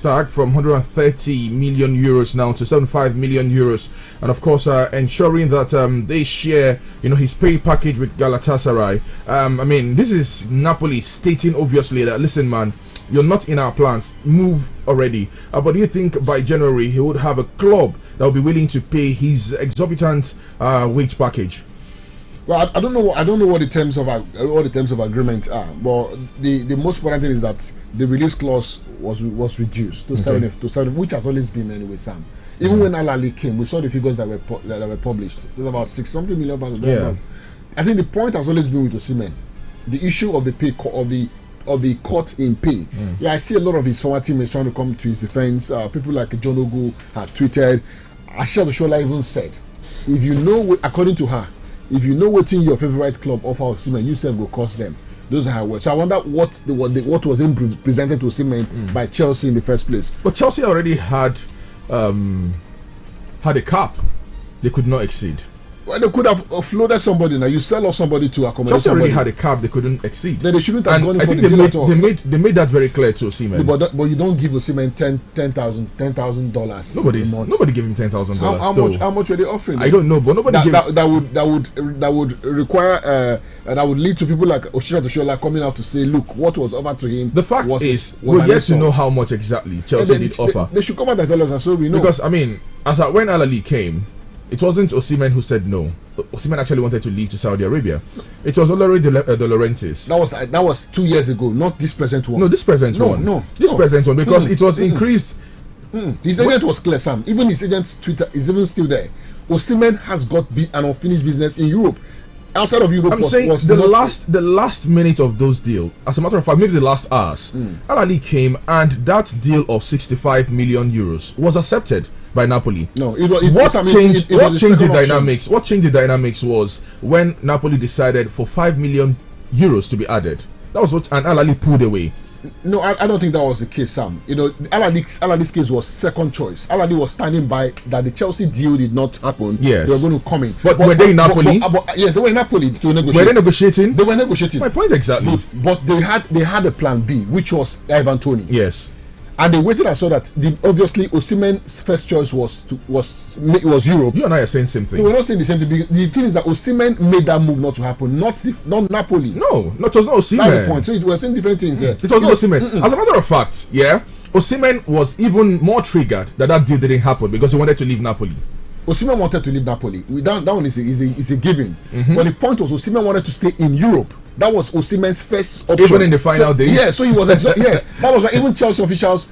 tag from 130 million euros now to 75 million euros, and of course ensuring that they share his pay package with Galatasaray. This is Napoli stating obviously that, listen man, you're not in our plans, move already. But do you think by January he would have a club that will be willing to pay his exorbitant wage package? Well, I don't know what the terms of agreement are, but the most important thing is that the release clause was reduced to 7, which has always been anyway, Sam. Even when Al Ali came, we saw the figures that were published. It was about £6-something million. Yeah. I think the point has always been with Osimhen, the issue of the pay of the cut in pay. Yeah, I see a lot of his former teammates trying to come to his defense. People like John Ogu have tweeted. Asha Oshola even said, if you know, according to her, if you know what's in your favorite club offer Osimhen, you said will cost them. Those are her words. So I wonder what was presented to Osimhen by Chelsea in the first place. But Chelsea already had a cap they could not exceed. Well, they could have offloaded somebody. Now you sell off somebody to accommodate Chelsea somebody. already had a cap they couldn't exceed. Then they shouldn't have gone in for the deal at all. They made that very clear to Osimhen. But you don't give Osimhen $10,000. Nobody gave him $10,000. How much were they offering? I don't know, but nobody that would require that would lead to people like Oshola coming out to say, look, what was offered to him. The fact is, we're yet to know how much exactly Chelsea did offer. They should come out and tell us, and so we know. Because when Al Ali came, it wasn't Osimhen who said no. Osimhen actually wanted to leave to Saudi Arabia. It was already De Laurentiis. That was 2 years ago, not this present one. No, this present one. This present one, because it was increased. His agent was clear, Sam. Even his agent's Twitter is even still there. Osimhen has got an unfinished business in Europe. Outside of Europe, the last minute of those deals, as a matter of fact, maybe the last hours, Al Ali came and that deal of 65 million euros was accepted by Napoli. No, what changed the dynamics was when Napoli decided for 5 million euros to be added. That was what, and Al Ali pulled away. No, I don't think that was the case, Sam. You know, Aladi's case was second choice. Aladi was standing by that the Chelsea deal did not happen. Yes. They were going to come in. But were they in Napoli? Yes, they were in Napoli to negotiate. Were they negotiating? They were negotiating. My point exactly. But they had a plan B, which was Ivan Toney. Yes. And they waited and saw that obviously Osimhen's first choice was Europe. You and I are saying the same thing. No, we're not saying the same thing. The thing is that Osimhen made that move not to happen, not Napoli. No, it was not Osimhen. That's the point. So we're saying different things here. It was not Osimhen. As a matter of fact, Osimhen was even more triggered that deal didn't happen because he wanted to leave Napoli. Osimhen wanted to leave Napoli. That one is a given. But the point was Osimhen wanted to stay in Europe. That was Osimhen's first option. Even in the final days? Yeah, so he was yes. That was why even Chelsea officials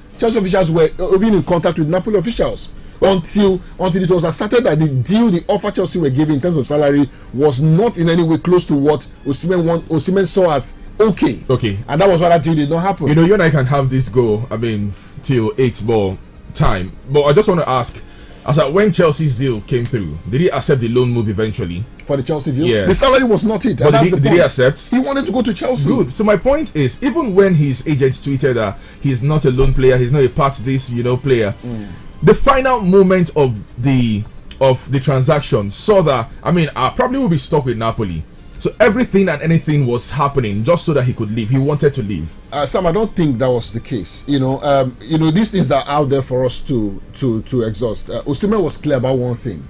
were even in contact with Napoli officials until it was asserted that the offer Chelsea were giving in terms of salary was not in any way close to what Osimhen saw as okay. And that was why that deal did not happen. You know, you and I can have this go, till 8 ball time. But I just want to ask, when Chelsea's deal came through, did he accept the loan move eventually? For the Chelsea deal? Yeah. The salary was not it. But did he accept? He wanted to go to Chelsea. Good. So my point is, even when his agent tweeted that he's not a loan player, he's not a part of this, player, the final moment of the transaction saw that, I probably will be stuck with Napoli. So everything and anything was happening just so that he could leave. He wanted to leave. Sam, I don't think that was the case. These things that are out there for us to exhaust. Osimhen was clear about one thing.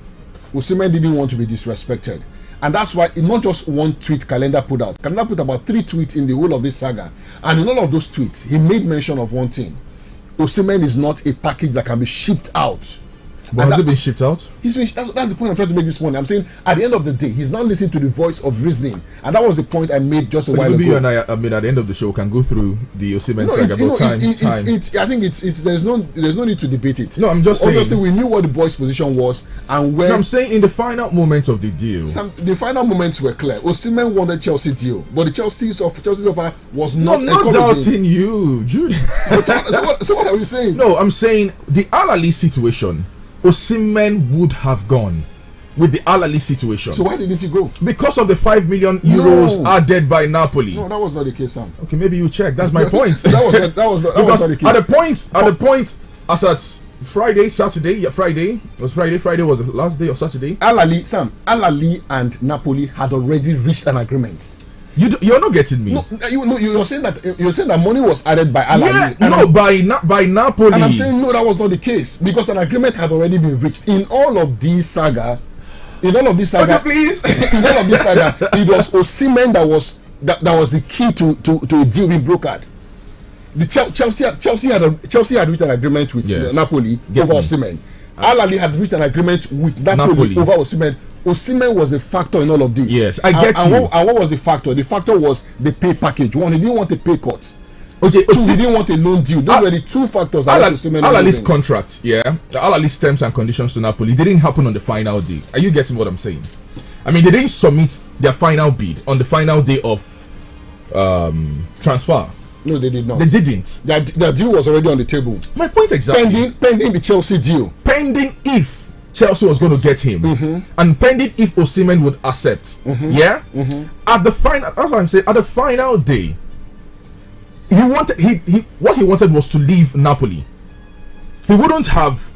Osimhen didn't want to be disrespected. And that's why not just one tweet Calendar put out. Calendar put about 3 tweets in the whole of this saga. And in all of those tweets, he made mention of one thing. Osimhen is not a package that can be shipped out. But has it been shipped out? That's the point I'm trying to make this morning. I'm saying at the end of the day, he's not listening to the voice of reasoning, and that was the point I made just a while ago. You and I at the end of the show, we can go through the Osimhen saga. I think there's no need to debate it. No, I'm just saying. Obviously, we knew what the boys' position was, and when I'm saying in the final moments of the deal, the final moments were clear. Osimhen wanted Chelsea deal, but the Chelsea's offer was not. I'm not doubting you, Jude. So what are we saying? No, I'm saying the Al-Ali situation. Osimhen would have gone with the Al-Ali situation. So why didn't he go? Because of the 5 million euros added by Napoli. No, that was not the case, Sam. Okay, maybe you check. That's my point. that was not the case. At the point, as at Saturday was the last day of Saturday. Al-Ali and Napoli had already reached an agreement. You're not getting me. No, you're saying that money was added by Al-Ali. By Napoli. And I'm saying no, that was not the case because an agreement had already been reached. In all of this saga, please. In all of this saga, it was Osimhen that was the key to a deal being brokered. The Chelsea had reached an agreement with Napoli over Osimhen. Al-Ali had reached an agreement with Napoli over Osimhen. Osimhen was a factor in all of this. Yes, I get you. And what was the factor? The factor was the pay package. One, he didn't want a pay cut. Okay. 2, he didn't want a loan deal. Those were the 2 factors that Osimhen. Al-Ali's contract, the Al-Ali's terms and conditions to Napoli didn't happen on the final day. Are you getting what I'm saying? They didn't submit their final bid on the final day of transfer. No, they did not. They didn't. Their deal was already on the table. My point exactly. Pending the Chelsea deal. Pending if Chelsea was going to get him, and pending if Osimhen would accept. At the final, that's what I'm saying. At the final day, what he wanted was to leave Napoli. He wouldn't have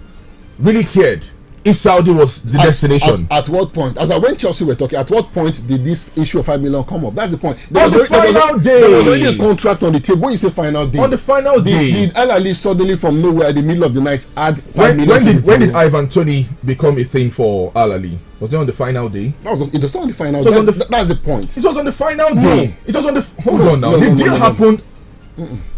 really cared if Saudi was the destination. At what point? As when Chelsea were talking, at what point did this issue of 5 million come up? That's the point. There was already a contract on the table. When you say final day, on the final day, did Al-Ali suddenly from nowhere in the middle of the night add 5 million? When did Ivan Toney become a thing for Al-Ali? Was it on the final day? It was not on the final day. That's the point. It was on the final day. It was on the. Hold on now. The deal happened.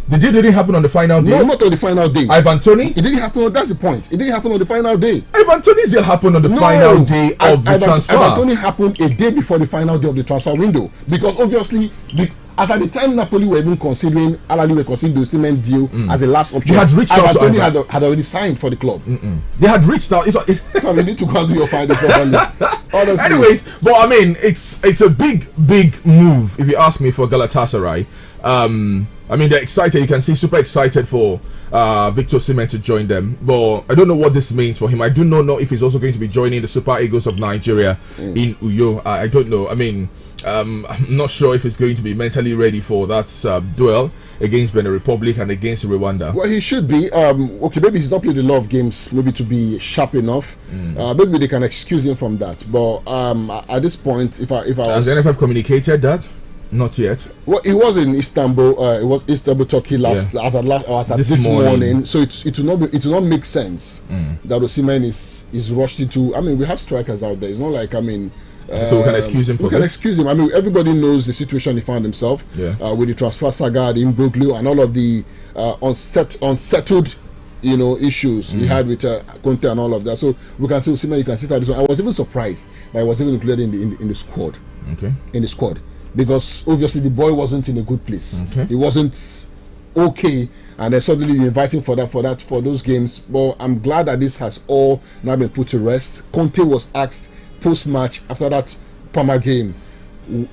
The deal didn't happen on the final day. No, not on the final day. Ivan Toney? It didn't happen. That's the point. It didn't happen on the final day. Ivan Toney's deal happened on the final day of the transfer. Ivan Toney happened a day before the final day of the transfer window. Because obviously, at the time Napoli were even considering, Al-Ali were considering the Osimhen deal as a last option. They had reached out. Ivan Toney had already signed for the club. They had reached out. So you need to go and do your findings properly. Honestly. Anyways, but it's a big move if you ask me for Galatasaray. They're excited. You can see super excited for Victor Osimhen to join them. But I don't know what this means for him. I do not know if he's also going to be joining the Super Eagles of Nigeria in Uyo. I don't know. I'm not sure if he's going to be mentally ready for that duel against Benin Republic and against Rwanda. Well, he should be. Okay, maybe he's not played a lot of games, maybe to be sharp enough. Maybe they can excuse him from that. But at this point, if I Has the NFF communicated that? Not yet. Well, it was in Istanbul. It was Istanbul, Turkey as at this morning. So it will not make sense that Osimhen is rushed into. I mean, we have strikers out there. It's not like so we can excuse him for this? We can excuse him. I mean, everybody knows the situation he found himself with the transfer saga, the imbroglio, and all of the unsettled, issues he had with Conte and all of that. So we can see Osimhen. You can see that. So I was even surprised that he was even included in the squad. Okay. In the squad, because obviously the boy wasn't in a good place. Okay. He wasn't okay, and then suddenly you invite him for those games. But I'm glad that this has all now been put to rest. Conte was asked post-match after that Parma game,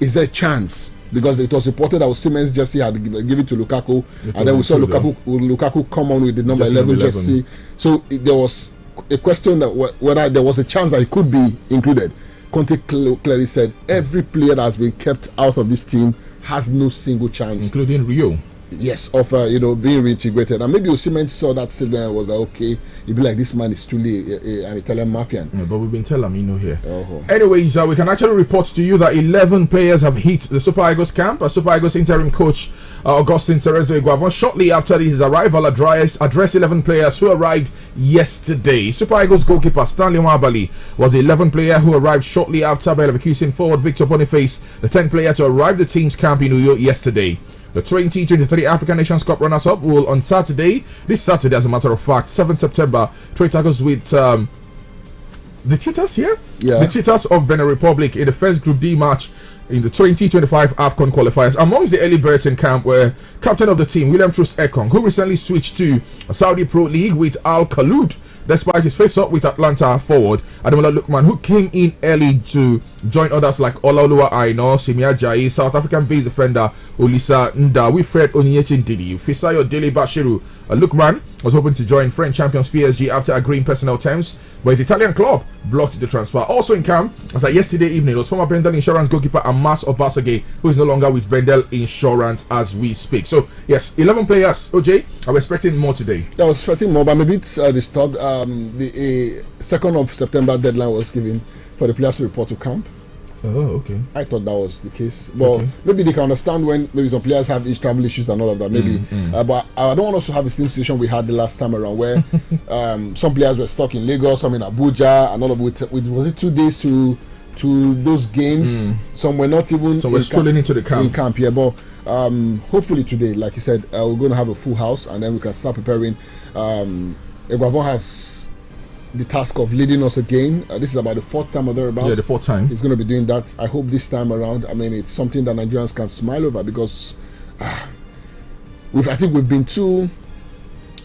is there a chance? Because it was reported that Osimhen's jersey had given to Lukaku, and then we saw Lukaku come on with the number 11 jersey. So there was a question that whether there was a chance that he could be included. Conte clearly said every player that has been kept out of this team has no single chance, including Rio. Yes, of being reintegrated. And maybe Osimhen saw that statement and was like, okay, you'd be like, this man is truly an Italian mafian. Yeah, but we've been telling here. Anyways, we can actually report to you that 11 players have hit the Super Eagles camp. Super Eagles interim coach Augustin Cerezo Iguavon, shortly after his arrival, addressed 11 players who arrived yesterday. Super Eagles goalkeeper Stanley Nwabali was the 11th player who arrived shortly after by Leverkusen forward Victor Boniface, the 10th player to arrive the team's camp in Uyo yesterday. The 2023 African Nations Cup runners-up will on this Saturday, as a matter of fact, 7th September, trade tackles with the Cheetahs, the Cheetahs of Benin Republic in the first Group D match in the 2025 AFCON qualifiers. Amongst the early birds in camp were captain of the team, William Troost Ekong, who recently switched to Saudi Pro League with Al Khaloud, despite his face-up with Atlanta forward Ademola Lookman, who came in early to join others like Olaoluwa Aino, Simi Ajayi, South African-based defender Olisa Nda, Wilfred Onyechin Ndidi, Fisayo Dele Bashiru. Lookman was hoping to join French champions PSG after agreeing personnel terms, but his Italian club blocked the transfer. Also in camp, as at yesterday evening, was former Bendel Insurance goalkeeper Amas Obasage, who is no longer with Bendel Insurance as we speak. So, yes, 11 players. OJ, I was expecting more today. I was expecting more, but maybe it's disturbed. The 2nd of September deadline was given for the players to report to camp. Oh, okay. I thought that was the case, but maybe they can understand when maybe some players have travel issues and all of that. Maybe, but I don't want us to have the same situation we had the last time around, where some players were stuck in Lagos, some in Abuja, and all of it. Was it 2 days to those games? Some were not even. So we're strolling into the camp. In camp, yeah. But hopefully today, like you said, we're going to have a full house, and then we can start preparing. Iguavon has the task of leading us again. This is about the 4th time or thereabouts. Yeah, the 4th time. He's going to be doing that. I hope this time around, I mean, it's something that Nigerians can smile over, because I think we've been too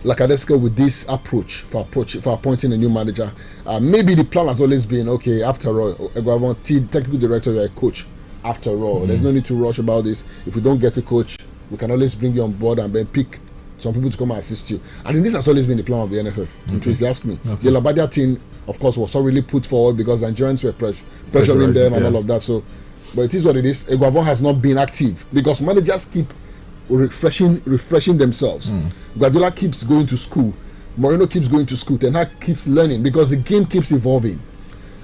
lackadaisical with this approach for appointing a new manager. Maybe the plan has always been, okay, after all, Iguavon, technical director, you're a coach. After all, there's no need to rush about this. If we don't get a coach, we can always bring you on board and then pick some people to come and assist you. I think this has always been the plan of the NFF, if you ask me. The Labadia team, of course, was not really put forward because the Nigerians were pressuring them and all of that. So, but it is what it is. Iguavon has not been active because managers keep refreshing themselves. Guardiola keeps going to school. Mourinho keeps going to school. Ten Hag keeps learning because the game keeps evolving.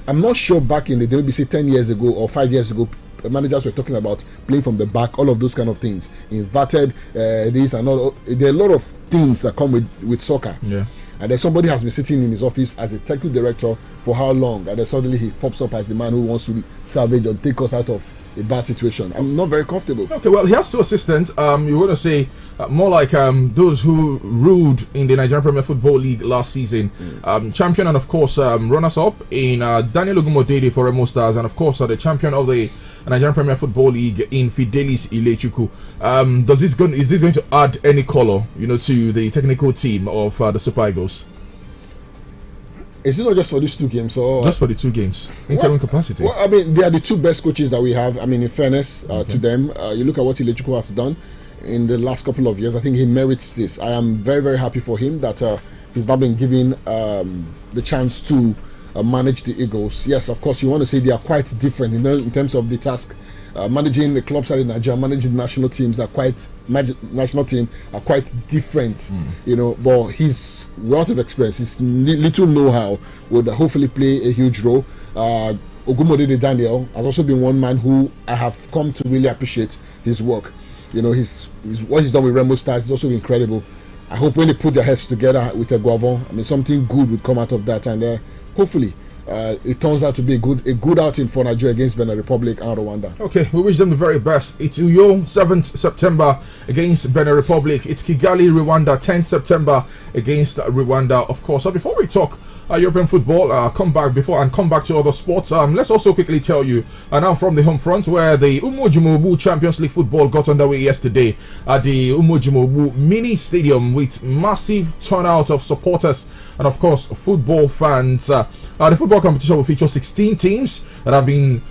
I'm not sure back in the day, maybe say 10 years ago or 5 years ago, managers were talking about playing from the back, all of those kind of things, inverted this and all. There are a lot of things that come with soccer. Yeah. And then somebody has been sitting in his office as a technical director for how long, and then suddenly he pops up as the man who wants to salvage or take us out of a bad situation. I'm not very comfortable. Okay, well, he has 2 assistants. You want to say more like those who ruled in the Nigerian Premier Football League last season. Champion and, of course, runners-up in Daniel Ogumodede for Remo Stars, and, of course, the champion of the Nigerian Premier Football League in Fidelis Ilechukwu. Is this going to add any color, to the technical team of the Super Eagles? Is it not just for these 2 games? Or just for the 2 games, interim capacity. Well, I mean, they are the 2 best coaches that we have. I mean, in fairness to them, you look at what Ilechukwu has done in the last couple of years. I think he merits this. I am very, very happy for him that he's now been given the chance to manage the Eagles. Yes, of course, you want to say they are quite different in terms of the task managing the club side in Nigeria, managing the national teams are quite different, you know. But his wealth of experience, his little know-how would hopefully play a huge role. Ogumodede Daniel has also been one man who I have come to really appreciate his work. You know, his what he's done with Remo Stars is also incredible. I hope when they put their heads together with a Guavon, I mean, something good would come out of that, and hopefully it turns out to be a good outing for Nigeria against Benin Republic and Rwanda. Okay, we wish them the very best. It's Uyo, 7th September against Benin Republic. It's Kigali, Rwanda, 10th September against Rwanda, of course. So before we talk European football, come back to other sports. Let's also quickly tell you, now from the home front, where the Umojimobu Champions League football got underway yesterday at the Umojimobu mini stadium with massive turnout of supporters and of course football fans. The football competition will feature 16 teams that have been,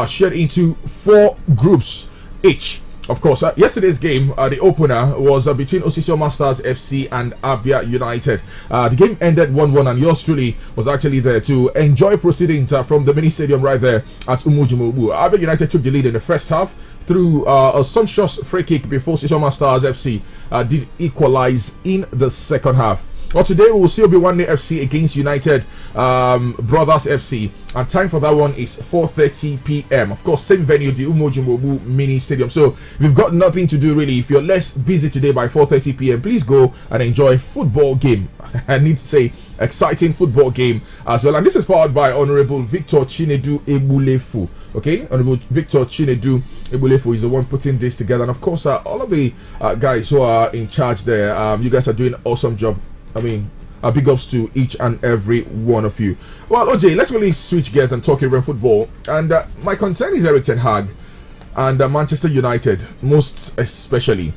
shared into 4 groups each. Of course, yesterday's game, the opener was between Osisio Masters FC and Abia United. The game ended 1-1, and yours truly was actually there to enjoy proceedings from the mini stadium right there at Umujimobu. Abia United took the lead in the first half through a sumptuous free kick before Osisio Masters FC did equalize in the second half. Well, today we will see Obi-Wan FC against United Brothers FC, and time for that one is 4:30 p.m. Of course, same venue, the Umojimobu Mini Stadium. So we've got nothing to do really. If you're less busy today by 4:30 p.m., please go and enjoy football game. I need to say, exciting football game as well. And this is powered by Honorable Victor Chinedu Ebulefu. Okay, Honorable Victor Chinedu Ebulefu is the one putting this together, and of course, all of the guys who are in charge there, you guys are doing an awesome job. I mean, big ups to each and every one of you. Well, OJ, let's really switch gears and talk European football. And my concern is Erik ten Hag and Manchester United, most especially.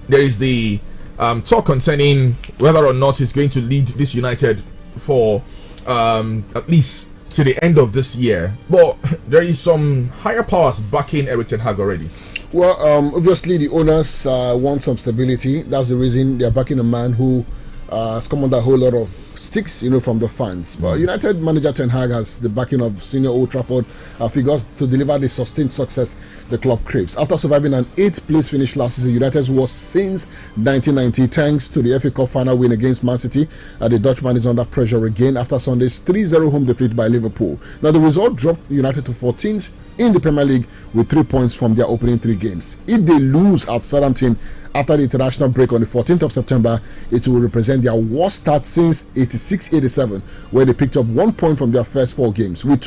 There is the talk concerning whether or not he's going to lead this United for at least to the end of this year. But there is some higher powers backing Erik ten Hag already. Well, obviously the owners want some stability. That's the reason they're backing a man who has come under a whole lot of sticks, from the fans. But United manager Ten Hag has the backing of senior Old Trafford figures to deliver the sustained success the club craves. After surviving an 8th place finish last season, United's worst since 1990, thanks to the FA Cup final win against Man City. The Dutchman is under pressure again after Sunday's 3-0 home defeat by Liverpool. Now the result dropped United to 14th in the Premier League with 3 points from their opening 3 games. If they lose at Southampton after the international break on the 14th of September, it will represent their worst start since 86-87, where they picked up 1 point from their first 4 games. Within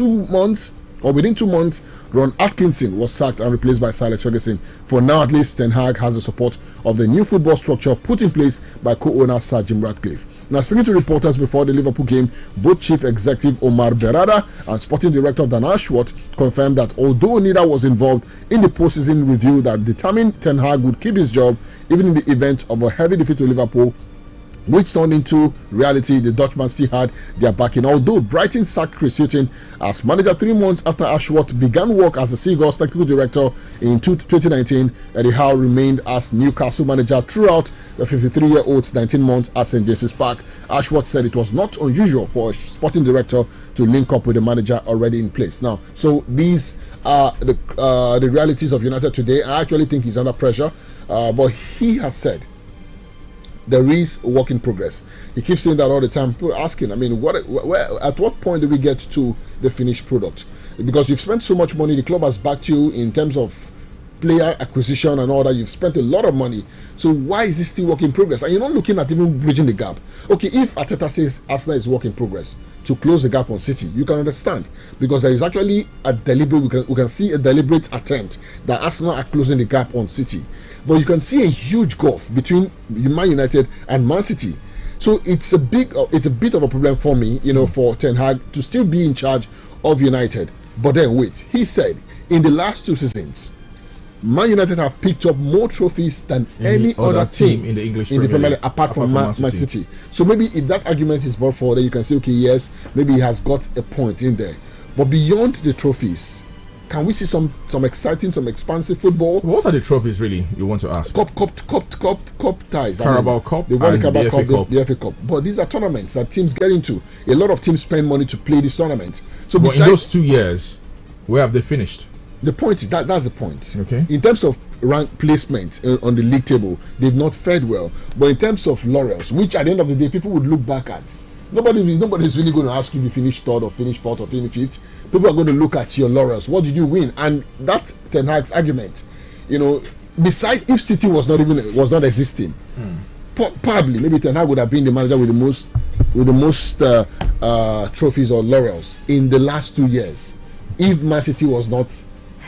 2 months, Ron Atkinson was sacked and replaced by Sir Alex Ferguson. For now, at least, Ten Hag has the support of the new football structure put in place by co-owner Sir Jim Ratcliffe. Now, speaking to reporters before the Liverpool game, both Chief Executive Omar Berrada and Sporting Director Dan Ashworth confirmed that although neither was involved in the post-season review that determined Ten Hag would keep his job even in the event of a heavy defeat to Liverpool, which turned into reality, the Dutchman still had their backing. Although Brighton sacked Chris Hughton as manager 3 months after Ashworth began work as the Seagulls technical director in 2019, Eddie Howe remained as Newcastle manager throughout the 53-year-old's 19 months at St James's Park. Ashworth said it was not unusual for a sporting director to link up with a manager already in place. Now, so these are the realities of United today. I actually think he's under pressure, but he has said there is a work in progress. He keeps saying that all the time. People are asking, I mean, at what point do we get to the finished product? Because you've spent so much money, the club has backed you in terms of player acquisition and all that. You've spent a lot of money. So why is this still work in progress? And you're not looking at even bridging the gap. Okay, if Arteta says Arsenal is work in progress to close the gap on City, you can understand, because there is actually a deliberate, we can see a deliberate attempt that Arsenal are closing the gap on City. But you can see a huge gulf between Man United and Man City. So it's a bit of a problem for me, for Ten Hag to still be in charge of United. But then wait, he said in the last 2 seasons, Man United have picked up more trophies than any other team in the English Premier League, apart from Man City. So maybe if that argument is brought forward, then you can say, okay, yes, maybe he has got a point in there. But beyond the trophies, can we see some exciting, some expansive football? What are the trophies really you want to ask? Cup ties. Carabao Cup. They won the Carabao Cup, the FA Cup. But these are tournaments that teams get into. A lot of teams spend money to play this tournament. So but in those 2 years, where have they finished? The point is that's the point. Okay. In terms of rank placement on the league table, they've not fared well. But in terms of laurels, which at the end of the day people would look back at, nobody's really going to ask you if you finish third or finish fourth or finish fifth. People are going to look at your laurels. What did you win? And that's Ten Hag's argument. Besides, if City was not existing, probably maybe Ten Hag would have been the manager with the most trophies or laurels in the last 2 years. If Man City was not.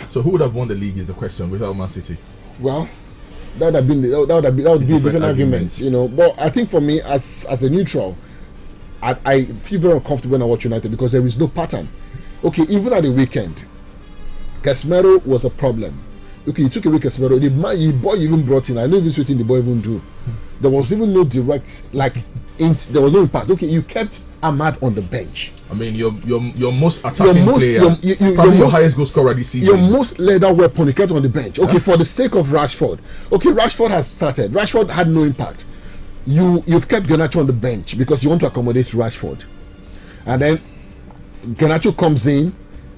So who would have won the league is the question without Man City? Well, that would be a different argument, But I think for me, as a neutral, I feel very uncomfortable when I watch United because there is no pattern. Okay, even at the weekend, Casemiro was a problem. Okay, you took away Casemiro. The boy you even brought in, I know even what the boy even do. There was even no direct, there was no impact. Okay, you kept Ahmad on the bench. I mean, your most attacking player, probably your highest goal scorer this season. Your most leader weapon, you kept on the bench. Okay, for the sake of Rashford. Okay, Rashford has started. Rashford had no impact. You've kept Garnacho on the bench because you want to accommodate Rashford. And then Garnacho comes in.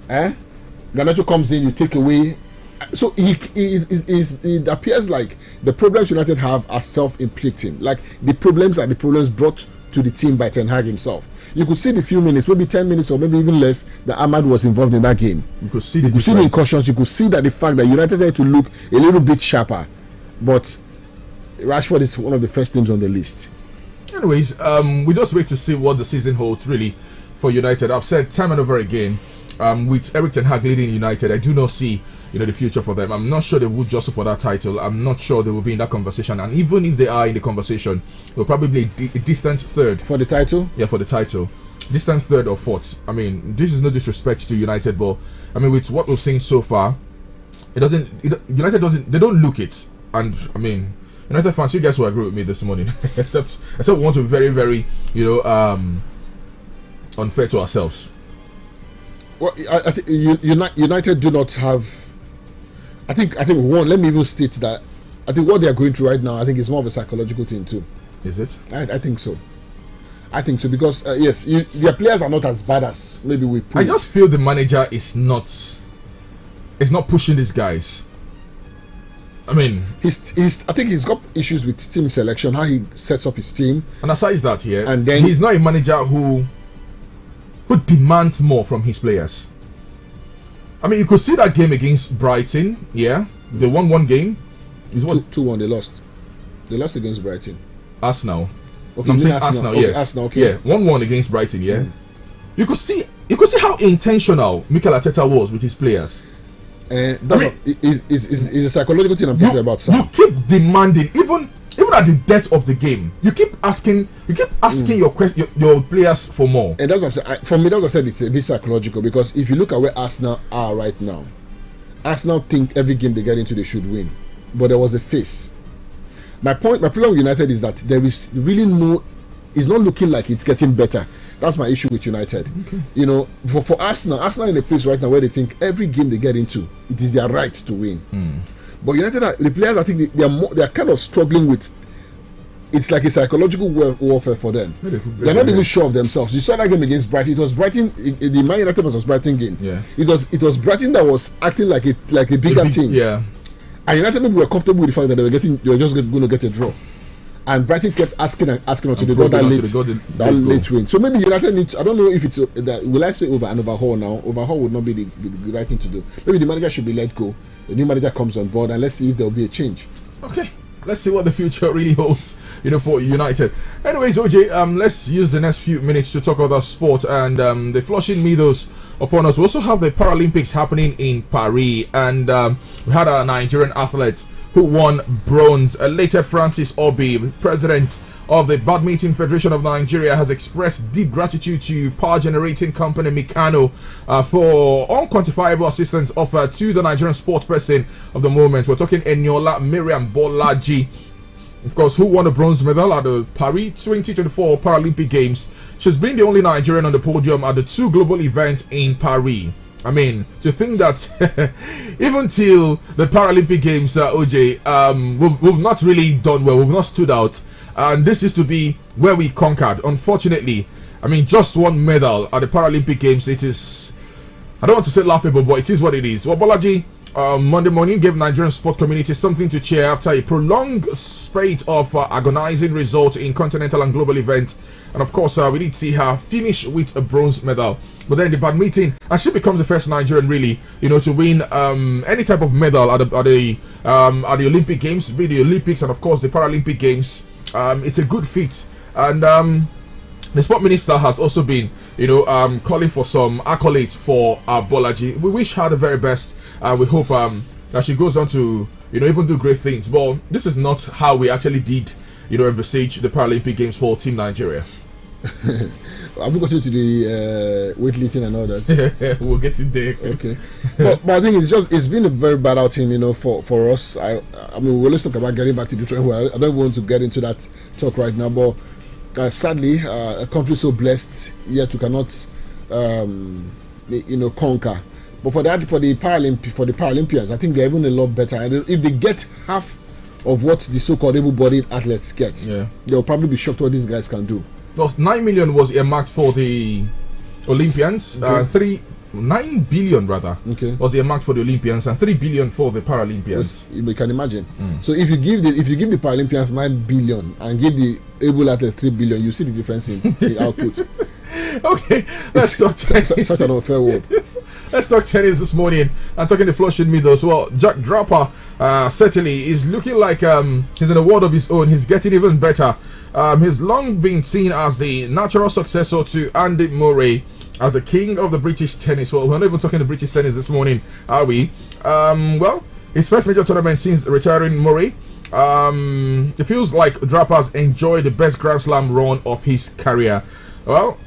Garnacho comes in, you take away. So it appears like the problems United have are self-inflicting. Like the problems are the problems brought to the team by Ten Hag himself. You could see the few minutes, maybe 10 minutes or maybe even less, that Ahmad was involved in that game. You could see the incursions. You could see that the fact that United had to look a little bit sharper. But Rashford is one of the first names on the list. Anyways, we just wait to see what the season holds really for United. I've said time and over again, with Erik Ten Hag leading United, I do not see the future for them. I'm not sure they would jostle for that title. I'm not sure they will be in that conversation. And even if they are in the conversation, they'll probably be a distant third. For the title? Yeah, for the title. Distant third or fourth. I mean, this is no disrespect to United, but I mean, with what we've seen so far, United don't look it. And I mean, United fans, you guys will agree with me this morning. except we want to be very, very, unfair to ourselves. Well, I think United do not have. I think one. Let me even state that I think what they are going through right now, I think it's more of a psychological thing too. Is it? I think so. I think so because yes, their players are not as bad as maybe we. I just feel the manager is not pushing these guys. I mean, I think he's got issues with team selection, how he sets up his team. And aside that, and then he's not a manager who demands more from his players. I mean, you could see that game against Brighton. Yeah, they won one game. It was 2-1. They lost. They lost against Brighton. Arsenal. Okay, I'm saying Arsenal. Okay, yes. Arsenal, okay. Yeah, 1-1 against Brighton. Yeah. You could see how intentional Mikel Arteta was with his players. Is a psychological thing I'm talking about, sir. You keep demanding, even at the death of the game. You keep asking your players for more. And that's what I'm saying. For me, that's what I said. It's a bit psychological because if you look at where Arsenal are right now, Arsenal think every game they get into they should win, but there was a face. My problem with United is that there is really no. It's not looking like it's getting better. That's my issue with United. Okay. For Arsenal in a place right now where they think every game they get into, it is their right to win. But United, the players, I think they are kind of struggling with. It's like a psychological warfare for them. They're not even sure of themselves. You saw that game against Brighton. It was Brighton. The Man United versus Brighton game. Yeah. It was Brighton that was acting like a bigger team. Yeah. And United maybe were comfortable with the fact that they were just going to get a draw. And Brighton kept asking until they got that late win. So maybe United needs. I don't know if it's that. Will I say overhaul now? Overhaul would not be the right thing to do. Maybe the manager should be let go. The new manager comes on board, and let's see if there will be a change. Okay, let's see what the future really holds. For United. Anyways, OJ, let's use the next few minutes to talk about sport and the Flushing Meadows upon us. We also have the Paralympics happening in Paris, and we had a Nigerian athlete who won bronze. Later, Francis Obi, president of the Badminton Federation of Nigeria, has expressed deep gratitude to power generating company Mikano for unquantifiable assistance offered to the Nigerian sport person of the moment. We're talking Eniola Miriam Bolaji, of course, who won a bronze medal at the Paris 2024 Paralympic Games. She's been the only Nigerian on the podium at the two global events in Paris. I mean, to think that even till the Paralympic Games, OJ, we've not really done well. We've not stood out. And this is to be where we conquered. Unfortunately, I mean, just one medal at the Paralympic Games. It is I don't want to say laughable, but it is what it is. Well, Bolaji, Monday morning gave Nigerian sport community something to cheer after a prolonged spate of agonizing results in continental and global events. And of course, we did see her finish with a bronze medal. But then the badminton, and she becomes the first Nigerian really, to win any type of medal at the Olympic Games, be the Olympics and of course the Paralympic Games. It's a good feat, and the sport minister has also been, calling for some accolades for Bolaji. We wish her the very best, and we hope that she goes on to, even do great things. But this is not how we actually did, envisage the Paralympic Games for Team Nigeria. Have we got into the weightlifting and all that? We'll get in there. Okay. but I think it's been a very bad outing, for us. I mean, we'll let's talk about getting back to the trend. Well, I don't want to get into that talk right now, but sadly, a country so blessed, yet we cannot, conquer. But for the Paralympians, I think they're even a lot better. And if they get half of what the so-called able-bodied athletes get, they'll probably be shocked what these guys can do. Well, 9 million was earmarked for the Olympians. 9 billion rather was earmarked for the Olympians, and 3 billion for the Paralympians. Yes, you can imagine. So if you give the Paralympians 9 billion and give the able athletes 3 billion, you see the difference in the output. Okay, let's talk tennis. Such an unfair word. Let's talk tennis this morning. I'm talking the flushing middle as well. Jack Draper certainly is looking like he's in a world of his own. He's getting even better. He's long been seen as the natural successor to Andy Murray as the king of the British tennis. Well, we're not even talking the British tennis this morning, are we? Well, his first major tournament since retiring Murray. It feels like Draper's enjoyed the best Grand Slam run of his career. Well,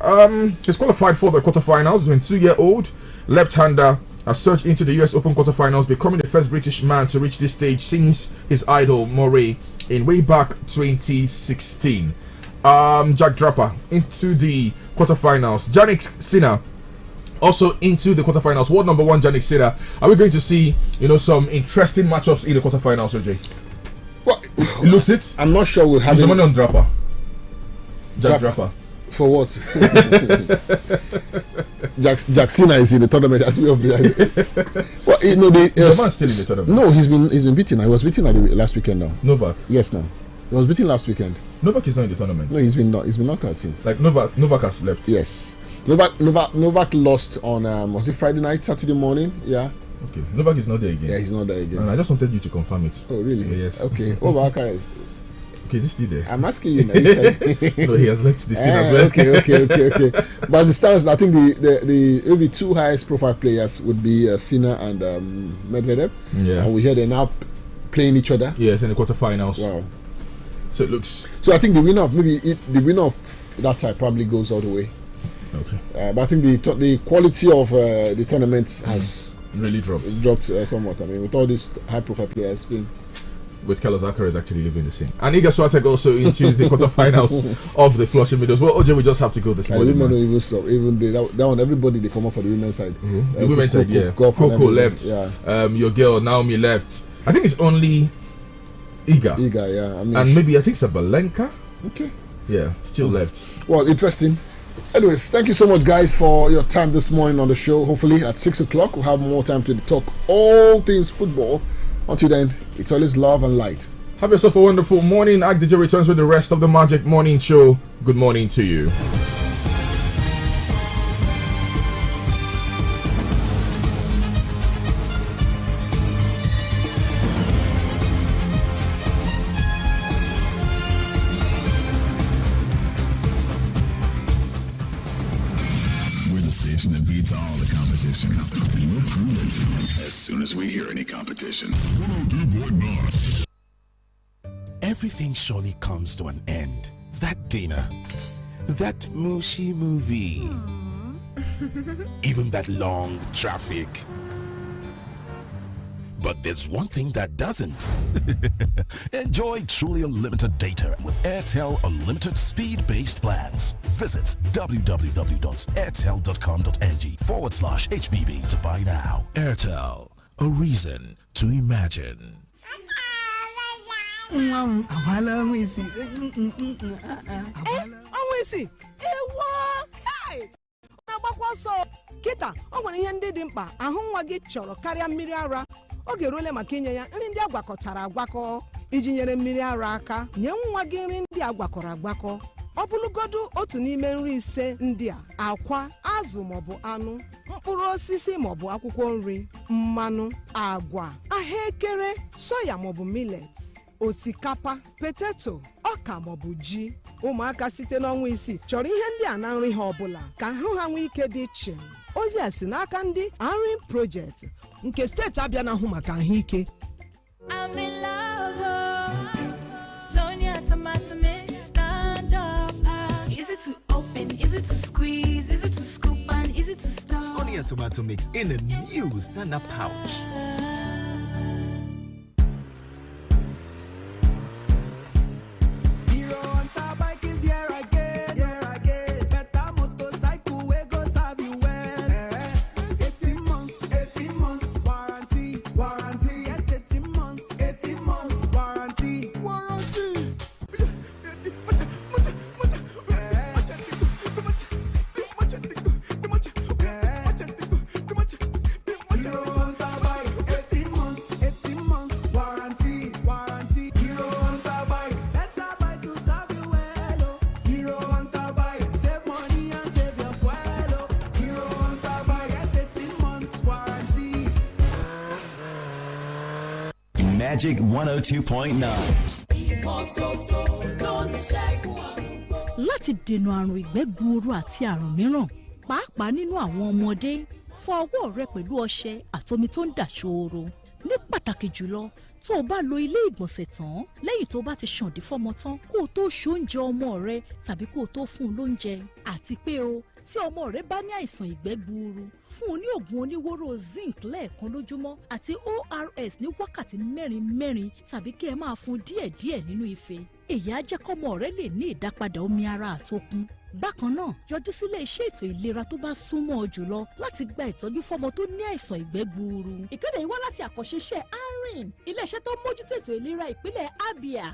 he's qualified for the quarterfinals. 22-year-old left-hander has surged into the US Open quarterfinals, becoming the first British man to reach this stage since his idol Murray in way back 2016. Jack Draper into the quarterfinals. Jannik Sinner also into the quarterfinals. World number one Jannik Sinner. Are we going to see some interesting matchups in the quarterfinals, OJ? Well, it looks it. I'm not sure we'll have some money on Draper. Jack Draper. For what? Jack Sinner is in the tournament as we have been. Well, the man's still in the tournament. No, he's been beaten. He was beaten at the last weekend now. Novak. Yes, now. He was beaten last weekend. Novak is not in the tournament. No, he's been knocked out since. Like Novak has left. Yes. Novak lost on was it Friday night, Saturday morning? Yeah. Okay. Novak is not there again. Yeah, he's not there again. And I just wanted you to confirm it. Oh, really? Yes. Okay. What about Akares? Okay, is he still there? I'm asking you now. No, he has left the scene as well. Okay. But as it stands, I think the maybe two highest profile players would be Sinner and Medvedev. Yeah. And we hear they're now playing each other. Yes, in the quarterfinals. Wow. So it looks. So I think the winner of that type probably goes all the way. Okay. But I think the quality of the tournament has really dropped somewhat. I mean, with all these high profile players being. With Carlos Alcaraz actually leaving the scene. And Iga Swiatek also into the quarterfinals of the Flushing Middles. Well, OJ, we just have to go this morning. The women don't even stop. Even that one, everybody they come up for the women's side. The women's side, yeah. Coco left. Yeah. Your girl Naomi left. I think it's only Iga. Yeah. I mean, and maybe I think Sabalenka. Okay. Yeah, still left. Well, interesting. Anyways, thank you so much, guys, for your time this morning on the show. Hopefully, at 6 o'clock, we'll have more time to talk all things football. Until then, it's always love and light. Have yourself a wonderful morning. AgDJ returns with the rest of the Magic Morning Show. Good morning to you. We're the station that beats all the competition. And we'll prove it as soon as we hear any competition. 102.9. Everything surely comes to an end. That dinner, that mushy movie, even that long traffic. But there's one thing that doesn't. Enjoy truly unlimited data with Airtel Unlimited Speed-Based Plans. Visit www.airtel.com.ng/HBB to buy now. Airtel, a reason to imagine. na-agbakwa ọsọ kịta o nwere ihe ndị dị mkpa ahụ nwa gị chọrọ karịa mmiri ara oge eruole maka inye ya nri ndị agwakọtara agwakọ iji nyere mmiri ara aka nye nwa gị nri ndị agwakọrọ agwakọ ọ bụlụgodu otu n'ime nri ise ndị a akwa azụ maọbụ anụ mkpụrụ osisi maọbụ akwụkwọ nri mmanụ agwa ahụekere soya maọbụ millet osikapa poteto ọka maọbụ ji ụmụaka site n'ọnwa isii chọrọ ihe ndị a na nri ha ọbụla ka ahụ ha nwee ike dị iche ozi a si n'aka ndị Arin Project nke steeti Abịa na-ahụ maka ahụike. I'm in love, Sonia tomato mix, stand up. Easy to open, easy to squeeze, easy to scoop and easy to stir. Sonia tomato mix in a new stand-up pouch. Hero Hunter bike is here again, Better motorcycle we go serve you well. 18 months warranty. Get 18 months warranty. Hero Hunter bike, 18 months warranty. Hero Hunter bike, better buy to serve you well. Oh. Hero Hunter bike, save money and save your fuel. Oh. Hero Hunter bike, get 18 months warranty. Magic 102.9. Láti dènà àrùn ìgbẹ́ gbuuru àti àrùn mìíràn pàápàá nínú àwọn ọmọdé fọ ọwọ́ rẹ pẹ̀lú ọṣẹ àtomi tó ń dà ṣooro ní pàtàkì jùlọ tó o bá lo ilé ìgbọ̀nsẹ̀ tán lẹ́yìn tó o bá ti ṣàǹdí fọ́mọ tán kó o tó ṣoúnjẹ ọmọ rẹ tàbí kó o tó fún un lóúnjẹ àti pé o tí ọmọ rẹ bá ní àìsàn ìgbẹ́ gbuuru fún un ní oògùn oníwóró zinc lẹ́ẹ̀kan lójúmọ́ àti ORS ní wákàtí mẹ́rin tàbí kí ẹ máa fún díẹ̀díẹ̀ nínú ife èyí á jẹ́ kọ́mọ rẹ lè ní ìdápadà omi ara àtokun. Bákan náà yọjú sílé iṣẹ́ ètò ìlera tó bá súnmọ́ ọ jùlọ láti gba ìtọ́jú fọ́mọ tó ní àìsàn ìgbẹ́ gbuuru. Ìkéde yìí wá láti àkànṣe Arin ilé-iṣẹ́ tó mójútó ètò ìlera ìpínlẹ̀ Abia.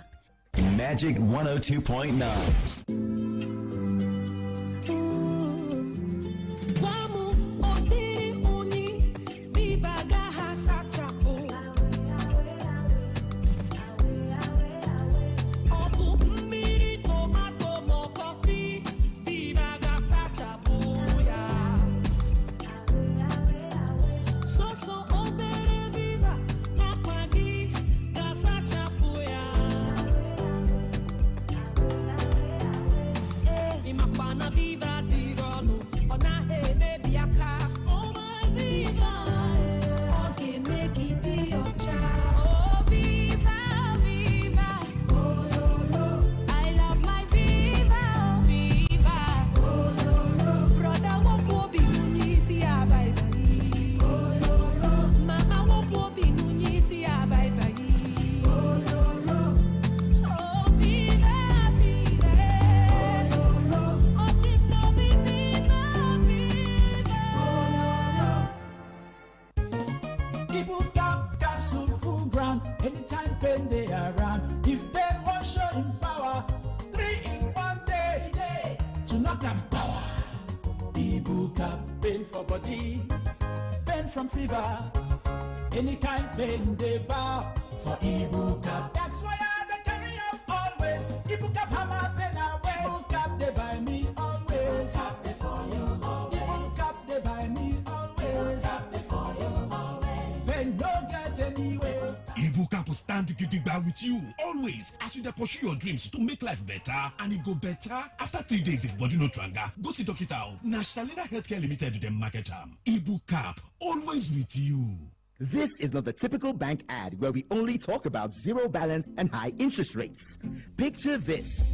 Magic 102.9. Anytime pain they around, if pain won't show in power, 3 in 1 day to knock and power. Ibuka pain for body, pain from fever, any kind pain they bow for Ibuka. That's why I carry out always. Ibuka hammer pain away. Ibuka they buy me always. Ibuka they for you always. Ibuka they buy me always. Ibuka they for you always. Pain no get anywhere. Ibuka will stand gidigba with you always as you dey pursue your dreams to make life better and it go better after 3 days if body no tranga. Go see doctor o. Na Shalina Healthcare Limited dem market am. Ibuka always with you. This is not the typical bank ad where we only talk about zero balance and high interest rates. Picture this: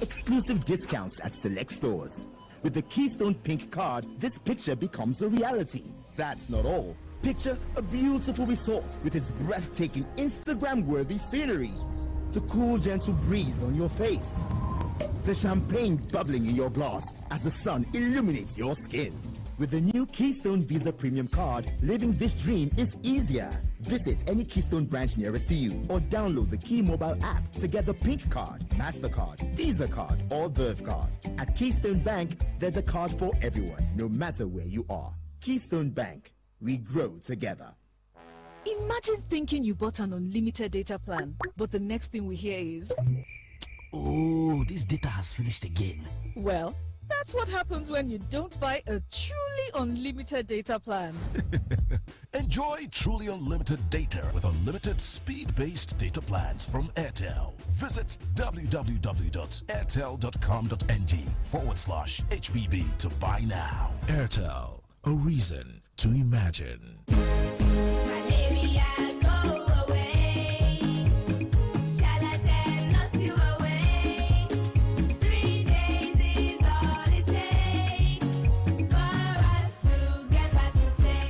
exclusive discounts at select stores. With the Keystone Pink card, this picture becomes a reality. That's not all. Picture a beautiful resort with its breathtaking Instagram-worthy scenery. The cool, gentle breeze on your face. The champagne bubbling in your glass as the sun illuminates your skin. With the new Keystone Visa Premium Card, living this dream is easier. Visit any Keystone branch nearest to you or download the Key mobile app to get the Pink Card, MasterCard, Visa Card, or Verve Card. At Keystone Bank, there's a card for everyone, no matter where you are. Keystone Bank, we grow together. Imagine thinking you bought an unlimited data plan, but the next thing we hear is, oh, this data has finished again. Well, that's what happens when you don't buy a truly unlimited data plan. Enjoy truly unlimited data with unlimited speed-based data plans from Airtel. Visit www.airtel.com.ng/HBB to buy now. Airtel, a reason to imagine.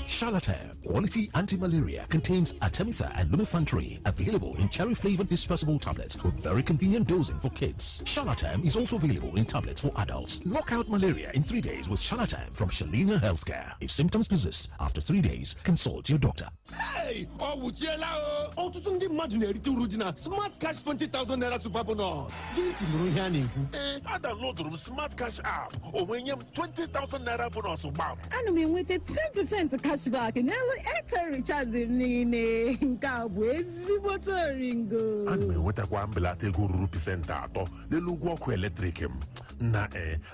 Charlatan Quality Anti-Malaria contains Artemisa and Lumefantrine, available in cherry-flavored dispersible tablets with very convenient dosing for kids. Charlatan is also available in tablets for adults. Knock out malaria in 3 days with Charlatan from Shalina Healthcare. If symptoms persist after 3 days, consult your doctor. Hey! Ọtụtụ ndị mmadụ na-erite uru dị na Smart Cash 20,000 naira super bonus. Gị tinụrụ ihe a na-ekwu. Adownloadụrụ m Smart Cash app. O wee nye m 20,000 naira bonus gbam. Ana m enweta 10% cashback n'elu Airtel recharge m niile. Nke a bụ ezigbote oringo. Ana m enwetakwa mbelata ego ruru 3% n'elu ụgwọ ọkụ eletrik m.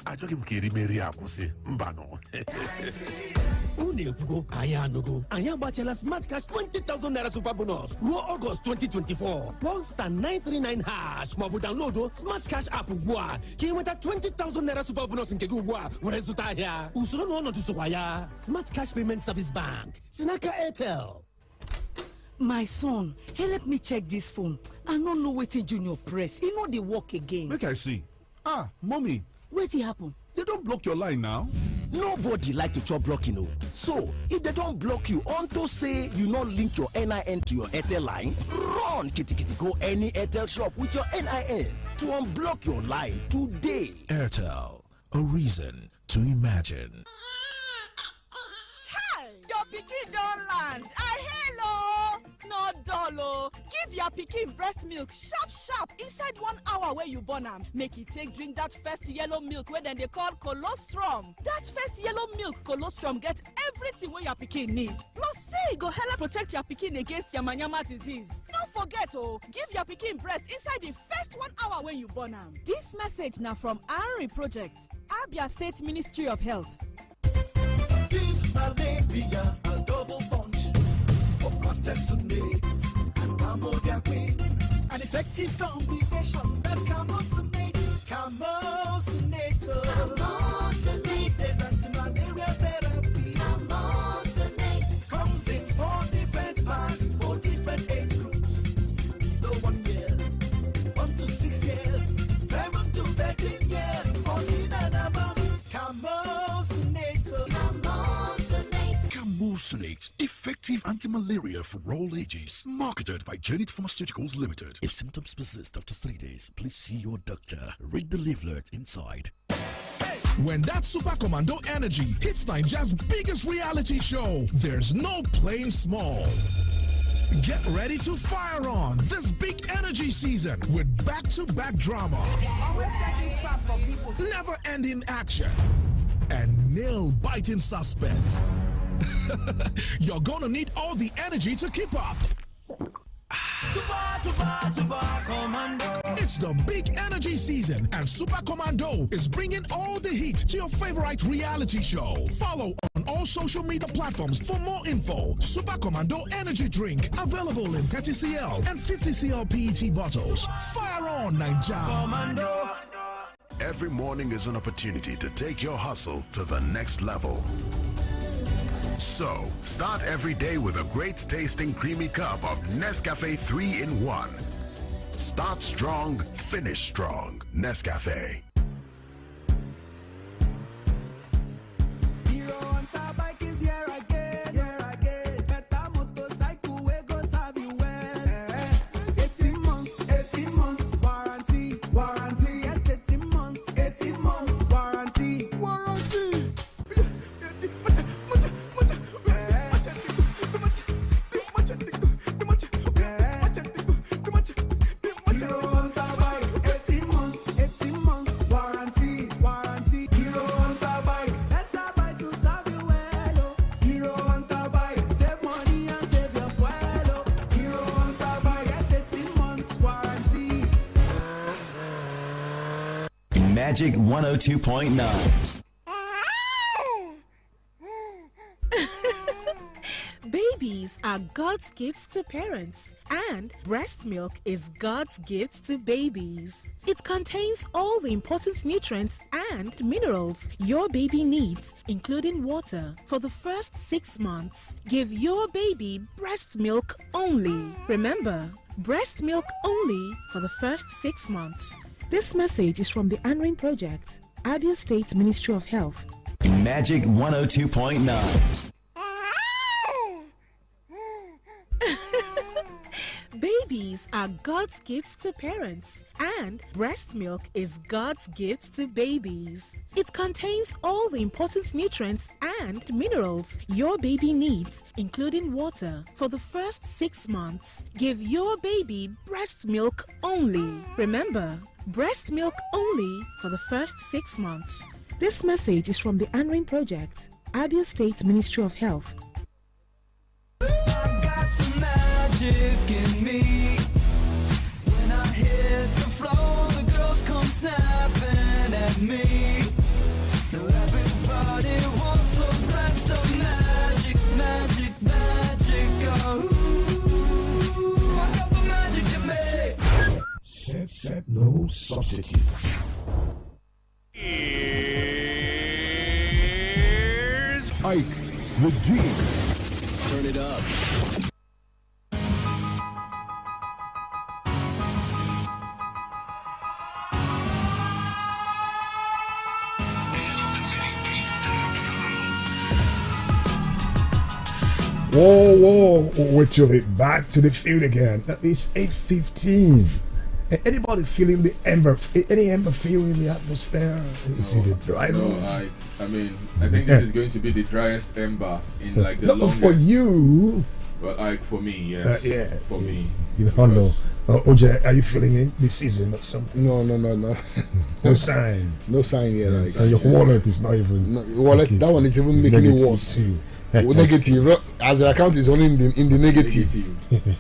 Achọghị m ka erimeri akwụsị. Mbanụ. Unu ekwugo, anyị anụgo. Anyị agbatịala Smart Cash 20,000 naira super bonus ruo August 2024. Monster 939 hash maọbụ download Smart Cash app ugbu a ka ị nweta 20,000 naira super bonus nke gị ugbu a were zụta ahịa. Usoro na ọnọdụ sokwa ya. Smart Cash Payment Service Bank si n'aka Airtel. My son, help me check this phone. I no know wetin Junior press. E no dey work again. Make I see. Ah, mommy. Wetin happen? They don't block your line now. Nobody like to chop blocking, no. So, if they don't block you unto say you not link your NIN to your Airtel line, run kitty go any Airtel shop with your NIN to unblock your line today. Airtel, a reason to imagine. Your pikin don land. Hello. No dollo. Give your pikin breast milk sharp inside 1 hour where you born am. Make it take drink that first yellow milk where then they call colostrum. That first yellow milk colostrum get everything where your pikin need. Plus say go help protect your pikin against yamayama disease. Don't forget give your pikin breast inside the first 1 hour when you born am. This message now from ARI Project, Abia State Ministry of Health. Give malaria a double punch of Protestanate and Cambodia Queen. An effective combination that Camosunate. There's anti-malaria therapy. Camosunate comes in 4 different packs for different age groups. The 1 year, 1 to 6 years, 7 to 13 years, 14 and above. Camosunate, effective anti-malaria for all ages. Marketed by Janet Pharmaceuticals Limited. If symptoms persist after 3 days, please see your doctor. Read the leaflet inside. When that Super Commando energy hits Nigeria's biggest reality show, there's no playing small. Get ready to fire on this big energy season with back-to-back drama, Always setting trap for people. never-ending action, and nail-biting suspense. You're gonna need all the energy to keep up. Super Commando. It's the big energy season, and Super Commando is bringing all the heat to your favorite reality show. Follow on all social media platforms for more info. Super Commando energy drink available in 30cl and 50cl PET bottles. Fire on, Nigeria. Commando. Every morning is an opportunity to take your hustle to the next level. So, start every day with a great tasting creamy cup of Nescafe 3-in-1. Start strong, finish strong. Nescafe. Hero Hunter bike is here again. Better motorcycle we go serve you well. 18 months warranty. 18 months warranty. Magic 102.9. Babies are God's gifts to parents, and breast milk is God's gift to babies. It contains all the important nutrients and minerals your baby needs, including water, for the first 6 months. Give your baby breast milk only. Remember, breast milk only for the first 6 months. This message is from the Anring Project, Abia State Ministry of Health. Magic 102.9. Babies are God's gifts to parents, and breast milk is God's gift to babies. It contains all the important nutrients and minerals your baby needs, including water, for the first 6 months. Give your baby breast milk only. Remember, breast milk only for the first 6 months. This message is from the Anring Project, Abia State Ministry of Health. Magic in me. When I hit the floor, the girls come snapping at me. Now everybody wants some breast of magic, magic, magic. Oh, I got the magic in me. Set, no substitute. Here's Ike, the G. Turn it up. Whoa, Whitchel, back to the field again. It's 8:15. Anybody feeling the ember? Any ember feel in the atmosphere? Is it dry? No, I mean, I think this is going to be the driest ember in like the longest. For you. But like for me, yes. Yeah. For me. You don't know. OJ, are you feeling it this season or something? No. No sign. No sign yet. Like, and your wallet is not even. Wallet. That one is even making it worse. Negative. As the account is only in the negative.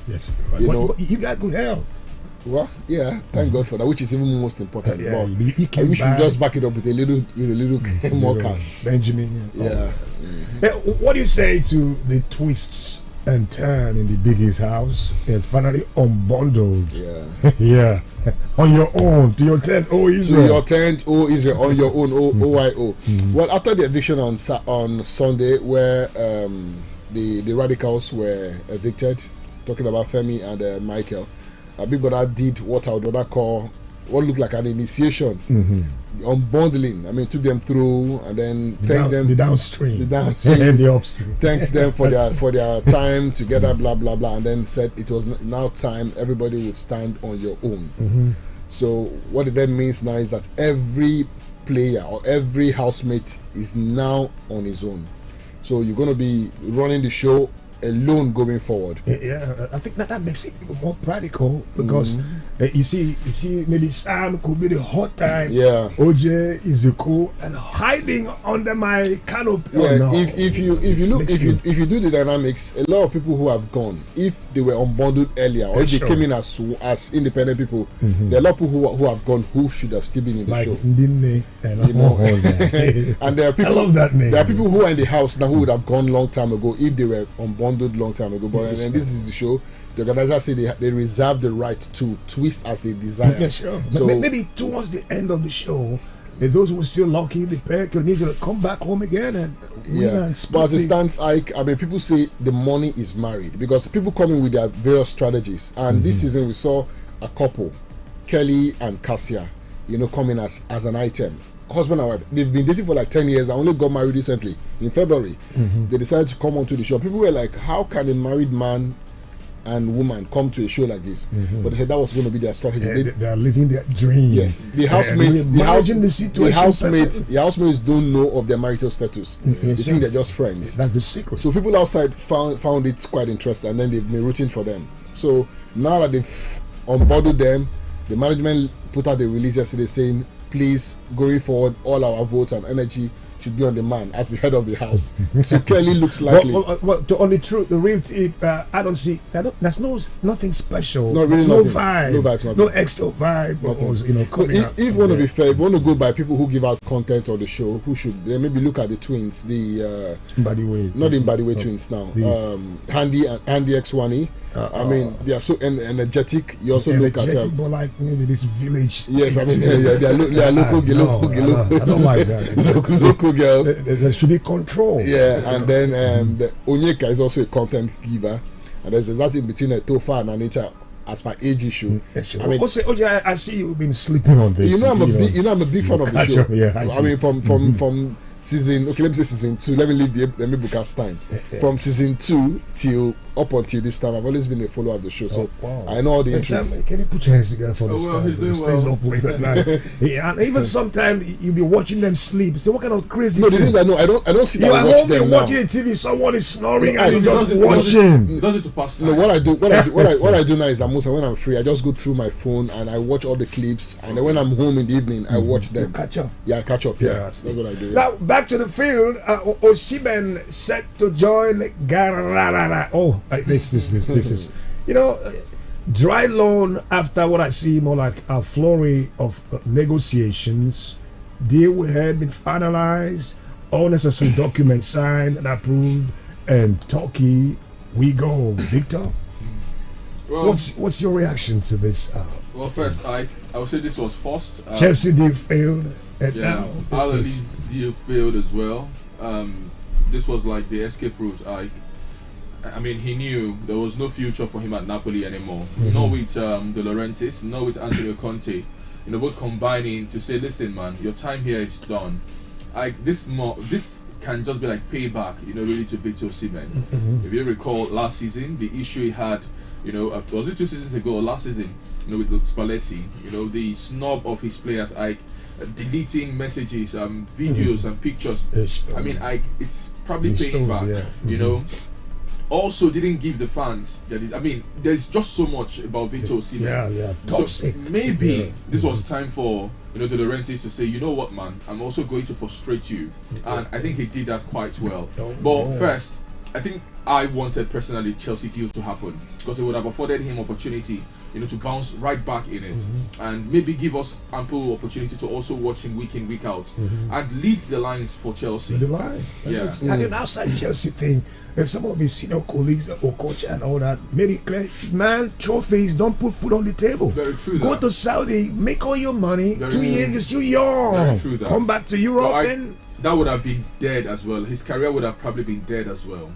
Yes. You know, but you got good health. Well, yeah, thank God for that, which is even most important. Yeah, but you I wish we just back it up with a little more cash. Benjamin. Yeah. What do you say to the twists and turn in the biggest house? It's finally unbundled. Yeah. Yeah. On your own, to your tent, oh Israel. To your tent, oh Israel, on your own, OYO. Well, after the eviction on Sunday, where the radicals were evicted, talking about Femi and Michael, Big Brother did what I would rather call what looked like an initiation, unbundling. I mean, took them through and then thanked them. The downstream. And the upstream. Thanked them for their time together, blah, blah, blah. And then said it was now time everybody would stand on your own. So what that means now is that every player or every housemate is now on his own. So you're going to be running the show alone going forward. Yeah, I think that makes it even more practical because you see, maybe Sam could be the hot time. Yeah, OJ is the cool and hiding under my canopy. Yeah, if you do the dynamics, a lot of people who have gone, if they were unbundled earlier or if they came in as independent people, there are a lot of people who have gone who should have still been in the show. And there are people. I love that name. There are people who are in the house now who would have gone long time ago if they were unbundled long time ago, but and this is the show. The organizers say they reserve the right to twist as they desire. Yeah, sure. So but maybe towards the end of the show, those who are still lucky, the pair could need to come back home again and but as it stands, I mean, people say the money is married because people come in with their various strategies, and this season we saw a couple, Kelly and Cassia, coming as an item. Husband and wife, they've been dating for like 10 years. I only got married recently in February. They decided to come onto the show. People were like, how can a married man and woman come to a show like this? But they said that was going to be their strategy. They are living their dream. Yes, the housemates don't know of their marital status. They think they're just friends. That's the secret. So people outside found it quite interesting, and then they've been rooting for them. So now that they've onboarded them, the management put out a release yesterday saying, please, going forward, all our votes and energy should be on the man as the head of the house. So Kelly looks likely. On the truth, the real tip, I don't see. There's nothing special. Not really. No nothing. vibe. No vibes. No extra vibe. If you want to be fair, if you want to go by people who give out content on the show, who should maybe look at the twins, not the Mbadiwe twins now. Handy X1E. I mean, they are so energetic. You also look at but like maybe this village. Yes, I mean they are local. I don't like that. Local girls. There should be control. Yeah, and then the Onyeka is also a content giver, and there's that in between Tofa and Anita as per age issue. I mean, I see you've been sleeping on this. I'm a big fan of the show. Yeah, I mean, from season, let me say season 2. Let me leave the broadcast time. From season 2 till up until this time, I've always been a follower of the show, so I know all the interests. Can you put your hands together for this guy? He's doing Stays up late at night. And even sometimes you'll be watching them sleep. So what kind of crazy? No, the things I know, I don't sit and watch them now. You're watching TV, someone is snoring, and you just watching. He does it to pass time. No, what I do now is that most when I'm free, I just go through my phone and I watch all the clips, and then when I'm home in the evening, I watch them. Catch up. Yeah, catch up. Yeah, that's what I do. Now back to the field. Oshimen set to join Gararara. Oh, this is, dry loan after what I see more like a flurry of negotiations. Deal had been finalized, all necessary documents signed and approved, and Turkey we go. Victor, what's your reaction to this? Well, first I would say this was forced. Chelsea deal failed, and now Al-Ahly's deal failed as well. This was like the escape route. I mean, he knew there was no future for him at Napoli anymore. Not with De Laurentiis, not with Antonio Conte. Both combining to say, listen, man, your time here is done. This can just be like payback, really to Victor Osimhen. If you recall last season, the issue he had, was it 2 seasons ago or last season, with Spalletti, the snub of his players, deleting messages, videos and pictures. I mean, it's probably paying back, Also, didn't give the fans there's just so much about Victor Osimhen. Toxic. So maybe this was time for De Laurentiis to say, you know what, man, I'm also going to frustrate you, and I think he did that quite well. But first, I think I wanted personally Chelsea deal to happen because it would have afforded him opportunity, to bounce right back in it, and maybe give us ample opportunity to also watch him week in, week out, and lead the lines for Chelsea. The line, yeah. And then outside Chelsea thing, if some of his senior colleagues or coach and all that made it clear, man, trophies don't put food on the table. Very true. Go to Saudi, make all your money. Very 2 years, you're still young. Very true. Come back to Europe and. That would have been dead as well. His career would have probably been dead as well.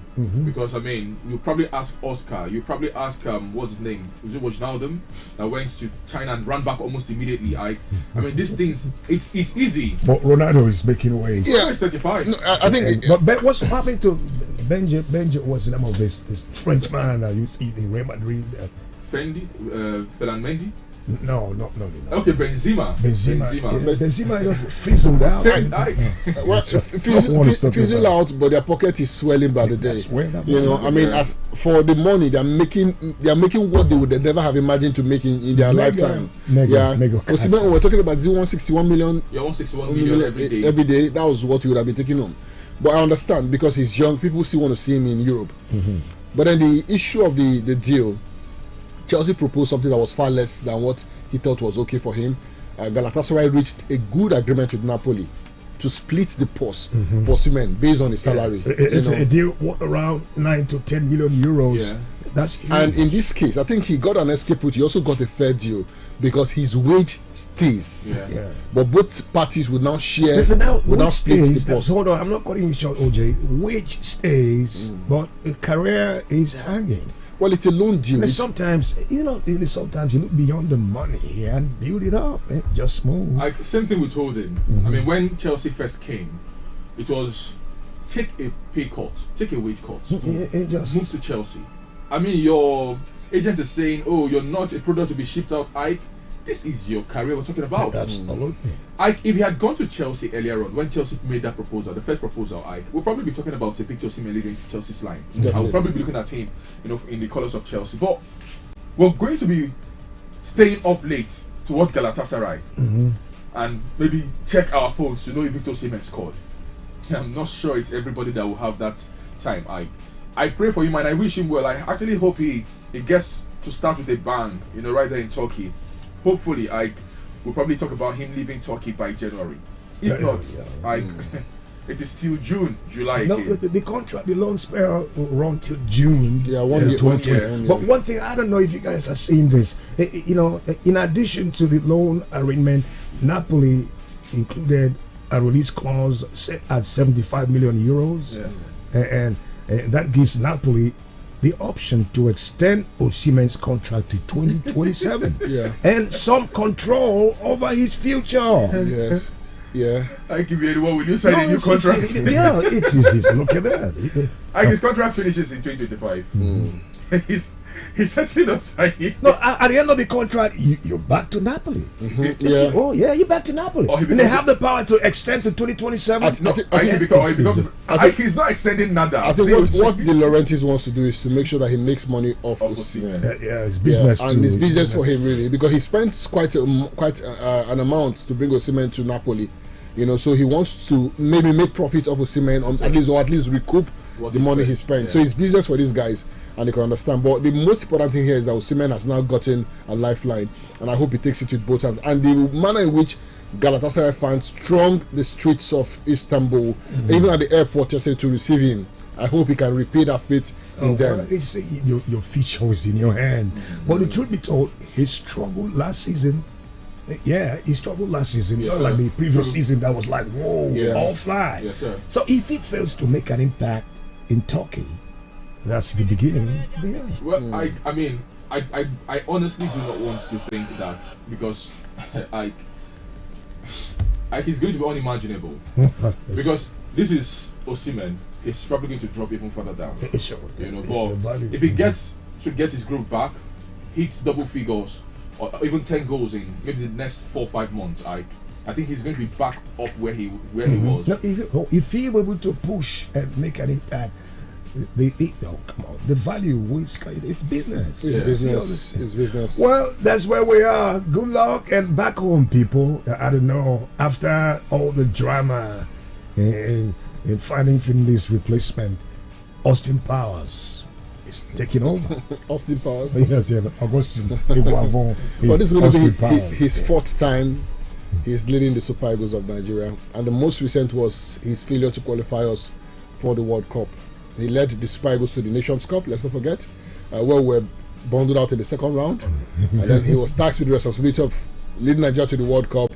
Because you probably ask Oscar, you probably ask what's his name? Was it Wijnaldum that went to China and ran back almost immediately? I mean, these things, it's easy. But Ronaldo is making waves. Yeah, he's 35. No, I think. But what's happening to Benji? What's the name of this French man that used to eat in Real Madrid? Ferland Mendy. No. Okay, Benzema just fizzled out. Fizzle out, but their pocket is swelling by the day. As for the money they are making what they would never have imagined to make in their lifetime. Osimhen, we're talking about 161 million. Yeah, 161 million every day. That was what you would have been taking home. But I understand because he's young. People still want to see him in Europe. But then the issue of the deal. Chelsea proposed something that was far less than what he thought was okay for him. Galatasaray reached a good agreement with Napoli to split the purse for Osimhen based on his salary. It's a deal worth around 9 to 10 million euros. Yeah. That's huge. And in this case, I think he got an escape route. He also got a fair deal because his wage stays. But both parties would now share, would now split the purse. Hold on, I'm not cutting you short, OJ. Wage stays, but a career is hanging. Well, it's a loan deal. Sometimes you look beyond the money and build it up. Just move. Same thing we told him. I mean, when Chelsea first came, it was take a pay cut, take a wage cut, move to Chelsea. I mean, your agent is saying, "Oh, you're not a product to be shipped out." This is your career we're talking about. Absolutely. If he had gone to Chelsea earlier on, when Chelsea made that proposal, the first proposal, we'll probably be talking about Victor Osimhen leading Chelsea's line. I will probably be looking at him, in the colours of Chelsea. But we're going to be staying up late to watch Galatasaray and maybe check our phones to know if Victor Osimhen scored. I'm not sure it's everybody that will have that time. I pray for him and I wish him well. I actually hope he gets to start with a bang, right there in Turkey. Hopefully, we'll probably talk about him leaving Turkey by January. If not, it is still June, July again. No, the contract, the loan spell will run till June. Yeah, 1 year. 2020. But one thing, I don't know if you guys are seeing this. In addition to the loan arrangement, Napoli included a release clause set at 75 million euros. Yeah. And that gives Napoli the option to extend Osimhen's contract to 2027. Yeah. And some control over his future. Yes. Yeah. I give you anyone, will you sign a new contract? It's easy. Look at that. His contract finishes in 2025. He's certainly not signing. No, at the end of the contract, you're back to Napoli. Yeah. Oh, yeah, you're back to Napoli. And they have the power to extend to 2027. He's not extending nada. I think what De Laurentiis wants to do is to make sure that he makes money off Osimhen. Yeah, it's business and it's business for him really, because he spends quite an amount to bring Osimhen to Napoli. So he wants to maybe make profit off Osimhen, or at least recoup the money he spent. Yeah. So it's business for these guys, and they can understand. But the most important thing here is that Osimhen has now gotten a lifeline, and I hope he takes it with both hands. And the manner in which Galatasaray fans thronged the streets of Istanbul, even at the airport yesterday, to receive him, I hope he can repay that faith in them. Well, your future is in your hand. But the truth be told, he struggled last season. Yeah, he struggled last season. Yes, like the previous season, that was like, whoa, all fly. Yes, sir. So if he fails to make an impact in Turkey, that's the beginning of the end. Well, I mean, I honestly do not want to think that, because he's going to be unimaginable. Because this is Osimhen, he's probably going to drop even further down. Sure. But if he gets to get his groove back, hits double figures, or even 10 goals in maybe the next 4 or 5 months, I think he's going to be back up where he was. Now, if he were able to push and make an impact, come on, the value it's business. It's business. It's business. Well, that's where we are. Good luck and back home, people. I don't know, after all the drama in finding Finley's replacement, Austin Powers is taking over. Austin Powers. Yes, Augustin. But this is going to be his 4th time he's leading the Super Eagles of Nigeria, and the most recent was his failure to qualify us for the World Cup. He led the Super Eagles to the Nations Cup, let's not forget, where we were bundled out in the 2nd round, and then he was tasked with the responsibility of leading Nigeria to the World Cup.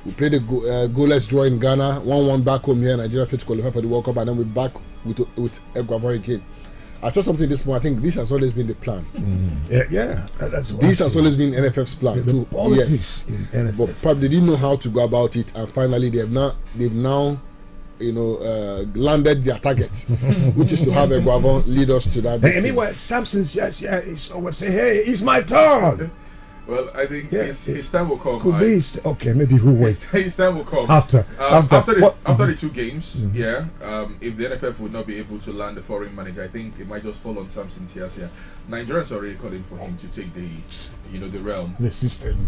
We played a goalless draw in Ghana, 1-1 back home here. Nigeria failed to qualify for the World Cup, and then we're back with Ecuador again. I said something this morning. I think this has always been the plan. That's this has always been NFF's plan. The politics in NFF. But probably they didn't know how to go about it, and finally they've now landed their target, which is to have Ecuador lead us to that. Anyway, Samson says, he's always say, hey, it's my turn. Well, I think his time will come. Could be okay. Maybe we'll wait. His time will come after the 2 games. Yeah. If the NFF would not be able to land a foreign manager, I think it might just fall on Samson Siasia. Nigerians are already calling for him to take the realm. The system.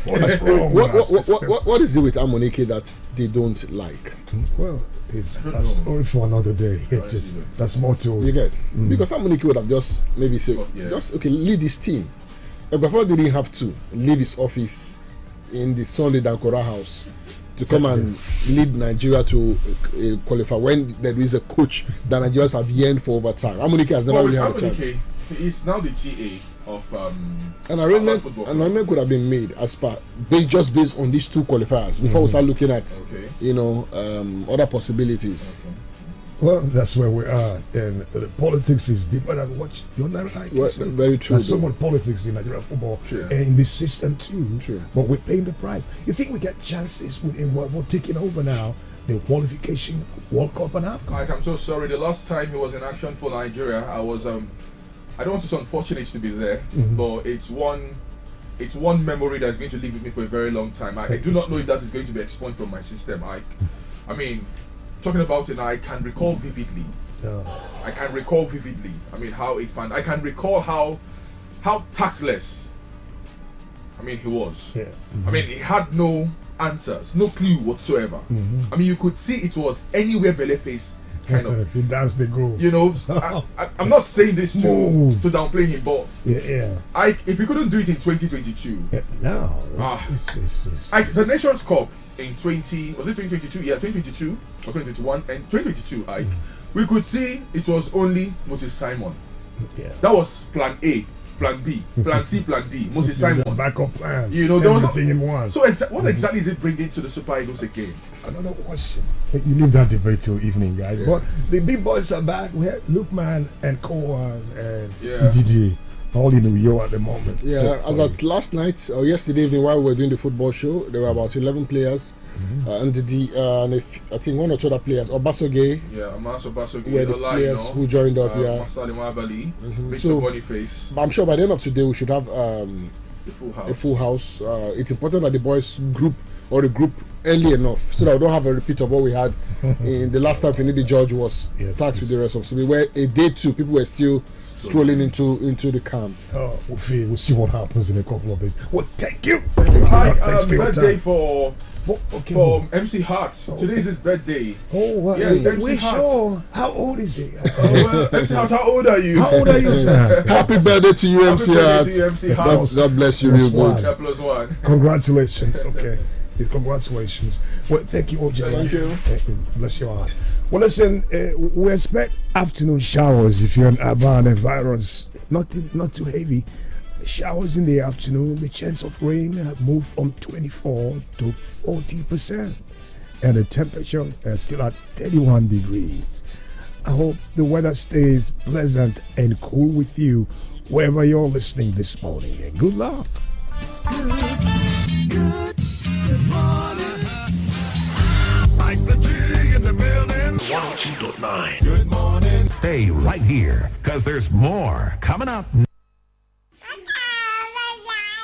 What is it with Amonike that they don't like? Well, it's a story for another day. That's more to you get because Amonike would have just maybe said, lead this team. Before they didn't have to leave his office in the Sunday Dankora house to come and lead Nigeria to qualify when there is a coach that Nigerians have yearned for over time. Amunike has never really had a chance. He's now the TA of an arrangement could have been made as per just based on these 2 qualifiers before we start looking at other possibilities. Okay. Well, that's where we are, and politics is deeper than what you're not right. Well, very true. There's so much politics in Nigerian football and in this system too. True. But we're paying the price. You think we get chances in what we're taking over now? The qualification, World Cup, and AFCON. I'm so sorry. The last time he was in action for Nigeria, I was I don't want to say unfortunate to be there, but it's one memory that's going to live with me for a very long time. I do not know if that is going to be expunged from my system. I mean. Talking about it now, I can recall vividly. I mean, how it planned. I can recall how tactless. I mean, he was. Yeah. I mean, he had no answers, no clue whatsoever. I mean, you could see it was anywhere belly face kind of. He danced the groove. You know, I'm not saying this to downplay him, but if we couldn't do it in 2022, the Nations Cup in 2022? Yeah, 2022 or 2021 and 2022. We could see it was only Moses Simon. That was plan A, plan B, plan C, plan D. Moses Simon. Backup plan. You know, there was everything in one. So what exactly is it bringing to the Super Eagles again? Another question. You leave that debate till evening, guys. But the big boys are back. We had Lukman and Koan and Didi. All in New York at the moment. Yeah, as at last night or yesterday evening while we were doing the football show, there were about 11 players. And I think one or two other players, Obasoge. Yeah, Amaso Obasoge were the players who joined up. Masali Mwabali, Mr. Boniface. But I'm sure by the end of today we should have a full house. It's important that the boys group or the group early enough so that we don't have a repeat of what we had in the last time Finidi George was taxed with the responsibility. Where a day two people were still strolling into the camp. We'll see what happens in a couple of days. Well, thank you. Hi, birthday for MC Hearts. Today is his birthday. Oh, wow. Yes, MC Hearts. Sure. How old is he? MC Hearts, how old are you? How old are you, sir? Happy birthday to you, MC Hearts. God bless you real good. Plus one. Congratulations. Okay. Congratulations. Well, thank you, OJ. Thank you. Bless your heart. Well, listen, we expect afternoon showers if you're in Aban and virus. Not too heavy. Showers in the afternoon. The chance of rain have moved from 24 to 40%. And the temperature is still at 31 degrees. I hope the weather stays pleasant and cool with you wherever you're listening this morning. And good luck. Good morning. Like the G in the building. 102.9. Good morning. Stay right here, because there's more coming up.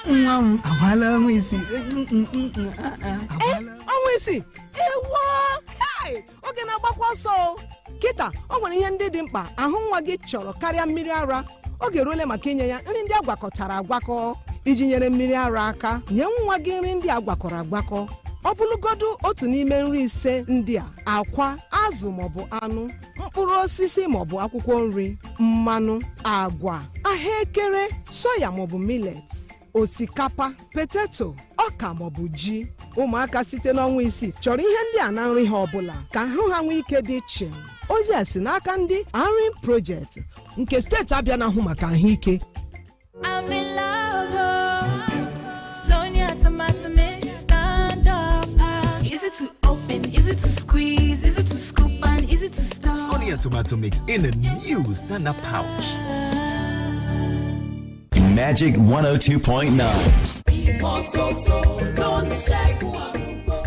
ọnwa isi oge na-agbakwa ọsọ kịta o nwere ihe ndị dị mkpa ahụ nwa gị chọrọ karịa mmiri ara oge eruole maka inye ya nri ndị agwakọtara agwakọ iji nyere mmiri ara aka nye nwa gị nri ndị agwakọrọ agwakọ ọ bụlụgodu otu n'ime nri ise ndị a akwa azụ maọbụ anụ mkpụrụ osisi maọbụ akwụkwọ nri mmanụ agwa ahụekere soya maọbụ millet osikapa poteto ọka maọbụ ji ụmụaka site n'ọnwa isii chọrọ ihe ndị a na nri ha ọbụla ka ahụ ha nwee ike dị iche ozi a si n'aka ndị Arin Project nke steeti Abịa na-ahụ maka ahụike. I'm in love, Sonia tomato mix, stand up. Is it to open? Is it to squeeze? Is it to scoop and is it to stir? Sonia tomato mix in a new stand-up pouch. Magic 102.9.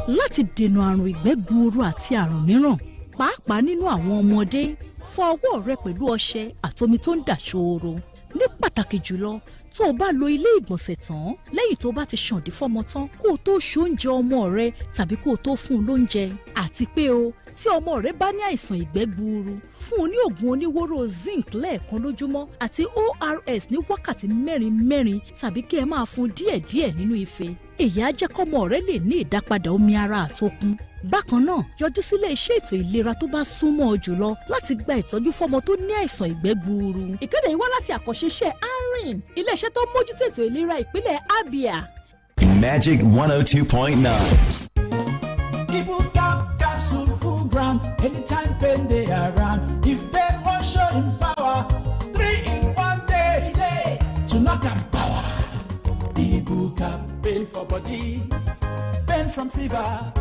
Láti dènà àrùn ìgbẹ́ gbuuru àti àrùn mìíràn pàápàá nínú àwọn ọmọdé fọ ọwọ́ rẹ pẹ̀lú ọṣẹ àtomi tó ń dà ṣooro ní pàtàkì jùlọ tó o bá lo ilé ìgbọ̀nsẹ̀ tán lẹ́yìn tó o bá ti ṣàǹdí fọ́mọ tán kó o tó ṣoúnjẹ ọmọ rẹ tàbí kó o tó fún un lóúnjẹ àti pé o tí ọmọ rẹ bá ní àìsàn ìgbẹ́ gbuuru fún un ní oògùn oníwóró zinc lẹ́ẹ̀kan lójúmọ́ àti ORS ní wákàtí mẹ́rin tàbí kí ẹ máa fún díẹ̀díẹ̀ nínú ife èyí á jẹ́ kọ́mọ rẹ lè ní ìdápadà omi ara àtokun. Bákan náà yọjú sílé iṣẹ́ ètò ìlera tó bá súnmọ́ ọ jùlọ láti gba ìtọ́jú fọ́mọ tó ní àìsàn ìgbẹ́ gbuuru. Ìkéde yìí wá láti àkànṣeṣẹ́ Arin iléeṣẹ́ tó mójútó ètò ìlera ìpínlẹ̀ Abia. Magic 102.9. Capsule full ground anytime pain they around. If pain won't show in power, 3 in 1 day to knock and power. Ibuka pain for body, pain from fever,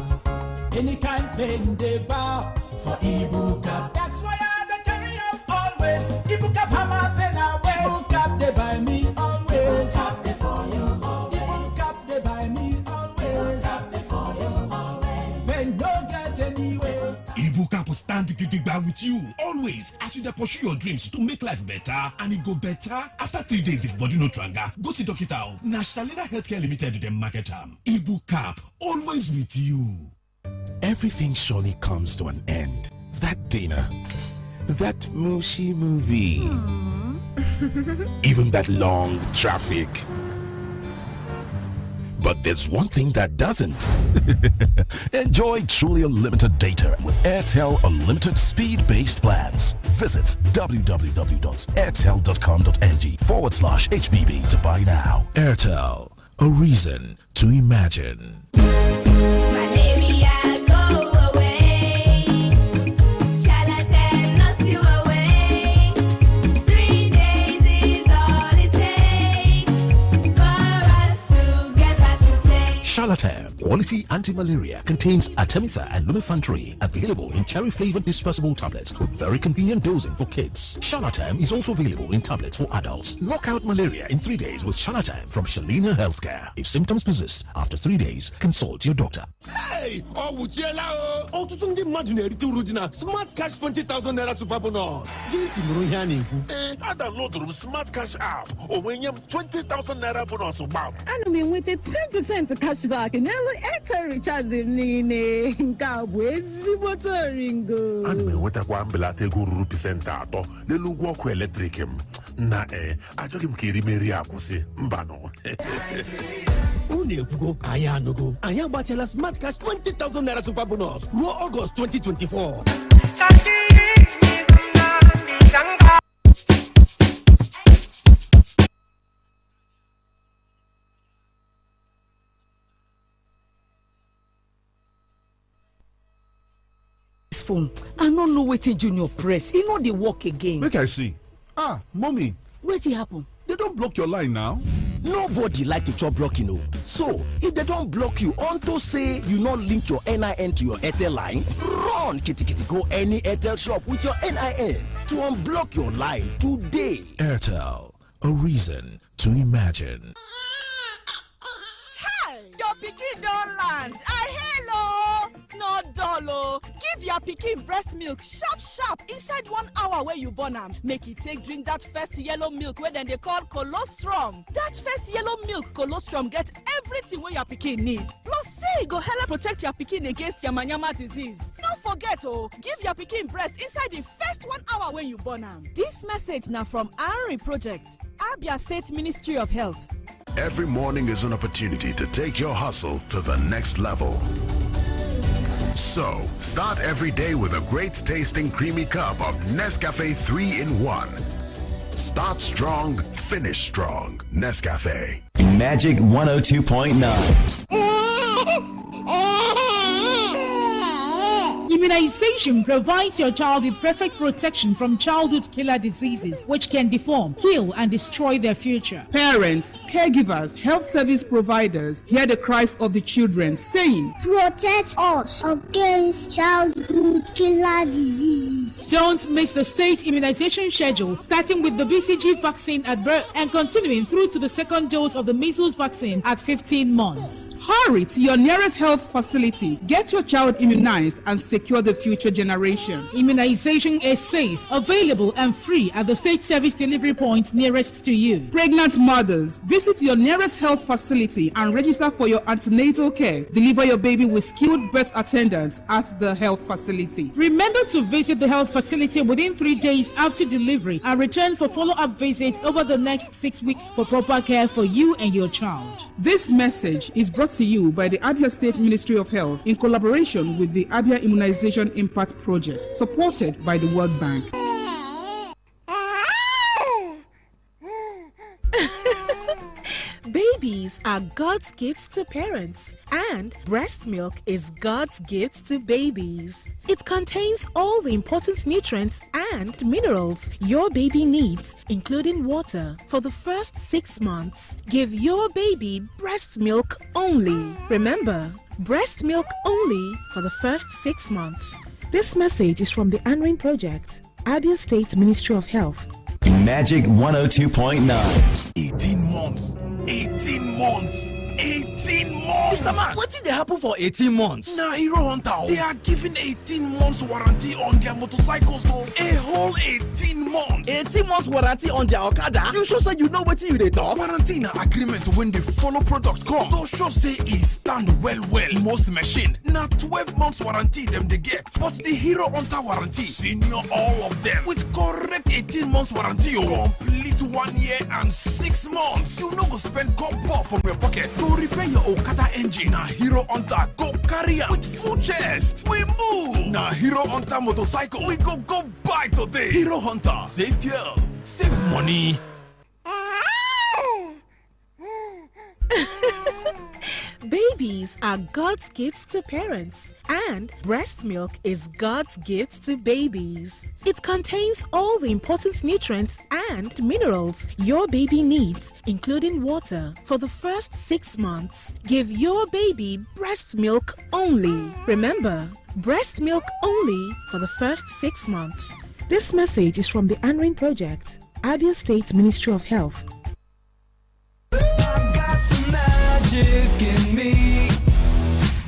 any kind pain they bow for Ibuka. That's why I carry up always. Ibuka hammer pain away. Ibuka they buy me always. Ibuka they for you always. Ibuka they buy me always. Ibuka they for you always. Pain don't get anywhere. Ibuka will stand gidigba with you always as you dey pursue your dreams to make life better and it go better after 3 days if body no tranga. Go see doctor. Na Shalina Healthcare Limited dem market am. Ibuka always with you. Everything surely comes to an end. That dinner, that mushy movie, even that long traffic. But there's one thing that doesn't. Enjoy truly unlimited data with Airtel Unlimited Speed-Based Plans. Visit www.airtel.com.ng/HBB to buy now. Airtel, a reason to imagine. Charlatan Quality Anti-Malaria contains Artemisa and Lumefantrine, available in cherry-flavored dispersible tablets with very convenient dosing for kids. Charlatan is also available in tablets for adults. Knock out malaria in 3 days with Charlatan from Shalina Healthcare. If symptoms persist after 3 days, consult your doctor. Hey! Ọtụtụ ndị mmadụ na-erite uru dị na Smart Cash 20,000 naira super bonus. Gị tinụrụ ihe a na-ekwu. Adownloadụrụ m Smart Cash app. O wee nye m 20,000 naira bonus gbam. Ana m enweta 10% cashback n'elu Airtel recharge m niile. Nke a bụ ezigbote ringo. Ana m enwetakwa mbelata ego ruru pasentị 3 n'elu ụgwọ ọkụ eletrik m. Na achọghị m ka erimeri akwụsị. Mbanụ. Unu ekwugo anyị anụgo. Anyị agbatịala Smart Cash 20,000 naira super bonus ruo August 2024. Phone. I don't know wetin Junior press. He no dey work again. Make I see. Mommy. Wetin happen? They don't block your line now. Nobody like to chop blocking, no. So if they don't block you unto say you not link your NIN to your Airtel line, run kitty go any Airtel shop with your NIN to unblock your line today. Airtel, a reason to imagine. Your pikin don land. Hello. No dollar. Give your pikin breast milk sharp inside 1 hour where you born am. Make it take drink that first yellow milk where then they call colostrum. That first yellow milk colostrum get everything where your pikin need. Plus say go help protect your pikin against yamayama disease. Don't forget give your pikin breast inside the first 1 hour when you born am. This message now from ARI Project, Abia State Ministry of Health. Every morning is an opportunity to take your hustle to the next level. So, start every day with a great tasting creamy cup of Nescafe 3-in-1. Start strong, finish strong. Nescafe. Magic 102.9. Immunization provides your child with perfect protection from childhood killer diseases which can deform, kill, and destroy their future. Parents, caregivers, health service providers hear the cries of the children saying, "Protect us against childhood killer diseases." Don't miss the state immunization schedule, starting with the BCG vaccine at birth and continuing through to the second dose of the measles vaccine at 15 months. Hurry to your nearest health facility. Get your child immunized and secure the future generation. Immunization is safe, available, and free at the state service delivery points nearest to you. Pregnant mothers, visit your nearest health facility and register for your antenatal care. Deliver your baby with skilled birth attendants at the health facility. Remember to visit the health facility within 3 days after delivery and return for follow-up visits over the next 6 weeks for proper care for you and your child. This message is brought to you by the Abia State Ministry of Health in collaboration with the Abia Immunization Impact Project, supported by the World Bank. Babies are God's gifts to parents, and breast milk is God's gift to babies. It contains all the important nutrients and minerals your baby needs, including water, for the first 6 months. Give your baby breast milk only. Remember, breast milk only for the first 6 months. This message is from the ANRIN Project, Abia State Ministry of Health. Magic 102.9. 18 months. 18 months. 18 months. Mr. Man, what did they happen for 18 months? Nah, Hero Hunter. They are giving 18 months warranty on their motorcycles, though. A whole 18 months. 18 30 months warranty on their Okada. You sure say you know what you dey talk? Warranty na agreement when they follow product come. To show say e stand well. Most machine na 12 months warranty them they get. But the Hero Hunter warranty, senior all of them with correct 18 months warranty. Complete 1 year and 6 months. You no go spend combo from your pocket to repair your Okada engine. Na Hero Hunter go carry am with full chest. We move. Na Hero Hunter motorcycle we go buy today. Hero Hunter, save fuel, save money. Babies are God's gifts to parents, and breast milk is God's gift to babies. It contains all the important nutrients and minerals your baby needs, including water, for the first 6 months. Give your baby breast milk only. Remember, breast milk only for the first 6 months. This message is from the Anring Project, Abia State Ministry of Health. Magic in me.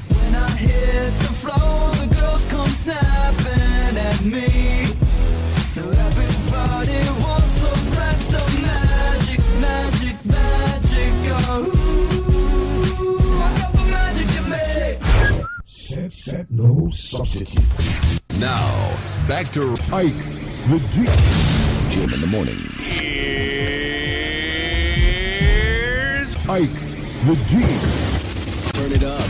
When I hit the floor, the girls come snapping at me. Now everybody wants some breast of magic. Oh, I got the magic in me. Set no substitute. Now, back to Ike with Jim in the morning. Ike with G. Turn it up.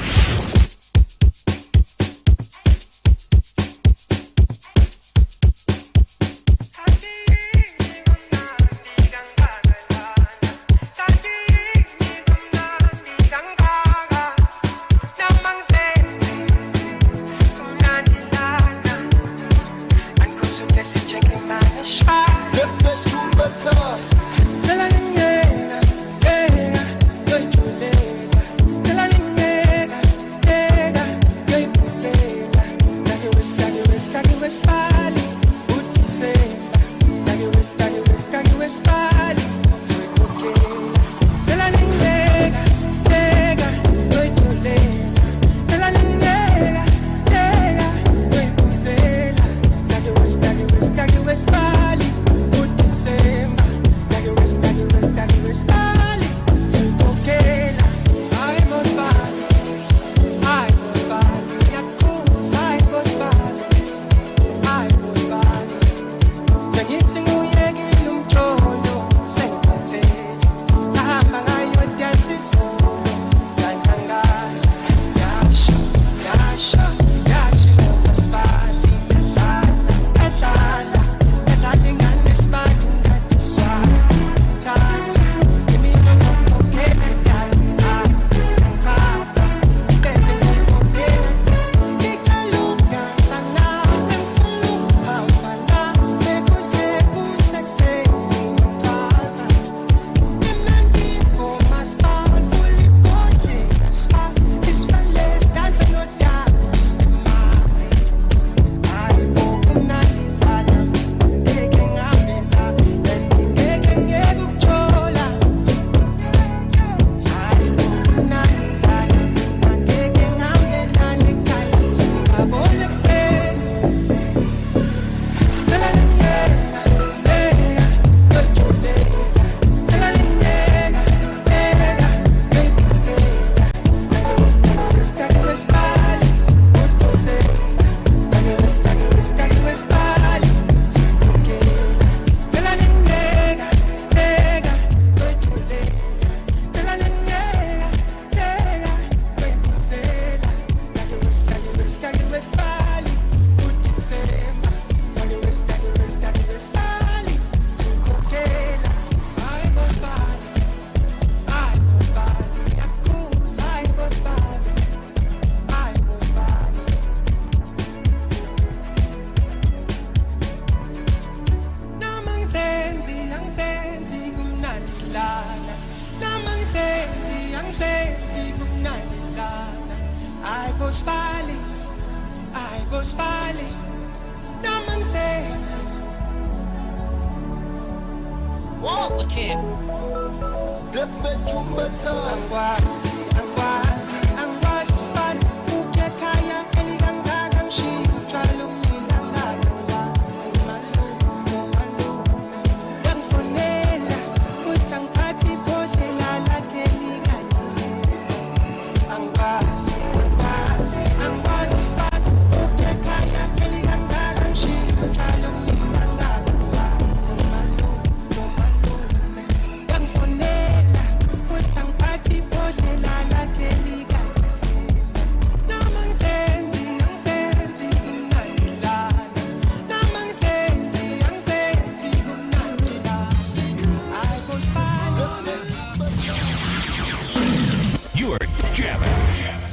jamming.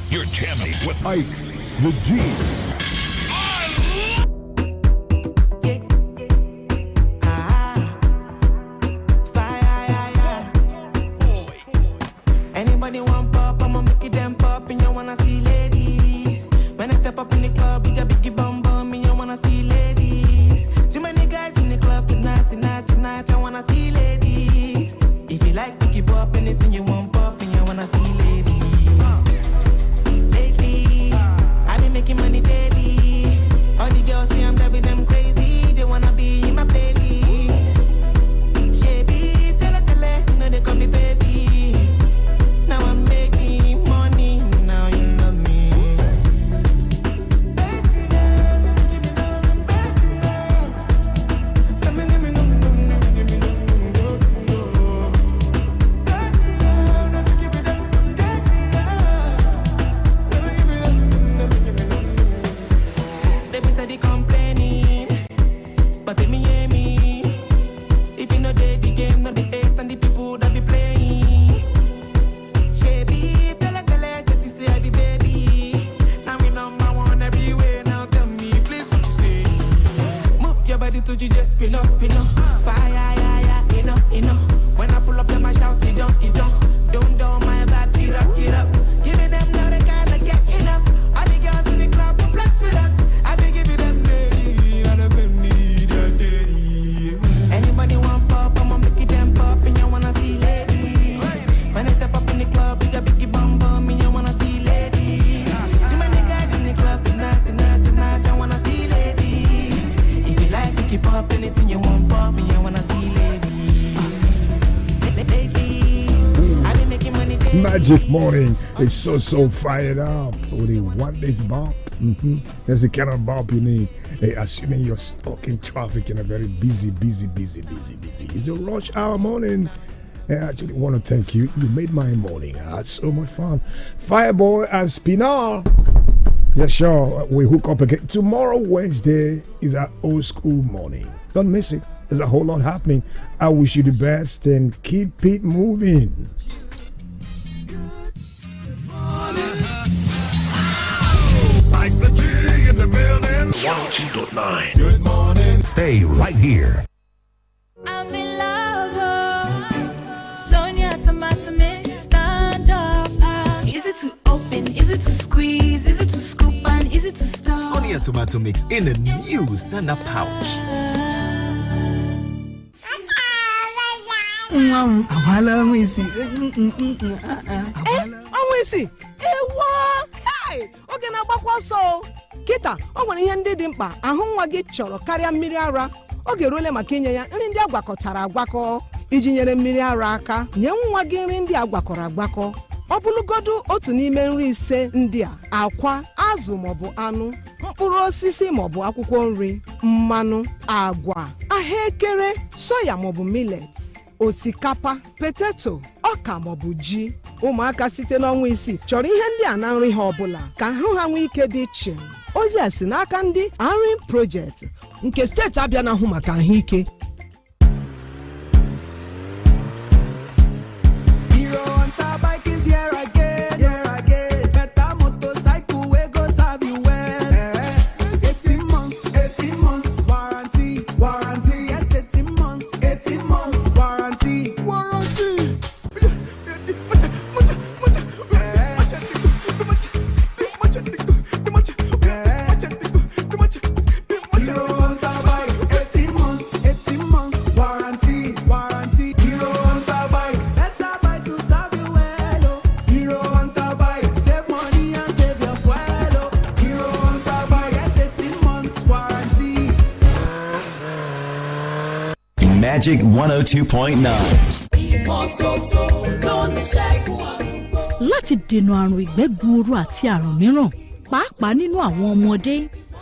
You're jamming with Ike, the G. Anybody want pop, I'ma make it them pop, and you wanna see ladies. When I step up in the club, with a biggie bum bum, and you wanna see ladies. Too many guys in the club tonight, I wanna see ladies. If you like biggie pop, anything you want pop, and you wanna see ladies. Lately, I've been making money daily. All the girls say I'm driving them crazy, they wanna be in my playlist. Shabby, tell her, you know they call me baby. Now I'm making money, now you know me. They be steady complaining, but they me hear me. If you know they the game, know the hate and the people that be playing. Shabby, tell her, they think say I be baby. Now we number one everywhere, now tell me, please what you say. Move your body to you just spin up. Fire, yeah, enough. When I pull up, them I shout, it don't my vibe, get up. Give me them, now they kinda get enough. All the girls in the club, they flex with us. I be giving them lady, and I be need a daddy. Anybody want pop, I'ma make it them pop, and you wanna see ladies. When I step up in the club, with a biggie bum bum, and you wanna see ladies. Too many guys in the club tonight, I wanna see ladies. If you like biggie pop, anything you want pop, and you wanna see ladies. Lately, I've been making money daily. Magic morning is so fired up. What do you want this bump? That's the kind of bump you need. Hey, assuming you're stuck in traffic in a very busy. It's a rush hour morning. I actually want to thank you. You made my morning. I had so much fun. Fireboy and Spinal. Yeah, sure. We hook up again. Tomorrow, Wednesday, is our old school morning. Don't miss it. There's a whole lot happening. I wish you the best and keep it moving. Like the G in the building. 102.9. Good morning. Stay right here. I'm in love, Sonia tomato mix, stand up. Is it to open? Is it to squeeze? Is it to scoop? And is it to stop? Sonia tomato mix in a new stand-up pouch. Oge na-agbakwa ọsọ kịta o nwere ihe ndị dị mkpa ahụ nwa gị chọrọ karịa mmiri ara oge ruole maka inye ya nri ndị agwakọtara agwakọ iji nyere mmiri ara aka nye nwa gị nri ndị agwakọrọ agwakọ ọ bụlụgodu otu n'ime nri ise ndị a akwa azụ maọbụ anụ mkpụrụ osisi maọbụ akwụkwọ nri mmanụ agwa ahụekere soya maọbụ millet osikapa potato ọka maọbụ ji ụmụaka site n'ọnwa isii chọrọ ihe ndị a na nri ha ọbụla ka ahụ ha nwee ike dị iche ozi a si n'aka ndị Arin Project nke steeti Abịa na-ahụ maka ahụike. Magic 102.9. Láti dènà àrùn ìgbẹ́ gbuuru àti àrùn mìíràn pàápàá nínú àwọn ọmọdé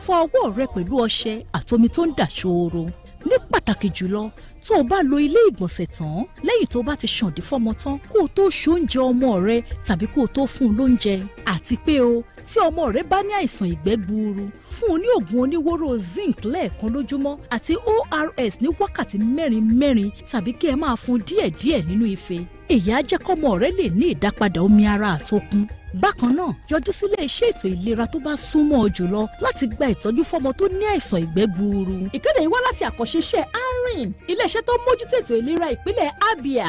fọ ọwọ́ rẹ pẹ̀lú ọṣẹ àtomi tó ń dà ṣooro ní pàtàkì jùlọ tó o bá lo ilé ìgbọ̀nsẹ̀ tán lẹ́yìn tó bá ti ṣàǹdí fọ́mọ tán kó o tó ṣoúnjẹ ọmọ rẹ tàbí kó o tó fún un lóúnjẹ àti pé o tí ọmọ rẹ bá ní àìsàn ìgbẹ́ gbuuru fún un ní oògùn oníwóró zinc lẹ́ẹ̀kan lójúmọ́ àti ORS ní wákàtí mẹ́rin tàbí kí ẹ máa fún díẹ̀díẹ̀ nínú ife èyí á jẹ́ kọ́mọ rẹ lè ní ìdápadà omi ara àtokun Bákan náà, yọjú sílé iṣẹ́ ètò ìlera tó bá súnmọ́ ọ jùlọ láti gba ìtọ́jú fọ́mọ tó ní àìsàn ìgbẹ́ gbuuru. Ìkéde yìí wá láti àkànṣeṣẹ́ ARIN, ilé-iṣẹ́ tó mójútó ètò ìlera ìpínlẹ̀ Abia.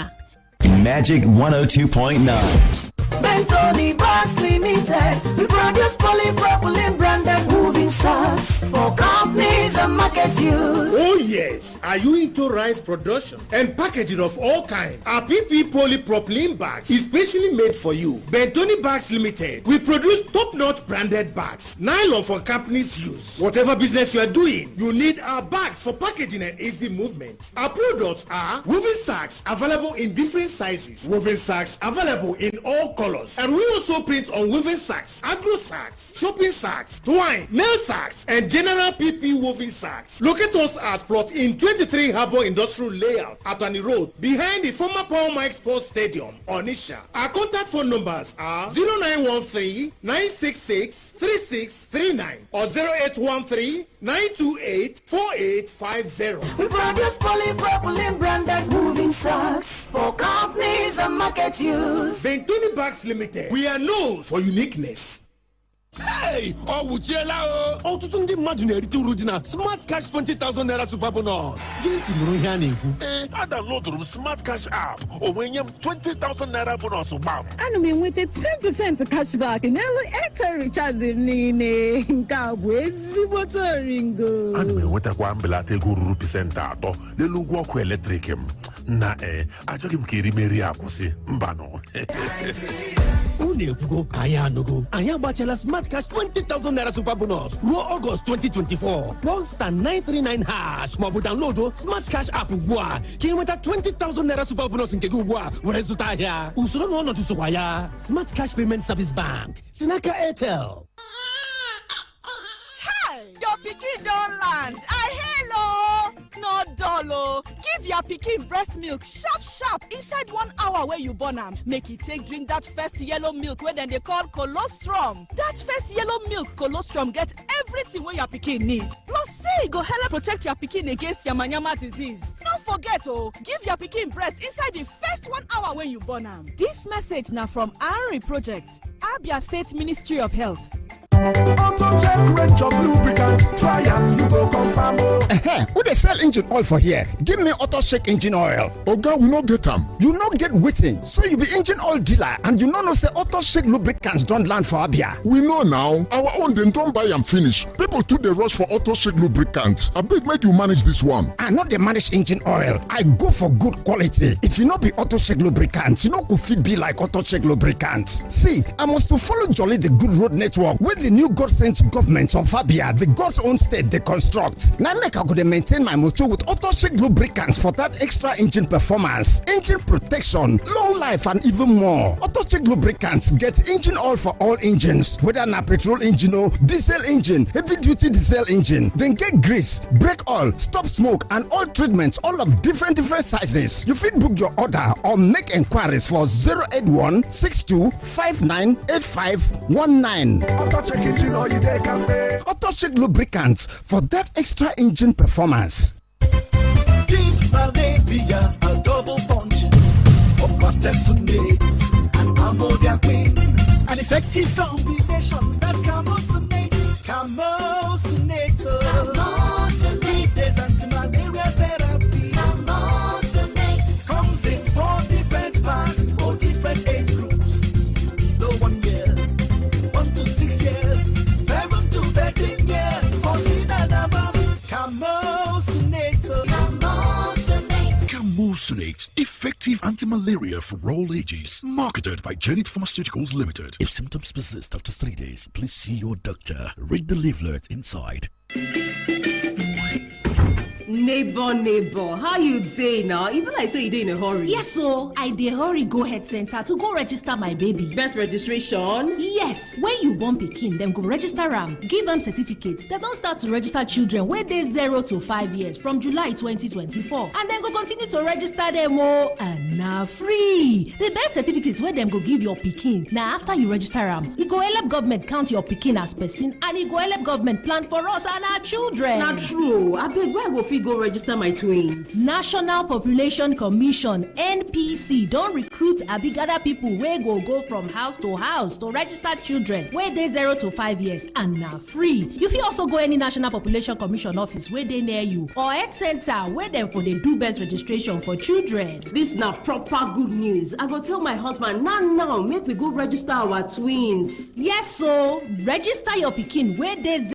Magic 102.9. Bentoni Bags Limited. We produce polypropylene branded moving sacks for companies and market use. Oh yes, are you into rice production and packaging of all kinds? Our PP polypropylene bags is specially made for you. Bentoni Bags Limited. We produce top-notch branded bags, nylon for companies use. Whatever business you are doing, you need our bags for packaging and easy movement. Our products are woven sacks available in different sizes, woven sacks available in all colors, and we also print on woven sacks, agro sacks, shopping sacks, twine, nail sacks, and general PP woven sacks. Locate us at plot in 23 Harbour Industrial Layout, Atani Road, behind the former Paul Mike Sports Stadium, Onisha. Our contact phone numbers are 0913-966-3639 or 0813-928-4850. We produce polypropylene branded moving sacks for companies and market use. Bentoni Bags Limited. We are known for uniqueness. Hey! Ọwụchiela o! Ọtụtụ ndị mmadụ na-erite uru dị na Smart Cash 20,000 naira super bonus. Gị ntị nụrụ ihe a na-ekwu. Adownloadụrụ m Smart Cash app. O wee nye m 20,000 naira bonus gbam. Ana m enweta 10% cashback n'elu Airtel recharge m niile. Nke a bụ ezigbote oringo. Ana m enwetakwa mbelata ego ruru pasentị 3 n'elu ụgwọ ọkụ eletrik m. Na achọghị m ka erimeri akwụsị. Mbanụ. Unu ekwugo, anyị anụgo. Anyị agbatịala Smart Cash 20,000 naira super bonus ruo August 2024. One star 939 hash maọbụ download Smart Cash app ugbu a ka ị nweta 20,000 naira super bonus nke gị ugbu a were zụta ahịa. Usoro na ọnọdụ sokwa ya. Smart Cash Payment Service Bank si n'aka Airtel. Your pikin don land. Hello. No dolo. Give your pikin breast milk sharp inside 1 hour where you born am. Make it take drink that first yellow milk where then they call colostrum. That first yellow milk colostrum get everything where your pikin need. Plus say go help protect your pikin against yamayama disease. Don't forget give your pikin breast inside the first 1 hour when you born am. This message now from ARI Project, Abia State Ministry of Health. Auto check range of lubricant. Try and you go confirm. Who they sell engine oil for here? Give me Auto Shake engine oil. Oga, we no get them. You no get waiting. So you be engine oil dealer and you no say Auto Shake lubricants don't land for Abia. We know now. Our own then don't buy and finish. People too they rush for Auto Shake lubricants. I beg make you manage this one. I not they manage engine oil. I go for good quality. If you not be Auto Shake lubricants, you know could fit be like Auto Shake lubricants. See, I must to follow Jolly the good road network with the new God sent government of Abia, the God's own state they construct. Now make I go maintain my motor with Auto Shake lubricants for that extra engine performance, engine protection, long life and even more. Auto Shake lubricants get engine oil for all engines, whether na petrol engine or diesel engine, heavy duty diesel engine. Then get grease, brake oil, stop smoke and oil treatments, all of different sizes. You fit book your order or make enquiries for 081 62 59 8519. Auto Shake lubricants for that extra engine performance. Give my baby a double punch of Patessunate and ammonia queen. An effective combination that Camosunate. There's anti-malaria therapy. Comes in 4 different packs for different age groups. The 1 year, 1 to 6 years, 7 to 13 years, 14 and above. Camosunate, effective anti-malaria for all ages. Marketed by Janet Pharmaceuticals Limited. If symptoms persist after 3 days, please see your doctor. Read the leaflet inside. Neighbor, how you dey now? Even I say you dey in a hurry. Yes, so I dey hurry go health center to go register my baby. Birth registration? Yes, when you born pikin, dem go register am, give am certificate. Dem don start to register children wey dey 0 to 5 years from July 2024, and dem go continue to register dem and na free. The birth certificate wey dem go give your pikin na after you register am. E go help government count your pikin as person, and e go help government plan for us and our children. Na true. Abeg, where I go fit go go register my twins? National Population Commission NPC don recruit abigada people wey go from house to house to register children wey dey 0 to 5 years and na free. You fit also go any National Population Commission office wey dey near you or health center wey dem for dey do birth registration for children. This na proper good news. I go tell my husband now make we go register our twins. Yes, so register your pikin wey dey